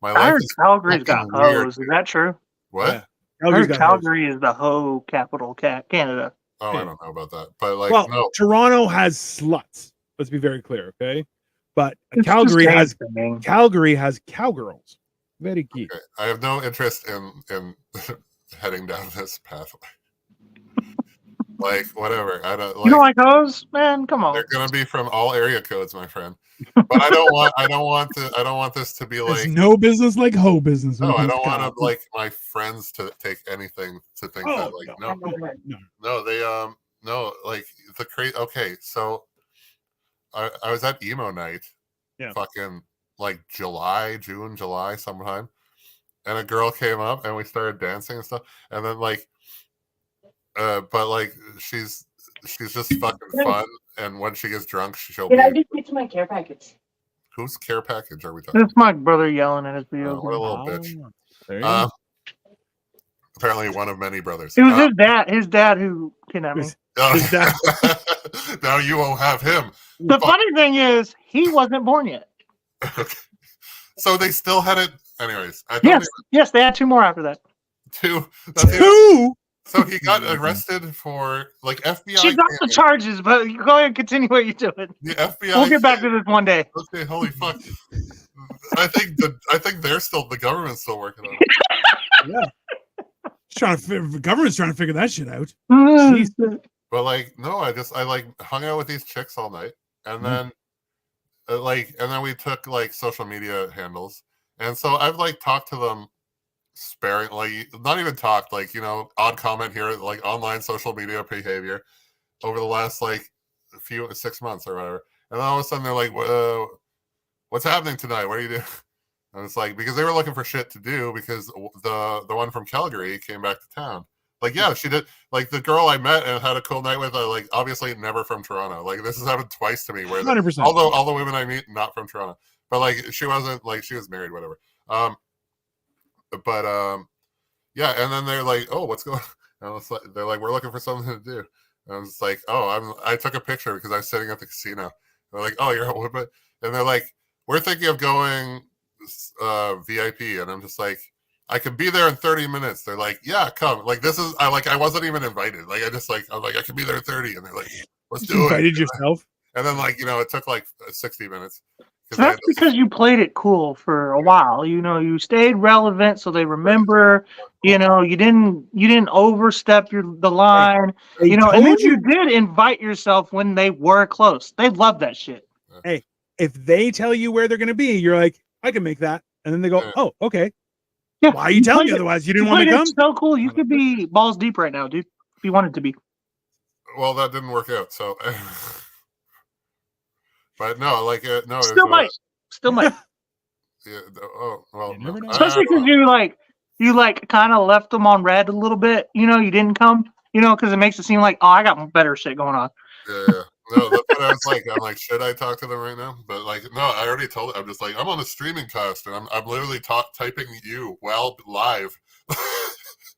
my I life heard is Calgary's got weird. hoes. Is that true? What? Yeah. I heard Calgary is the hoe capital, Canada. Oh, I don't know about that, but like, well, no. Toronto has sluts. Let's be very clear, okay? But It's Calgary has thing. cowgirls. Very key. Okay. I have no interest in heading down this pathway. Like whatever, I don't. Like, you don't like hoes, man? Come on. They're gonna be from all area codes, my friend. But I don't want this to be like. There's no business like hoe business. No, I don't want to like my friends to take anything to think that like no, they no, like the crazy. Okay, so I was at emo night, fucking like June, July sometime, and a girl came up and we started dancing and stuff, and then like, but like she's just fucking fun, and when she gets drunk, she'll. Did I just get to my care package? Whose care package are we talking? This is my brother yelling at his video. What a little bitch. Apparently one of many brothers. It was his dad who kidnapped me. Now you won't have him. The funny thing is, he wasn't born yet. Okay. So they still had it. Anyways. Yes, they had 2 more after that. 2? Two? So he got arrested for like FBI. She got the charges, but you go ahead and continue what you're doing. The FBI. We'll get back to this one day. Okay, holy fuck. I think they're still, the government's still working on it. Yeah. The government's trying to figure that shit out. Jeez. But like, no, I like hung out with these chicks all night, and then and then we took like social media handles, and so I've like talked to them sparingly, not even talked, like, you know, odd comment here, like online social media behavior over the last like 6 months or whatever, and then all of a sudden they're like, what's happening tonight? What are you doing? And it's like, because they were looking for shit to do because the one from Calgary came back to town. Like, yeah, she did. Like, the girl I met and had a cool night with, like, obviously never from Toronto. Like, this has happened twice to me. Where 100%. Although all the women I meet, not from Toronto. But, like, she wasn't, like, she was married, whatever. Yeah, and then they're like, oh, what's going on? And I was like, they're like, we're looking for something to do. And I was like, oh, I took a picture because I was sitting at the casino. They're like, oh, you're a woman? And they're like, we're thinking of going VIP. And I'm just like, I could be there in 30 minutes. They're like, yeah, come. Like, this is, I wasn't even invited. Like, I'm like, I could be there in 30. And they're like, let's do it. Invited yourself? And then, like, you know, it took like 60 minutes. That's because you played it cool for a while. You know, you stayed relevant so they remember. You know, you didn't overstep the line. Hey, you know, and then you did invite yourself when they were close. They love that shit. Hey, if they tell you where they're gonna be, you're like, I can make that. And then they go, oh, okay. Yeah, why are you telling me otherwise? You didn't want to come? So cool. You could be balls deep right now, dude. If you wanted to be. Well, that didn't work out. So, but no, like no. Still might. Yeah. Oh well. Especially because you kind of left them on red a little bit. You know, you didn't come. You know, because it makes it seem like, oh, I got better shit going on. Yeah. No, that's what I was like. I'm like, should I talk to them right now? But like, no, I already told them. I'm just like, I'm on a streaming cast, and I'm literally typing you while live.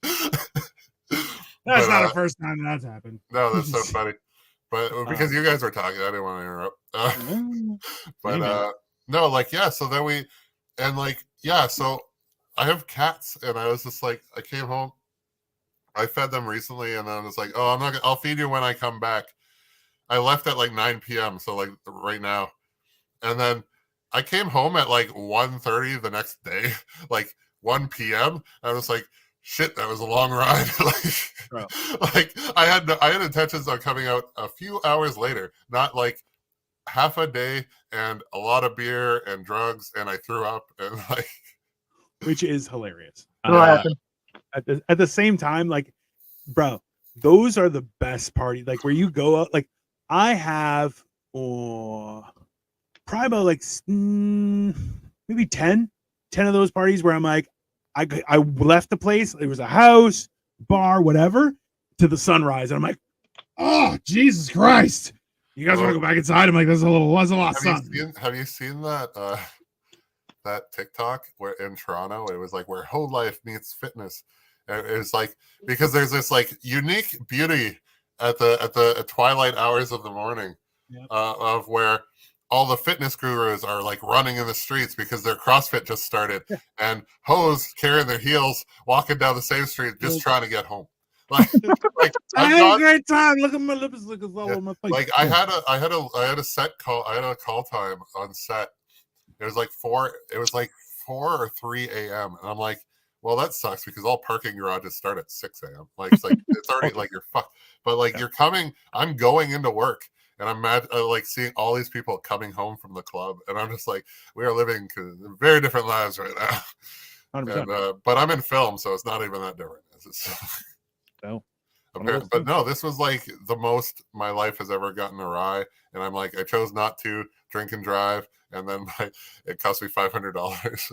That's not the first time that's happened. No, that's so funny. But because you guys were talking, I didn't want to interrupt. But no, like, yeah. So then so I have cats, and I was just like, I came home, I fed them recently, and then I was like, oh, I'll feed you when I come back. I left at like 9 p.m. So like right now. And then I came home at like 1:30 the next day, like 1 p.m. I was like, shit, that was a long ride. like I had intentions on coming out a few hours later, not like half a day and a lot of beer and drugs, and I threw up and like, which is hilarious. What happened? At the same time, like, bro, those are the best parties. Like where you go out. Like I have, probably about like maybe 10 of those parties where I'm like, I left the place. It was a house, bar, whatever, to the sunrise, and I'm like, oh Jesus Christ! You guys want to go back inside? I'm like, there's a lot of sun. Have you seen that that TikTok where in Toronto it was like where whole life meets fitness? It was like because there's this like unique beauty at the twilight hours of the morning, of where all the fitness gurus are like running in the streets because their CrossFit just started, and hoes carrying their heels walking down the same street just trying to get home. Like I had a great time. Look at my lips, look at all of my face. Like I had a set call. I had a call time on set. It was like 4 or 3 a.m. and I'm like, well, that sucks because all parking garages start at 6 a.m. Like it's already like you're fucked. But like you're coming, I'm going into work. And I'm mad, like seeing all these people coming home from the club, and I'm just like, we are living very different lives right now. And, but I'm in film, so it's not even that different. No. But no, this was like the most my life has ever gotten awry, and I'm like, I chose not to drink and drive, and then it cost me $500.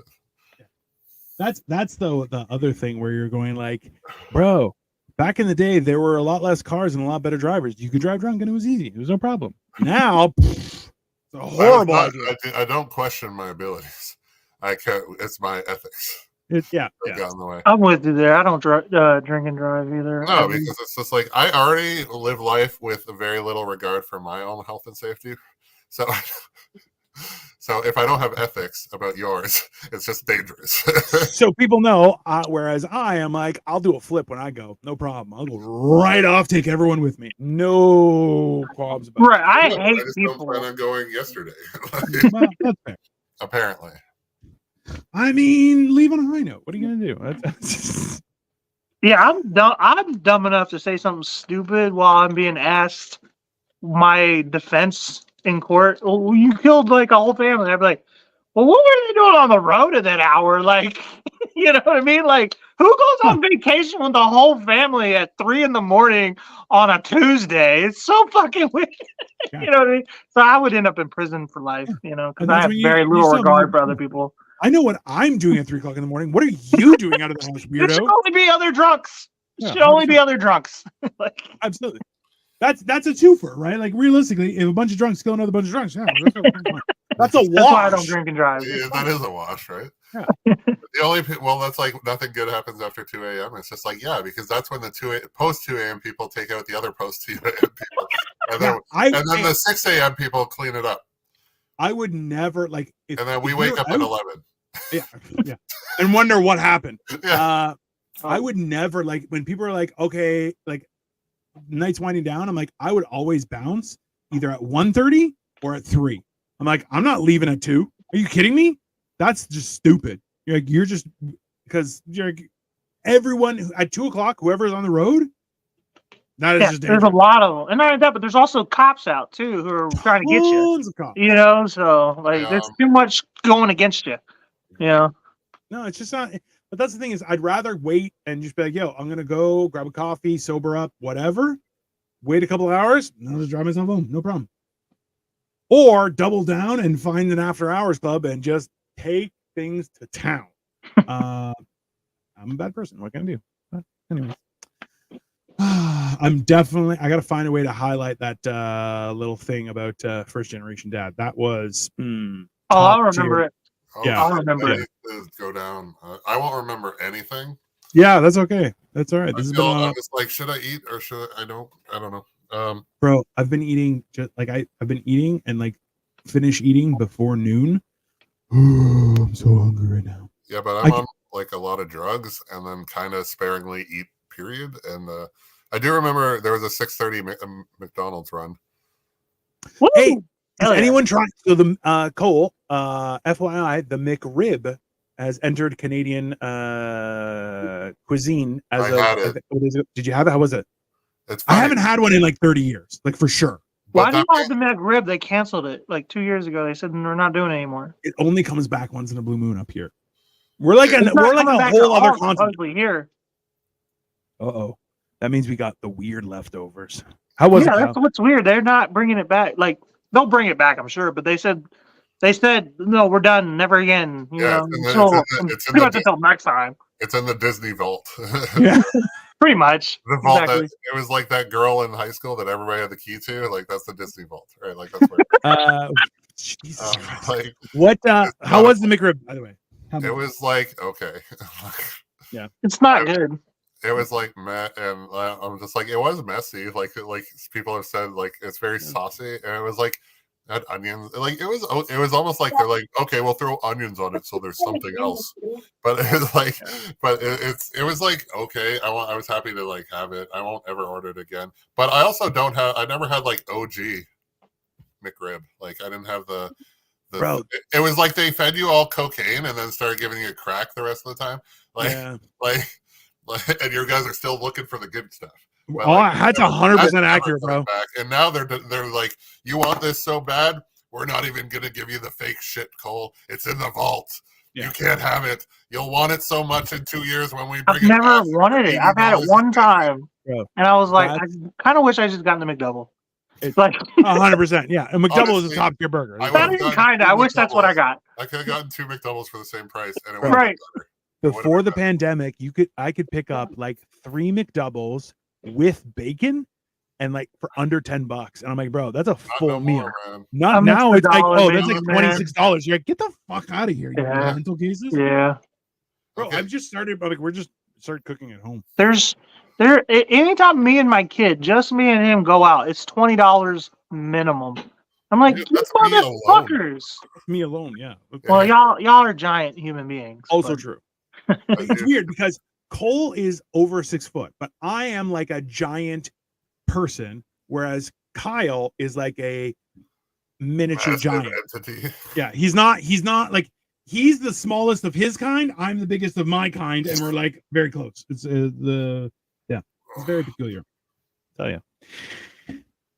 That's the other thing where you're going like, bro. Back in the day, there were a lot less cars and a lot better drivers. You could drive drunk and it was easy. It was no problem. Now, it's a horrible idea. I don't question my abilities. I can't. It's my ethics. Got in the way. I'm with you there. I don't drink and drive either. No, because it's just like I already live life with very little regard for my own health and safety. So if I don't have ethics about yours, it's just dangerous. So people know, whereas I am like, I'll do a flip when I go. No problem. I'll go right off, take everyone with me. No qualms about it. Right. I hate just people. don't plan on going yesterday. Well, that's fair. Apparently. I mean, leave on a high note. What are you going to do? Yeah, I'm dumb enough to say something stupid while I'm being asked my defense in court. Oh, you killed like a whole family. I'd be like, well, what were they doing on the road at that hour? Like, you know what I mean? Like, who goes on vacation with the whole family at 3 a.m. on a Tuesday? It's so fucking weird. Yeah. You know what I mean? So I would end up in prison for life, you know, because I have very little regard for other people. I know what I'm doing at 3 o'clock in the morning. What are you doing out of the house, weirdo? There should only be other drunks. Yeah, should only be other drunks. Like, absolutely. That's a twofer, right? Like realistically, if a bunch of drunks kill another bunch of drunks, that's a wash. That's why I don't drink and drive. Yeah, that is a wash, right? Yeah. That's like nothing good happens after 2 a.m. It's just like, yeah, because that's when the post 2 a.m. people take out the other post 2 a.m. people. And then the 6 a.m. people clean it up. I would never like and then we wake up at 11. Yeah. And wonder what happened. Yeah. I would never like when people are like, okay, like night's winding down. I'm like, I would always bounce either at 1:30 or at 3. I'm like, I'm not leaving at 2. Are you kidding me? That's just stupid. You're just because everyone at 2 o'clock, whoever's on the road, that is just dangerous. There's a lot of them, and not only that, but there's also cops out too who are trying to get you. You know, so like there's too much going against you. You know, no, it's just not. But that's the thing is, I'd rather wait and just be like, yo, I'm gonna go grab a coffee, sober up, whatever. Wait a couple of hours, and I'll just drive myself home, no problem. Or double down and find an after hours club and just take things to town. I'm a bad person. What can I do? But anyways, I got to find a way to highlight that little thing about first generation dad. That was. I'll remember it. Yeah, I'll remember it. Go down. I won't remember anything. Yeah, that's okay. That's all right. I was like, should I eat or should I don't know. Bro, I've been eating I've been eating and like finish eating before noon. I'm so hungry right now. Yeah, but I'm on like a lot of drugs and then kind of sparingly eat. Period. And I do remember there was a 6:30 McDonald's run. Woo! Hey, has anyone tried? So the Cole, FYI, the McRib has entered Canadian cuisine as I had it. what is it? Did you have it? How was it? It's I funny. haven't had one in like 30 years, like for sure. Why do you have the McRib? They canceled it like 2 years ago. They said we're not doing it anymore. It only comes back once in a blue moon up here. We're like a back whole other all continent. here. Uh-oh. That means we got the weird leftovers. How was it? Yeah, that's what's weird. They're not bringing it back. Like they'll bring it back, I'm sure, but they said no, we're done, never again. You know, it's pretty much until next time. It's in the Disney vault. Yeah. Pretty much. The vault exactly. it was like that girl in high school that everybody had the key to. Like that's the Disney vault, right? Like that's where. Jesus Christ. Like, what? How was the McRib, by the way? It was like okay. Yeah, it's not good. It was like and I'm just like it was messy. Like people have said, like it's very saucy, and it was like had onions. Like it was almost like they're like, okay, we'll throw onions on it, so there's something else. But it was like, it was like okay, I was happy to like have it. I won't ever order it again. But I also I never had like OG McRib. Like I didn't have the bro. It was like they fed you all cocaine and then started giving you crack the rest of the time. Like, and your guys are still looking for the good stuff. Well, that's 100% accurate, bro. And now they're like, you want this so bad, we're not even gonna give you the fake shit, Cole. It's in the vault. Yeah. You can't have it. You'll want it so much in 2 years when we bring I've never wanted it. I've had it one time, and I was like, I kind of wish I just gotten the McDouble. It's like 100%. Yeah, a McDouble is a top tier burger. Not even kind of. I wish that's what I got. I could have gotten 2 McDoubles for the same price, and it would right. Before the pandemic, I could pick up like 3 McDoubles with bacon and like for under $10. And I'm like, bro, that's a full meal. Not now. It's like, oh, that's like $26. You're like, get the fuck out of here. You mental cases. Yeah. Bro, I've just started, like, we're just started cooking at home. Anytime me and my kid, just me and him go out, it's $20 minimum. I'm like, you motherfuckers. Me alone, yeah. Okay. Well, y'all are giant human beings. Also true. It's weird because Cole is over 6 foot, but I am like a giant person, whereas Kyle is like a miniature giant entity. Yeah, he's not like he's the smallest of his kind. I'm the biggest of my kind, and we're like very close. It's it's very peculiar. I'll tell you.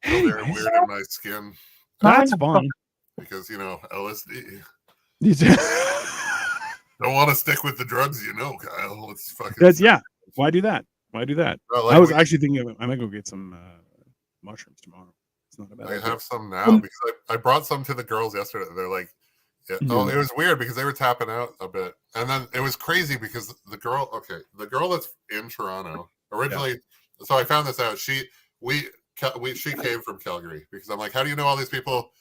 Very weird in my skin. That's fun because LSD. Don't want to stick with the drugs, Kyle. Let's fucking. Why do that? Like I was actually thinking I might go get some mushrooms tomorrow. It's not a bad idea. Have some now because I brought some to the girls yesterday. They're like, it was weird because they were tapping out a bit, and then it was crazy because the girl that's in Toronto originally. Yeah. So I found this out. She came from Calgary because I'm like, how do you know all these people?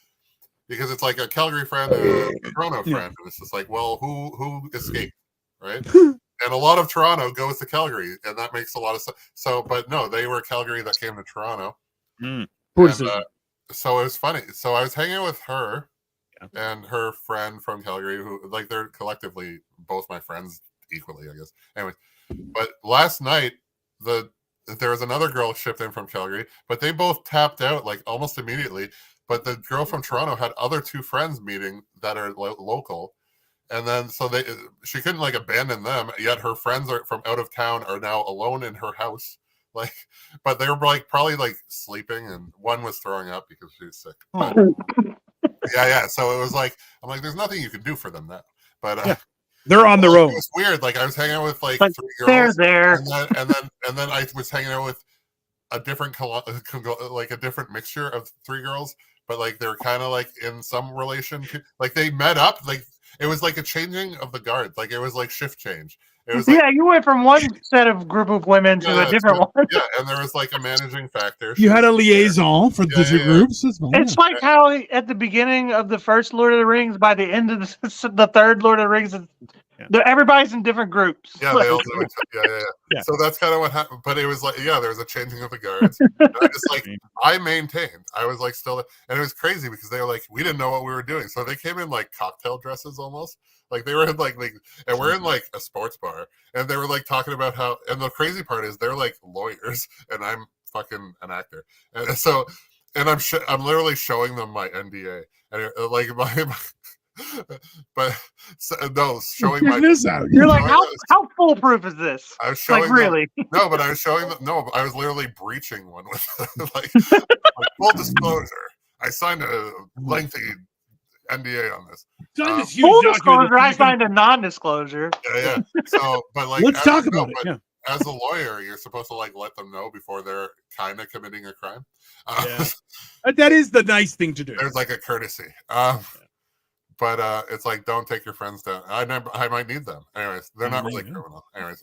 Because it's like a Calgary friend and a Toronto friend. And it's just like, well, who escaped, right? And a lot of Toronto goes to Calgary, and that makes a lot of sense. So, but no, they were Calgary that came to Toronto. And, so it was funny. So I was hanging out with her and her friend from Calgary, who like they're collectively both my friends equally, I guess. Anyway, but last night there was another girl shipped in from Calgary, but they both tapped out like almost immediately. But the girl from Toronto had other 2 friends meeting that are local. And then so she couldn't like abandon them. Yet her friends are from out of town are now alone in her house. Like, but they were like probably like sleeping, and one was throwing up because she was sick. But, yeah. So it was like I'm like, there's nothing you can do for them now. But they're on their own. It was weird. Like I was hanging out with like 3 girls. They're there. And then I was hanging out with a different like a different mixture of 3 girls. But like they're kind of like in some relation, like they met up. Like it was like a changing of the guard. Like it was like shift change. It was like, you went from one set of group of women to a different one. Yeah, and there was like a managing factor. You had a liaison for the 2 groups. It's like how at the beginning of the first Lord of the Rings, by the end of the third Lord of the Rings, everybody's in different groups. Yeah, they all know each other. Yeah. So that's kind of what happened. But it was like, there was a changing of the guards. And I just like, I maintained. I was like still, and it was crazy because they were like, we didn't know what we were doing. So they came in like cocktail dresses almost. Like they were in like and we're in like a sports bar, and they were like talking about how. And the crazy part is they're like lawyers, and I'm fucking an actor, and so, and I'm literally showing them my NDA, and like but no, showing Check my. this out. You're like, how foolproof is this? I was showing like, really? No, but I was showing no, I was literally breaching one with like full disclosure. I signed a lengthy NDA on this. Full disclosure, I signed a non-disclosure. Yeah. So, but like, let's talk about it. Yeah. As a lawyer, you're supposed to like let them know before they're kind of committing a crime. That is the nice thing to do. There's like a courtesy. But it's like, don't take your friends down. I might need them. Anyways, they're not really criminal. Anyways,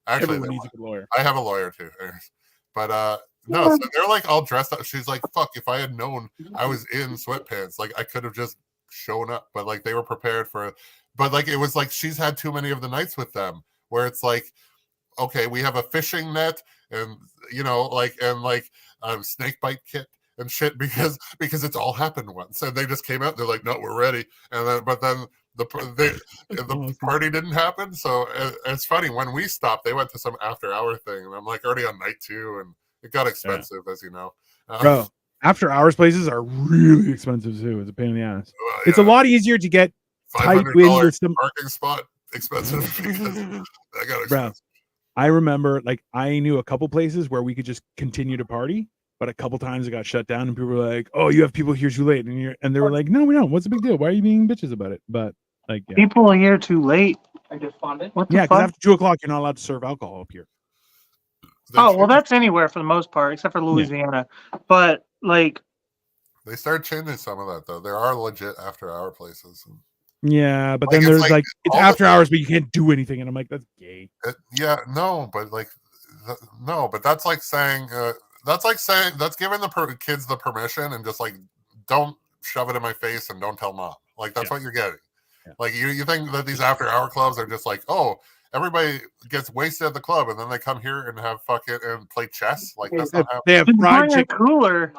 actually, everyone needs a good lawyer. I have a lawyer too. Anyways, but no, so they're like all dressed up. She's like, "Fuck! If I had known I was in sweatpants, like I could have just shown up." But like they were prepared for it. But like it was like she's had too many of the nights with them, where it's like, okay, we have a fishing net and snake bite kit and shit because it's all happened once, and they just came out. They're like, no, we're ready, and then the party didn't happen. So it's funny, when we stopped, they went to some after hour thing, and I'm like already on night 2, and it got expensive, as you know. Bro, after hours places are really expensive too. It's a pain in the ass. It's a lot easier to get tight wind with some parking spot expensive because that got expensive. Bro, I remember, like, I knew a couple places where we could just continue to party, but a couple times it got shut down, and people were like, "Oh, you have people here too late," and they were like, "No, we don't. What's the big deal? Why are you being bitches about it?" But like, people are here too late. I just found it. What the because after 2:00 you're not allowed to serve alcohol up here. Well, that's anywhere for the most part, except for Louisiana. Yeah. But like, they started changing some of that though. There are legit after-hour places. Yeah, but then there's like it's after hours, but you can't do anything, and I'm like, that's gay. But that's like saying that's giving the kids the permission and just like, don't shove it in my face and don't tell mom. Like that's what you're getting. Yeah. Like you think that these after-hour clubs are just like, oh, everybody gets wasted at the club and then they come here and have and play chess. Like that's not happening. They have fried chicken cooler.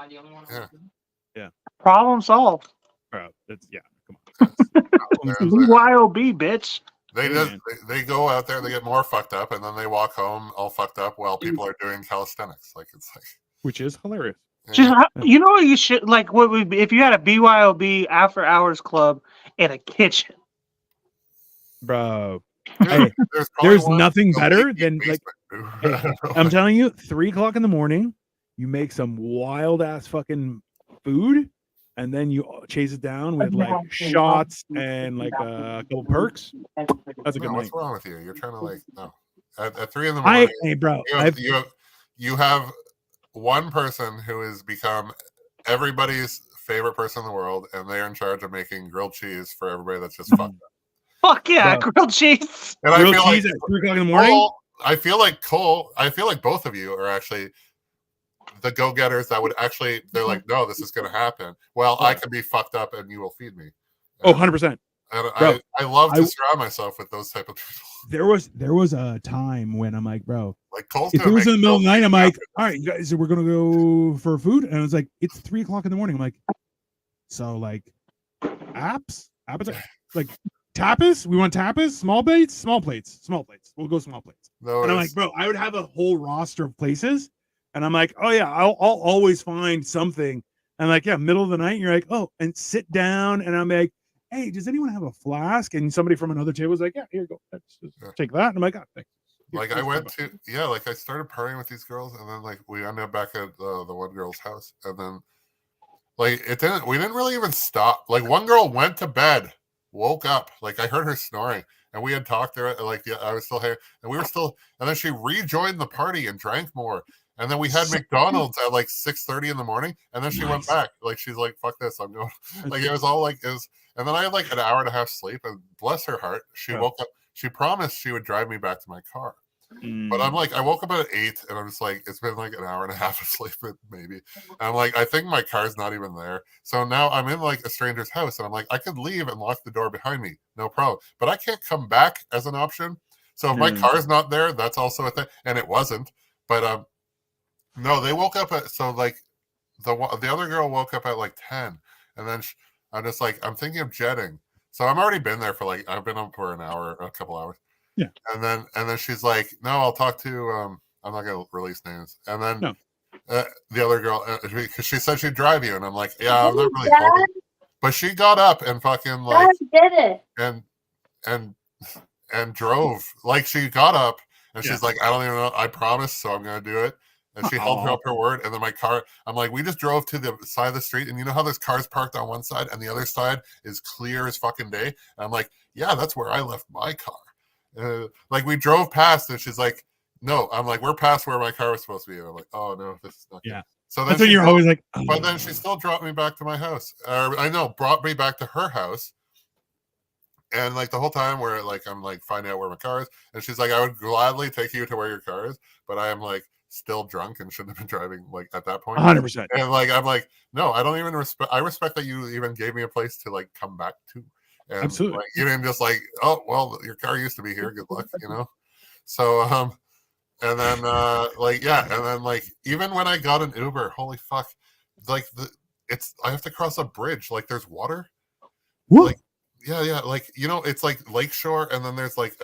Yeah. Problem solved. Bro, that's come on. BYOB, bitch. They go out there, they get more fucked up, and then they walk home all fucked up while people are doing calisthenics. Like it's like, which is hilarious. You know what you should like? What would be if you had a BYOB after hours club in a kitchen, bro? Dude, there's nothing better than like. I'm telling you, 3:00 in the morning, you make some wild ass fucking food. And then you chase it down with like shots and like a couple perks. That's a good night. What's wrong with you? You're trying to like no. At 3 in the morning. Hey, bro. You have one person who has become everybody's favorite person in the world, and they're in charge of making grilled cheese for everybody that's just fucked up. Fuck yeah, grilled cheese. And grilled cheese at 3:00 in the morning. I feel like both of you are actually the go-getters that would actually, they're like, no, this is going to happen. Well, I can be fucked up and you will feed me. 100%. And I love to surround myself with those type of people. There was a time when I'm like, bro, like Cole's if it was in the middle of the night, I'm like, all right, you guys, we're going to go for food. And I was like, it's 3:00 in the morning. I'm like, so like appetite, like tapas, we want tapas, small plates. We'll go small plates. No, and I'm like, bro, I would have a whole roster of places. And I'm like, oh yeah, I'll always find something. And like, yeah, middle of the night, you're like, oh, and sit down. And I'm like, hey, does anyone have a flask? And somebody from another table was like, yeah, here you go. Take that. And I'm like, oh, thanks. Like I went to, like I started partying with these girls, and then like we ended up back at the one girl's house, and then like we didn't really even stop. Like one girl went to bed, woke up, like I heard her snoring, and we had talked to her, like I was still here, and we were still, and then she rejoined the party and drank more. And then we had McDonald's at like 6:30 in the morning, and then she went back. Like she's like, "Fuck this, I'm going." Like it was all like and then I had like an hour and a half sleep, and bless her heart, she woke up. She promised she would drive me back to my car, but I'm like, I woke up at 8, and I'm just like, it's been like an hour and a half of sleep, maybe. And I'm like, I think my car's not even there. So now I'm in like a stranger's house, and I'm like, I could leave and lock the door behind me, no problem. But I can't come back as an option. So if my car's not there, that's also a thing, and it wasn't. But no, they woke up at, so like the other girl woke up at like 10, and then I'm just like, I'm thinking of jetting. So I'm already been there for like, I've been up for a couple hours. Yeah. And then she's like, no, I'll talk to, I'm not going to release names. And then the other girl, because she said she'd drive you. And I'm like, yeah, I'm not really home. But she got up and fucking like I did it. and drove. Like she got up and she's like, I don't even know. I promised, so I'm gonna do it. And she held up her word. And then my car, I'm like, we just drove to the side of the street, and you know how there's cars parked on one side and the other side is clear as fucking day. And I'm like, yeah, that's where I left my car. Like we drove past, and she's like, no. I'm like, we're past where my car was supposed to be. And I'm like, oh no, this is not. Yeah. So that's when you're always like, oh. But then she still dropped me back to my house. Brought me back to her house. And like the whole time where like I'm like finding out where my car is, and she's like, I would gladly take you to where your car is, but I am like still drunk and shouldn't have been driving like at that point. 100%. And like I'm like, no, I don't even respect. I respect that you even gave me a place to like come back to. And absolutely. Like, you didn't just like, oh well, your car used to be here. Good luck, So and then and then like even when I got an Uber, holy fuck, like I have to cross a bridge. Like there's water. Woo. Like. Yeah, like it's like lakeshore, and then there's like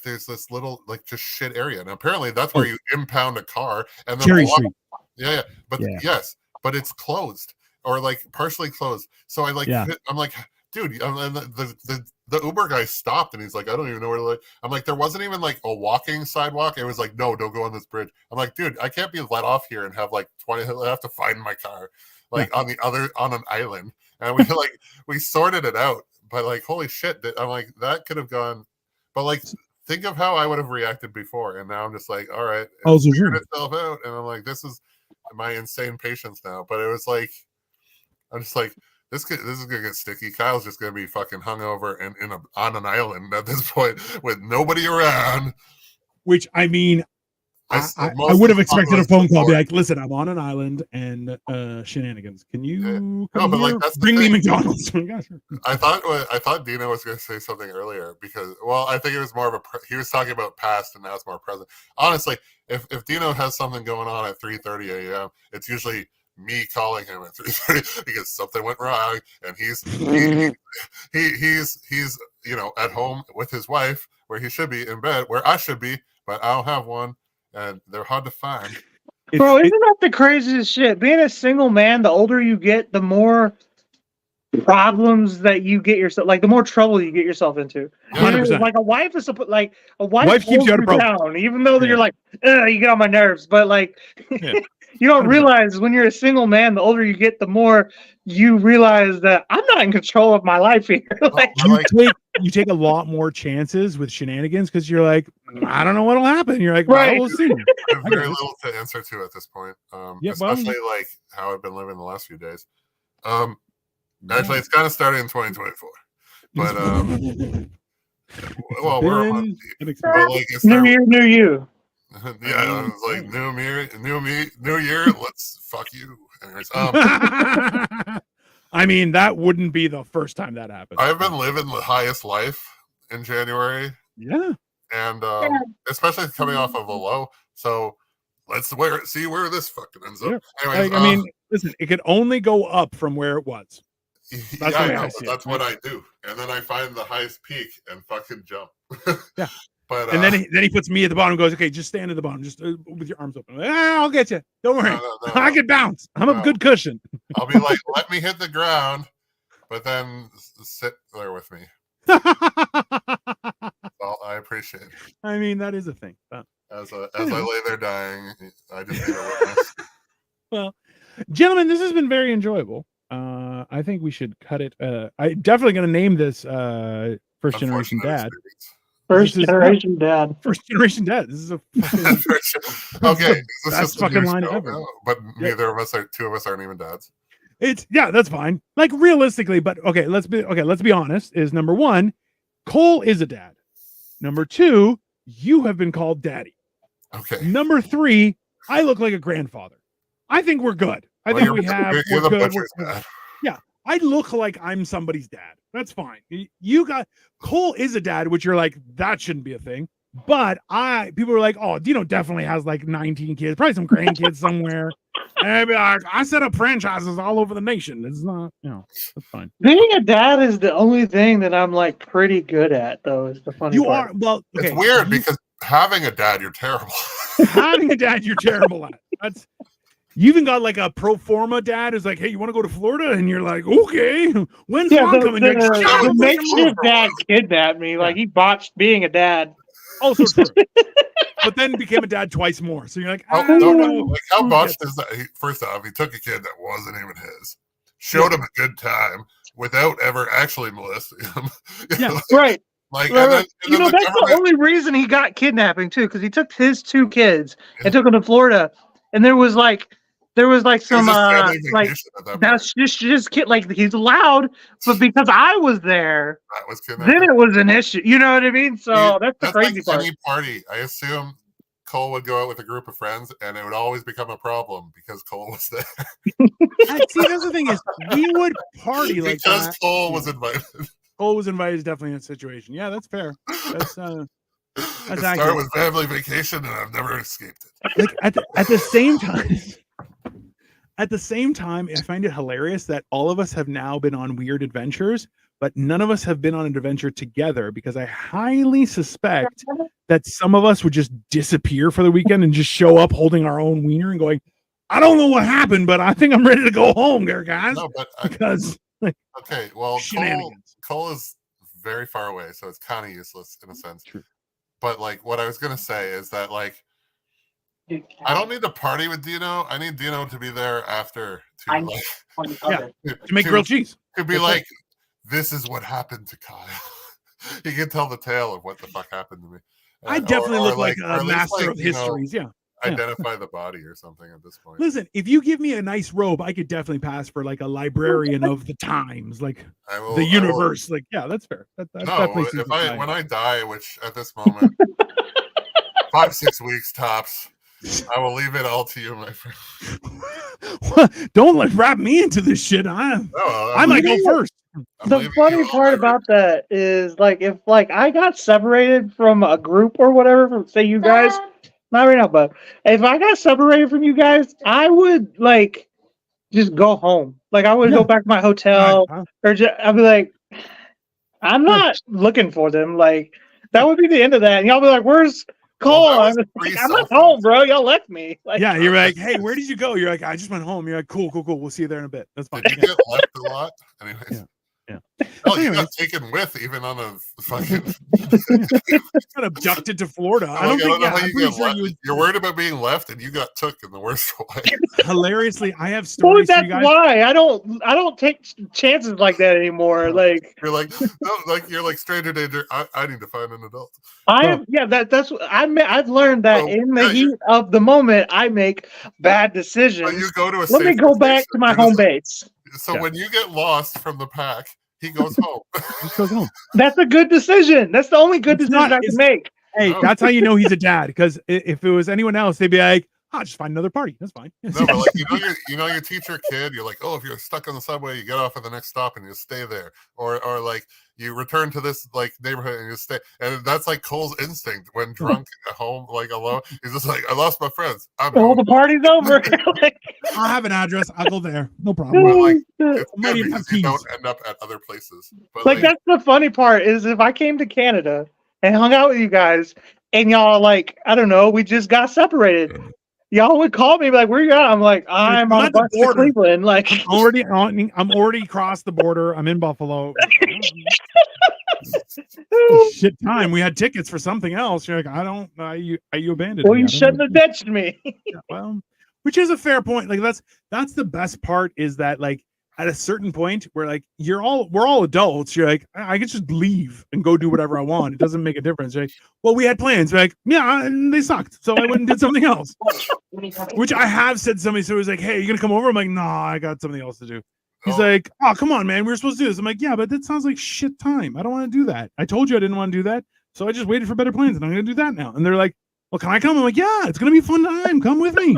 there's this little like just shit area, and apparently that's where you impound a car, and then Cherry Street. Yeah, but yes, but it's closed or like partially closed. So I like I'm like, dude, and the Uber guy stopped, and he's like, I don't even know where to look. I'm like, there wasn't even like a walking sidewalk. It was like, no, don't go on this bridge. I'm like, dude, I can't be let off here and have like 20. I have to find my car like on an island, and we sorted it out. But like, holy shit! I'm like, that could have gone. But like, think of how I would have reacted before, and now I'm just like, all right, it's figured itself out, and I'm like, this is my insane patience now. But it was like, I'm just like, this is gonna get sticky. Kyle's just gonna be fucking hungover and on an island at this point with nobody around. Which I mean, I would have expected a phone call, be like, listen, I'm on an island and shenanigans. Can you come here? Like, bring me McDonald's? I thought Dino was going to say something earlier because, well, I think it was more of he was talking about past and now it's more present. Honestly, if Dino has something going on at 3:30 a.m., it's usually me calling him at 3:30 because something went wrong, and he's at home with his wife where he should be in bed, where I should be, but I don't have one. And they're hard to find. Bro, isn't that the craziest shit? Being a single man, the older you get, the more problems that you get yourself, like the more trouble you get yourself into. 100%. Like a wife is a wife keeps you out of down, even though you're like, you get on my nerves. But like, you don't 100%. realize when you're a single man, the older you get, the more you realize that I'm not in control of my life here. Like, you take a lot more chances with shenanigans because you're like, I don't know what'll happen. You're like, right, well, we'll see. I have very little to answer to at this point, especially like how I've been living the last few days. Actually, it's kind of starting in 2024, but well, we're on, but like it's new year, new you. Yeah, it's like new me, new year. Let's fuck you. Anyways, I mean, that wouldn't be the first time that happened. I've been living the highest life in January. Yeah. And especially coming off of a low. So let's see where this fucking ends up. Yeah. Anyways, I mean, listen, it could only go up from where it was. That's that's what I do. And then I find the highest peak and fucking jump. Yeah. But and then he puts me at the bottom and goes, okay, just stand at the bottom, just with your arms open. Like, I'll get you. Don't worry. No, I can bounce. I'm a good cushion. I'll be like, let me hit the ground, but then sit there with me. Well, I appreciate it. I mean, that is a thing. As I lay there dying, I just need a witness. Well, gentlemen, this has been very enjoyable. I think we should cut it. I'm definitely going to name this First Generation Dad. First generation dad. First generation dad. This is a okay. That's fucking line ever. But neither of us two of us aren't even dads. That's fine. Like realistically, but okay, let's be honest. Is number one, Cole is a dad. Number two, you have been called daddy. Okay. Number three, I look like a grandfather. I think we're good. I think we have. You're the butcher's dad. Yeah. I look like I'm somebody's dad. That's fine. Cole is a dad, which you're like, that shouldn't be a thing. But people are like, oh, Dino definitely has like 19 kids, probably some grandkids somewhere. And I'd be like, I set up franchises all over the nation. It's not, that's fine. Being a dad is the only thing that I'm like pretty good at, though. Is the funny part. Well, okay. It's weird because having a dad, you're terrible. Having a dad, you're terrible at. You even got like a pro forma dad who's like, hey, you want to go to Florida? And you're like, okay, when's mom coming? The makeshift dad kidnapped me. Like he botched being a dad. Also true. But then became a dad twice more. So you're like, how botched is that? First off, he took a kid that wasn't even his, showed him a good time without ever actually molesting him. Yeah, right. Like, that's the only reason he got kidnapping too, because he took his 2 kids and took them to Florida, and there was some that's just kid, like he's allowed, but because I was there, then it was an issue. You know what I mean? So that's the crazy part. Any party, I assume Cole would go out with a group of friends, and it would always become a problem because Cole was there. See, that's the thing is, we would party like because that. Cole was invited. Cole was invited is definitely in a situation. Yeah, that's fair. That's it started with family vacation, and I've never escaped it. Like at the same time. At the same time, I find it hilarious that all of us have now been on weird adventures, but none of us have been on an adventure together, because I highly suspect that some of us would just disappear for the weekend and just show up holding our own wiener and going, I don't know what happened, but I think I'm ready to go home there, guys. No, but because okay, well, Cole is very far away, so it's kind of useless in a sense. True. But like, what I was gonna say is that like, I don't need to party with Dino. I need Dino to be there after to make grilled cheese. To be like, this is what happened to Kyle. He can tell the tale of what the fuck happened to me. I definitely look like a master of histories. Identify the body or something at this point. Listen, if you give me a nice robe, I could definitely pass for like a librarian of the times, like the universe. Like, yeah, that's fair. When I die, which at this moment, 5-6 weeks tops, I will leave it all to you, my friend. Don't wrap me into this shit. I might go first. The funny part about that is, like, if like I got separated from a group or whatever, from say you guys. Not right now, but if I got separated from you guys, I would like just go home. Like I would go back to my hotel, or I'd be like, I'm not looking for them. Like that would be the end of that. And y'all be like, "Where's Cole?" I'm not home, bro. Y'all left me. Like, yeah, you're like, "Hey, where did you go?" You're like, "I just went home." You're like, "Cool. We'll see you there in a bit." That's fine. Did you get left a lot? Anyways. Yeah. Oh, you got taken with even on a fucking. Got abducted to Florida. I don't think. You're worried about being left, and you got took in the worst way. Hilariously, I have stories. Well, that's why I don't take chances like that anymore. Like you're like, no, like you're like stranger danger. I need to find an adult. That's what I've learned that in the heat of the moment, I make bad decisions. You go to Let me go back to my home base. So when you get lost from the pack, he goes home. He goes home. That's a good decision. That's the only good decision I can make. Hey, that's how you know he's a dad. Because if it was anyone else, they'd be like, I'll just find another party. That's fine. No, but like you teach kid, you're like, oh, if you're stuck on the subway, you get off at the next stop and you stay there. Or like you return to this like neighborhood and you stay. And that's like Cole's instinct when drunk at home, like alone. He's just like, I lost my friends. The party's over. I have an address. I'll go there. No problem. But, like, it's good because you don't end up at other places. But like that's the funny part is if I came to Canada and hung out with you guys and y'all like, I don't know, we just got separated. Y'all would call me and be like, "Where you at?" I'm like, "I'm on a bus to Cleveland." Like, I'm already across the border. I'm in Buffalo. Shit time. We had tickets for something else. You're like, you abandoned me. Well, you shouldn't have ditched me. Yeah, well, which is a fair point. Like that's the best part is that like at a certain point where like we're all adults. You're like, I can just leave and go do whatever I want. It doesn't make a difference. You're like, well, we had plans. You're like, yeah, and they sucked. So I went and did something else. Which I have said to somebody. So it was like, hey, you gonna come over? I'm like, nah, I got something else to do. He's like, oh, come on, man. We were supposed to do this. I'm like, yeah, but that sounds like shit time. I don't want to do that. I told you I didn't want to do that. So I just waited for better plans and I'm going to do that now. And they're like, well, can I come? I'm like, yeah, it's going to be a fun time. Come with me.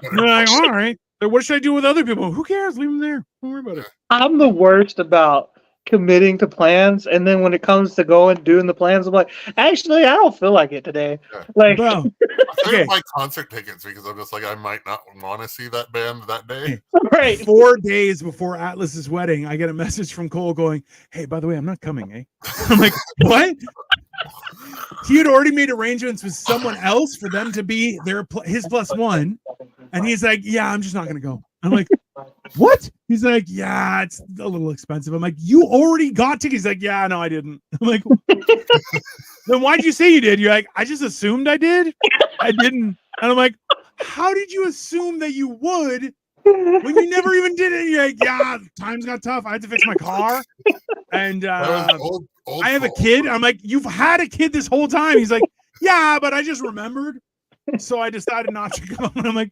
And they're like, all right. So what should I do with other people? Who cares? Leave them there. Don't worry about it. I'm the worst about committing to plans. And then when it comes to doing the plans, I'm like, actually, I don't feel like it today. Yeah. Like, I save my concert tickets because I'm just like, I might not want to see that band that day. Right. 4 days before Atlas's wedding, I get a message from Cole going, hey, by the way, I'm not coming, eh? I'm like, what? he had already made arrangements with someone else for them to be his plus one, and he's like, "Yeah, I'm just not gonna go." I'm like, "What?" He's like, "Yeah, it's a little expensive." I'm like, "You already got tickets?" He's like, "Yeah, no, I didn't." I'm like, "Then why'd you say you did?" You're like, "I just assumed I did. I didn't." And I'm like, "How did you assume that you would when you never even did it?" You're like, "Yeah, times got tough. I had to fix my car, and Old I have a kid." I'm like, "You've had a kid this whole time." He's like, "Yeah, but I just remembered, so I decided not to go." And I'm like,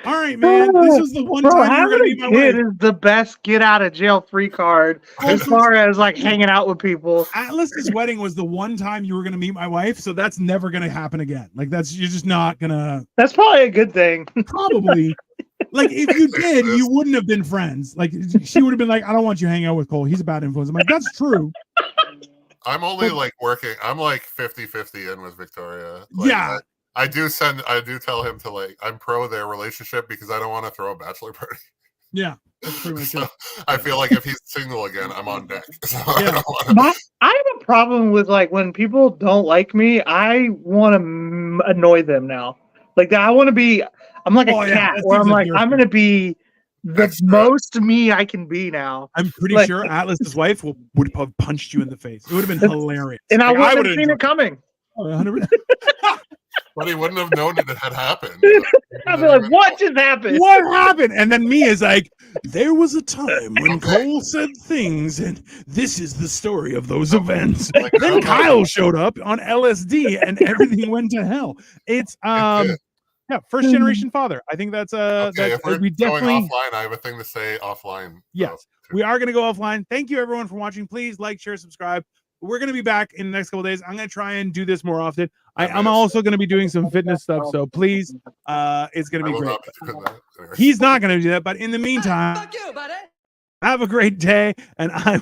"All right, man. This was the one time you were gonna be my wife." Is the best get out of jail free card as far as like hanging out with people. Atlas's wedding was the one time you were gonna meet my wife, so that's never gonna happen again. Like you're just not gonna. That's probably a good thing. Probably. Like if you did, you wouldn't have been friends. Like she would have been like, "I don't want you hanging out with Cole. He's a bad influence." I'm like, "That's true." I'm only like working. I'm like 50-50 in with Victoria. Like, yeah. I do tell him to like, I'm pro their relationship because I don't want to throw a bachelor party. Yeah. That's pretty much it. I feel like if he's single again, I'm on deck. So Yeah. I have a problem with like when people don't like me, I want to annoy them now. Like I want to be, I'm like a cat where I'm like, I'm going to be the most me I can be now. I'm pretty sure Atlas's wife would have punched you in the face. It would have been hilarious. And I wouldn't have seen it coming. Oh, 100%. But he wouldn't have known it had happened. I'd be like, what just happened? What happened? And then me is like, there was a time when Cole said things, and this is the story of those events. Like, then Kyle showed up on LSD, and everything went to hell. It's yeah, first generation father. I think that's okay, if we're we definitely going offline, I have a thing to say offline. Yes, we are going to go offline. Thank you everyone for watching. Please like, share, subscribe. We're going to be back in the next couple of days. I'm going to try and do this more often. I'm also going to be doing some fitness stuff, so please, it's going to be great. He's not going to do that, but in the meantime, Fuck you, buddy. have a great day, and I